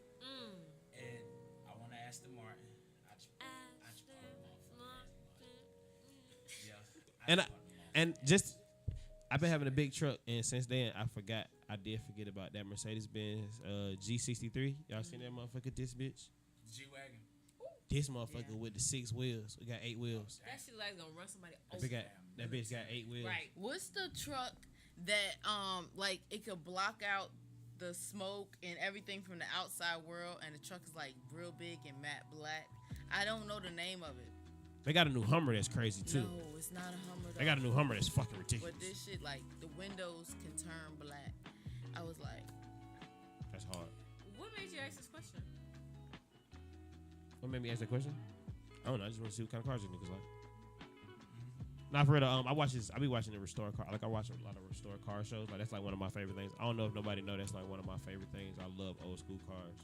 And I want to Aston Martin. I just yeah. And just, I've been having a big truck, and since then, I did forget about that Mercedes-Benz G63. Y'all seen that motherfucker, this bitch? G-Wagon. This motherfucker with the 6 wheels. We got 8 wheels. That shit like gonna run somebody over. That bitch got 8 wheels. Right. What's the truck that like it could block out the smoke and everything from the outside world, and the truck is like real big and matte black? I don't know the name of it. They got a new Hummer that's crazy too. No, it's not a Hummer. They got a new Hummer that's fucking ridiculous. But this shit, like the windows can turn black. I was like, That's hard. What made you ask this question? What made me ask that question? I don't know. I just want to see what kind of cars you niggas like. Nah, for real. I be watching the restore car. Like I watch a lot of restore car shows. Like that's like one of my favorite things. I don't know if nobody know that's like one of my favorite things. I love old school cars.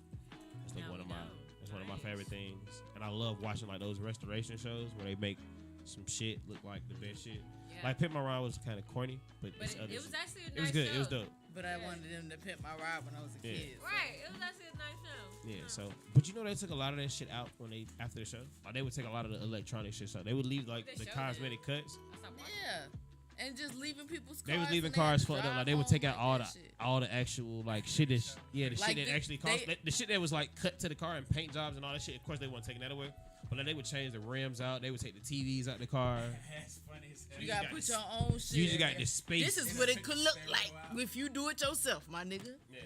That's like one of my favorite things. And I love watching like those restoration shows where they make some shit look like the best shit. Yeah. Like Pimp My Ride was kind of corny, but It was actually a nice it was good. show. It was dope. but I wanted them to pimp my ride when I was a kid. Right. It was actually a nice show. Yeah, so but you know they took a lot of that shit out when they after the show. Like they would take a lot of the electronic shit out. They would leave like They the showed cosmetic cuts. I stopped watching. Yeah. And just leaving people's cars. They was leaving and they had cars to fucked up. drive Like they would home take out like that shit. all the actual like shit that the Like shit that actually cost they- the shit that was like cut to the car and paint jobs and all that shit. Of course they weren't taking that away, but like, they would change the rims out. They would take the TVs out the car. That's funny as hell. You gotta put your own shit. You just got this space. This is what it could look like if you do it yourself, my nigga. Yeah.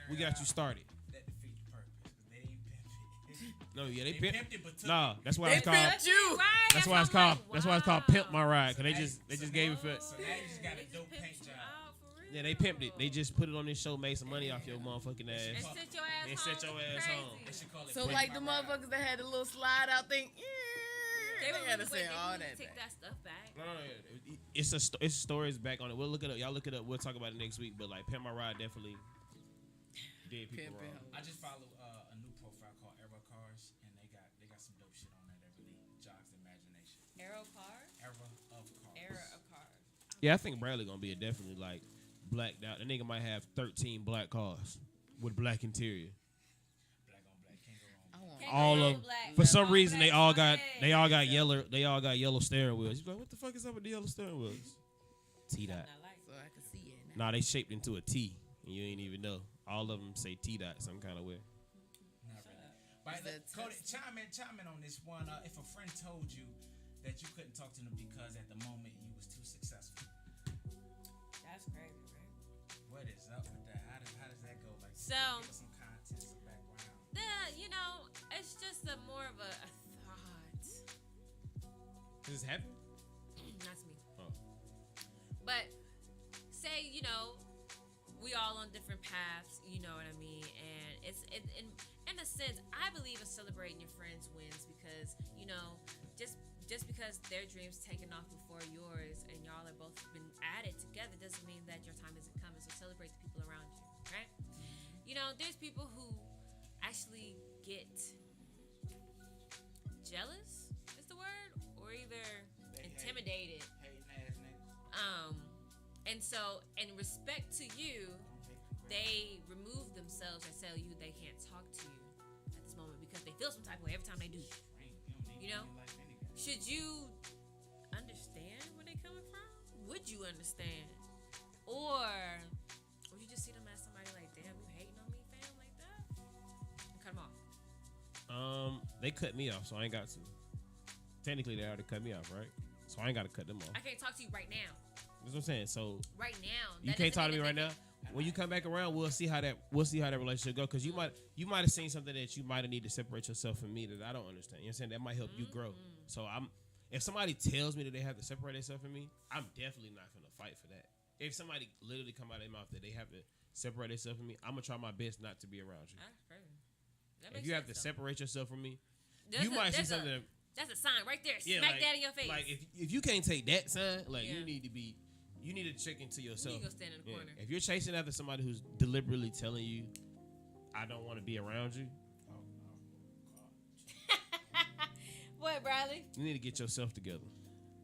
We got you started. That defeat the purpose because they ain't pimped it. No, yeah, they pimped pimped it, but took No, it. that's why They it's called. pimped you. That's why it's called. That's why it's called Pimp My Ride. Cause they just gave it for. So now you just got a dope paint job. Yeah, they pimped it. They just put it on this show, made some money off your motherfucking ass. And sit your ass And home. set your ass Crazy. home. They should call it So Pimp like My the Ride. motherfuckers that had the little slide out thing. They gotta say all that. Take back. that stuff back. No, it's stories back on it. We'll look it up. Y'all look it up. We'll talk about it next week. But like Pimp My Ride definitely did people Pimping wrong. I just follow a new profile called Era Cars, and they got some dope shit on there that really jogs the imagination. Arrow cars. Era of Cars. Era of cars. Yeah, I think Bradley gonna be definitely like blacked out. The nigga might have 13 black cars with black interior. Black on black, can't go wrong. I want Can't All go of wrong black. for some All reason black they all got Sunday. yellow steering wheels. He's like, what the fuck is up with the yellow steering wheels? T dot. Not like So I can see it now. Nah, they shaped into a T, and you ain't even know. All of them say T dot some kind of way. Not really. But Is that Cody, chime in on this one. If a friend told you that you couldn't talk to them because at the moment you was too successful, That's crazy, right? what is up with that? How does that go? Like, So- give us some content, some background. It's just a more of a thought. Does this happen? That's me. Oh. But say, we all on different paths, you know what I mean? And it's in a sense, I believe in celebrating your friends' wins because, just because their dreams taken off before yours and y'all are both been at it together doesn't mean that your time isn't coming. So celebrate the people around you, right? There's people who actually get jealous is the word, or either intimidated. Hating ass niggas. And so in respect to you, they remove themselves and tell you they can't talk to you at this moment because they feel some type of way every time they do. Should you understand where they're coming from? Would you understand? Or would you just see them as somebody like, damn, you hating on me, fam, like that? And cut them off. They cut me off, so I ain't got to. Technically, they already cut me off, right? So I ain't got to cut them off. I can't talk to you right now. That's what I'm saying. So Right now. you That can't doesn't talk to me mean right that now. When you come back around, we'll see how that relationship go. Because you might have seen something that you might have need to separate yourself from me that I don't understand. You know what I'm saying? That might help you grow. So if somebody tells me that they have to separate themselves from me, I'm definitely not gonna fight for that. If somebody literally come out of their mouth that they have to separate themselves from me, I'm gonna try my best not to be around you. That's crazy. That If makes you have to sense, though. separate yourself from me, There's you a- might see there's a- something. That's a sign right there. Yeah, Smack like, that in your face. Like if you can't take that sign, like Yeah. you need to check into yourself. You need to go stand in the corner. If you're chasing after somebody who's deliberately telling you, I don't want to be around you, What, Bradley? you need to get yourself together.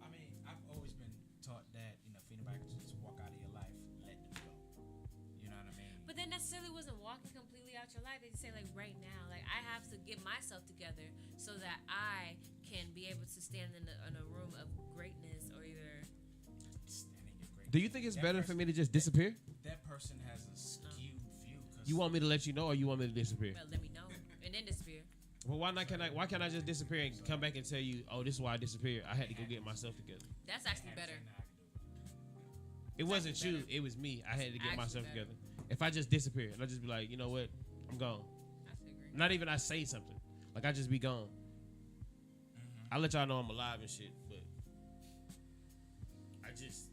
I mean, I've always been taught that, if anybody could just walk out of your life, let them go. You know what I mean? But that necessarily wasn't walking completely out your life. They just say, like, right now, like, I have to get myself together so that I can be able to stand in a room of greatness or either. Standing your great. Do you think it's That better for person- me to just disappear? That person has a skewed view. You want me to let you know, or you want me to disappear? Well, let me know. And then disappear. Well, why can't I just disappear and come back and tell you, oh, this is why I disappeared. I had to go get myself together. That's actually better. It wasn't you, it was me. I had to get Actually myself better. together. If I just disappear, and I just be like, you know what, I'm gone. I should agree. Not even I say something. Like I just be gone. I let y'all know I'm alive and shit, but I just.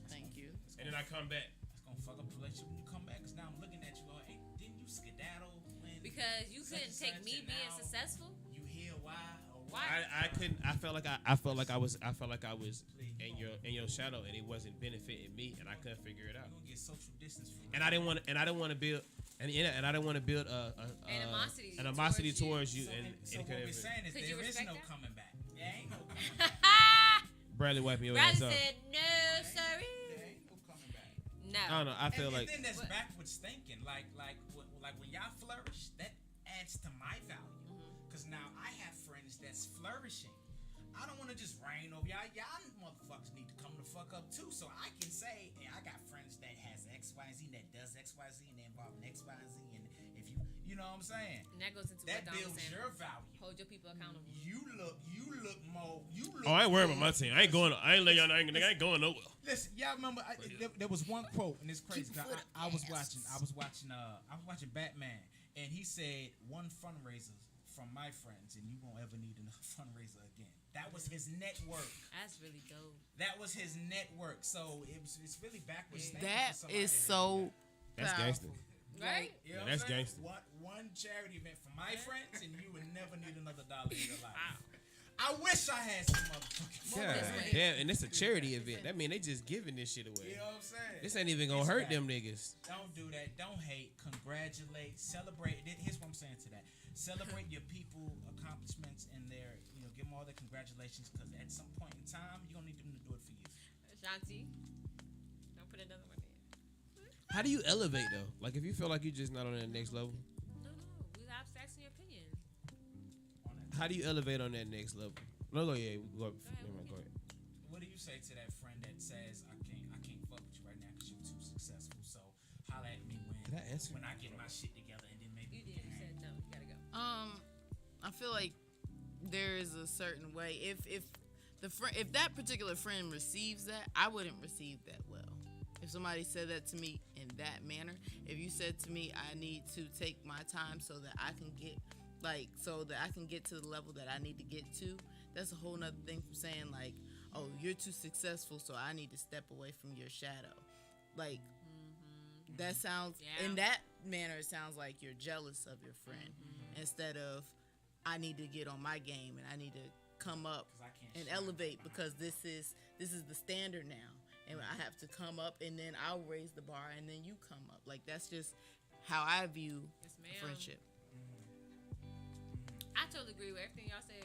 Thank you. And then I come back. It's gonna fuck up the relationship when you come back. Cause now I'm looking at you. Like, hey, didn't you skedaddle when? Because you such couldn't and take such, me and being now successful. You here? Why? Or Why? I couldn't. I felt like I was in your shadow, and it wasn't benefiting me, and I couldn't figure it out. You gonna get social distance from And I didn't want to build. And I don't want to build animosity towards you. So what we're saying is Could you there is respect no that? coming back. There ain't no coming back. Bradley wiping your Bradley ass up. said, no, sorry. There ain't no coming back. No. I don't know. I feel like and then that's backwards thinking. Like when y'all flourish, that adds to my value. Because now I have friends that's flourishing. I don't want to just rain over y'all. Y'all motherfuckers need to come the fuck up too, so I can say, hey, I got friends that has X, Y, Z, and that does X, Y, Z, and they involve X, Y, Z, and if you know what I'm saying, And that goes into that what Don was builds saying. your value. Hold your people accountable. You look more. Oh, I ain't worried about my team. I ain't going nowhere. Listen, y'all remember there was one quote, and it's crazy. I was watching Batman, and he said one fundraiser from my friends, and you won't ever need another fundraiser again. That was his network. That's really dope. That was his network. So it's really backwards. That is so. That's gangster. Right? You know that's what I'm gangster. saying? One charity event for my friends, and you would never need another dollar in your life. I wish I had some motherfucking God damn, and it's a charity event. That mean they just giving this shit away. You know what I'm saying? This ain't even gonna hurt them niggas. Don't do that. Don't hate. Congratulate. Celebrate. Here's what I'm saying to that. Celebrate your people accomplishments and their, give them all their congratulations, because at some point in time, you're gonna need them to do it for you. Shanti, don't put another one in. How do you elevate though? Like if you feel like you're just not on that next level. No, we have to ask your opinion. How do you elevate on that next level? No, go ahead. Go ahead. What do you say to that friend that says, I can't fuck with you right now because you're too successful, so holla at me when I get my shit together, and then maybe you said no, you gotta go. I feel like there is a certain way. If that particular friend receives that, I wouldn't receive that well. If somebody said that to me in that manner, if you said to me, I need to take my time so that I can get to the level that I need to get to, that's a whole nother thing from saying like, oh, you're too successful, so I need to step away from your shadow. Like, that sounds, in that manner, it sounds like you're jealous of your friend instead of, I need to get on my game and I need to come up and elevate because this is the standard now. And I have to come up, and then I'll raise the bar, and then you come up. Like, that's just how I view friendship. I totally agree with everything y'all said.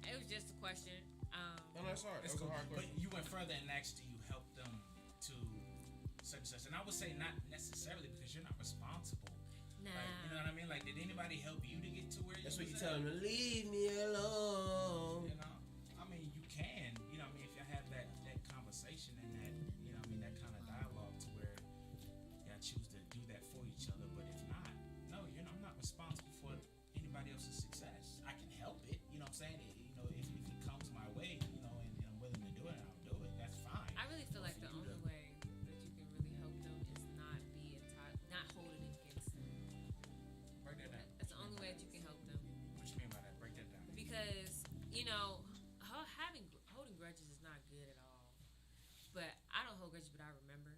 It was just a question. No, that's hard. That's a hard question. But you went further and asked, do you help them to such and such? And I would say not necessarily, because you're not responsible. Nah. Like, you know what I mean? Like, did anybody help you to get to where you? That's what you tell them to leave me alone. You know, I mean, you can. You know, what I mean, if you have that conversation and that, you know, what I mean, that kind of dialogue to where y'all choose to do that for each other. But if not, no, I'm not responsible for anybody else's success. I can help it. You know what I'm saying? If it comes my way, and I'm willing to do it, I'll do it. That's fine. I really feel like the only way that you can really help them is not hold it against them. Break that down. That's the only way that you can help them. What you mean by that? Break that down. Because holding grudges is not good at all. But I don't hold grudges, but I remember.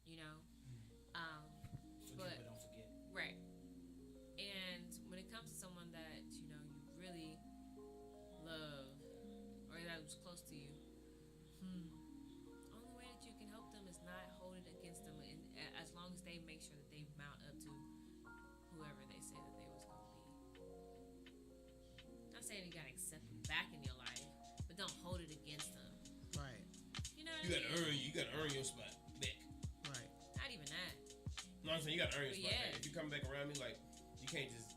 Forget but don't forget. Right. And when it comes to someone that you really love or that was close to you, only way that you can help them is not hold it against them, and as long as they make sure that they mount up to whoever they say that they was gonna be. Not saying you gotta accept them back in your life, but don't hold it against them. Right. You know You gotta earn your spot back. Right. Not even that. No, I'm saying you gotta earn your spot Yeah. back. If you come back around me, like, you can't just.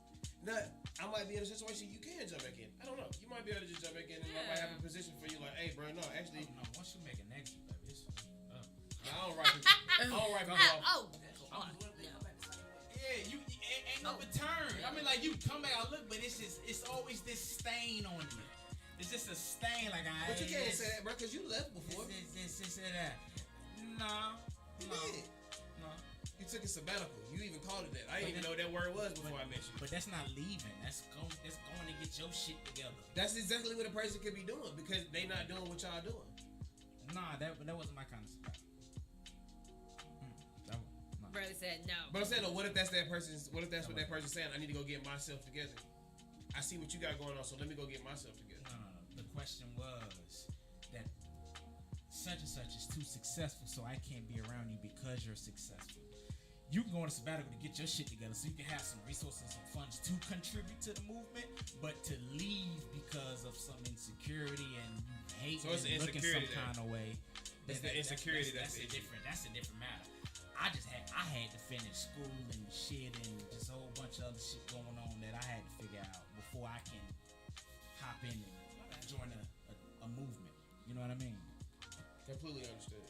I might be in a situation you can jump back in. I don't know. You might be able to just jump back in, and I might have a position for you. Like, hey, bro, no, actually. No, once you make an extra, baby, it's I don't write people. Yeah, you ain't no return. I mean, like, you come back, I look, but it's always this stain on you. It's just a stain, like I. But you can't say that, bro, because you left before. This, that. No. You took a sabbatical. You even called it that. I didn't even know what that word was before I met you. But that's not leaving. That's going to get your shit together. That's exactly what a person could be doing because they not doing what y'all doing. Nah, that wasn't my kind of sabbatical. Brother said no. But I'm saying, what if that's that person's? What if that's what that person's saying? I need to go get myself together. I see what you got going on, so let me go get myself together. No. The question was that such and such is too successful, so I can't be around you because you're successful. You can go on a sabbatical to get your shit together so you can have some resources and some funds to contribute to the movement, but to leave because of some insecurity and you hate so it's and look in some kind of way. It's the insecurity that's a different matter. I had to finish school and shit and just a whole bunch of other shit going on that I had to figure out before I can hop in and know what I mean? Completely understood.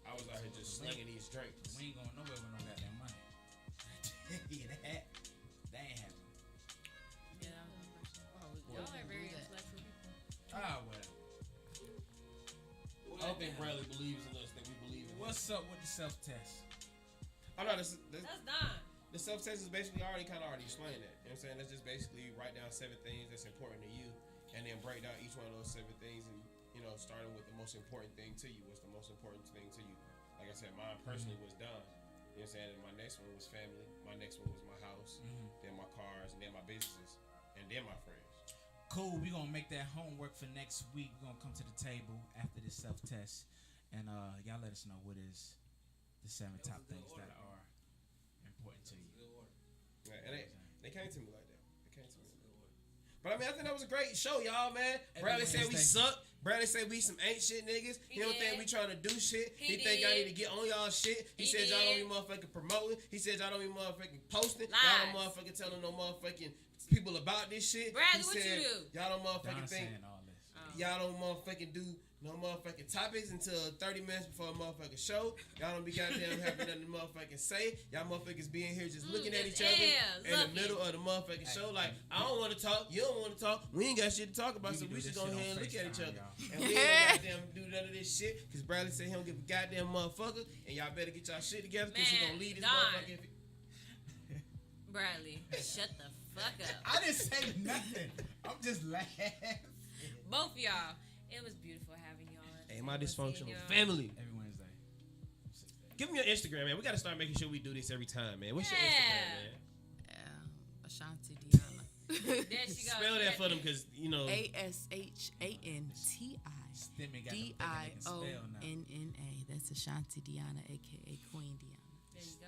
I was out here just slinging these drinks. We ain't going nowhere with no goddamn money. Yeah, that ain't happening. Yeah. Y'all are very intellectual people. Well. I don't think Bradley believes in us that we believe in. What's up with the self-test? I'm not. That's done. The self-test is basically already explained that. You know what I'm saying? That's just basically write down 7 things that's important to you, and then break down each one of those 7 things, and starting with the most important thing to you. What's the most important thing to you? Like I said, mine personally was done. You know what I'm saying? And my next one was family. My next one was my house, then my cars, and then my businesses, and then my friends. Cool. We're gonna make that homework for next week. We're gonna come to the table after this self-test, and y'all let us know what is the 7 top things that are important to you. Right, and they came to me like that. But I mean, I think that was a great show, y'all, man. Bradley said we suck. Bradley said we some ain't shit niggas. He don't think we trying to do shit. He think y'all need to get on y'all shit. He said y'all don't be motherfucking promoting. He said y'all don't be motherfucking posting. Y'all don't motherfucking telling no motherfucking people about this shit. Bradley, he what said, you do? Y'all don't motherfucking think. All this. Y'all don't motherfucking do no motherfucking topics until 30 minutes before a motherfucking show. Y'all don't be goddamn having nothing to motherfucking say. Y'all motherfuckers be in here just looking at each other in the middle of the motherfucking show. Like, I don't want to talk. You don't want to talk. We ain't got shit to talk about, so we should go ahead and look at each other. And we ain't goddamn do none of this shit because Bradley said he don't give a goddamn motherfucker. And y'all better get y'all shit together because he gonna lead this motherfucking. Bradley, shut the fuck up. I didn't say nothing. I'm just laughing. Both of y'all. It was beautiful having y'all. Hey, my dysfunctional family. Every Wednesday. Give me your Instagram, man. We gotta start making sure we do this every time, man. What's your Instagram, man? Ashanti Deanna. There she goes. Spell that for them, cause ASHANTIDIONNA. That's Ashanti Deanna, aka Queen Deanna. There you go.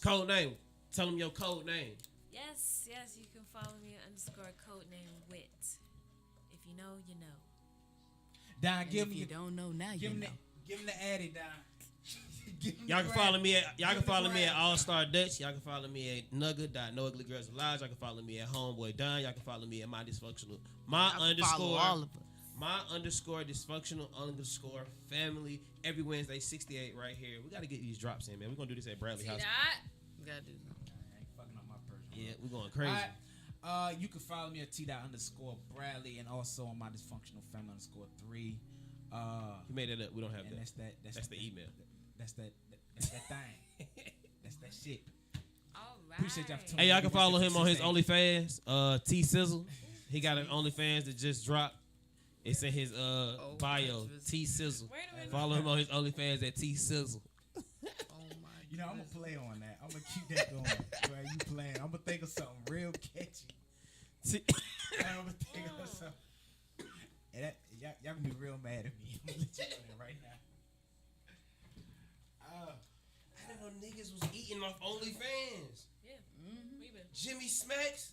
Code name. Tell them your code name. Yes, you can follow me at _codename Wit. If you know, you know. Don, and give if me. You don't know now. You know. Give him the addy, Don. Y'all can follow me at All Star Dutch. Y'all can follow me at Nugget.NoUglyGirlsAlive. Y'all can follow me at Homeboy Don. Y'all can follow me at my dysfunctional dysfunctional family every Wednesday 68 right here. We gotta get these drops in, man. We're gonna do this at Bradley House. We gotta do something. I ain't fucking up my personal. Yeah, we're going crazy. All right. You can follow me at T._Bradley and also on my dysfunctional family _3. You made that up. We don't have that. That's the email. That's that thing. That's that shit. All right. Appreciate y'all for tuning Hey, y'all in. can follow him on his OnlyFans, T Sizzle. He got an OnlyFans that just dropped. It's in his bio, T Sizzle. Follow him on his OnlyFans at T Sizzle. You know, I'm gonna play on that. I'm gonna keep that going. Where you playing? I'm gonna think of something real catchy. I'm gonna think of something. And that, y'all gonna be real mad at me. I'm gonna let you know that right now. I didn't know niggas was eating off OnlyFans. Yeah. Jimmy Smacks.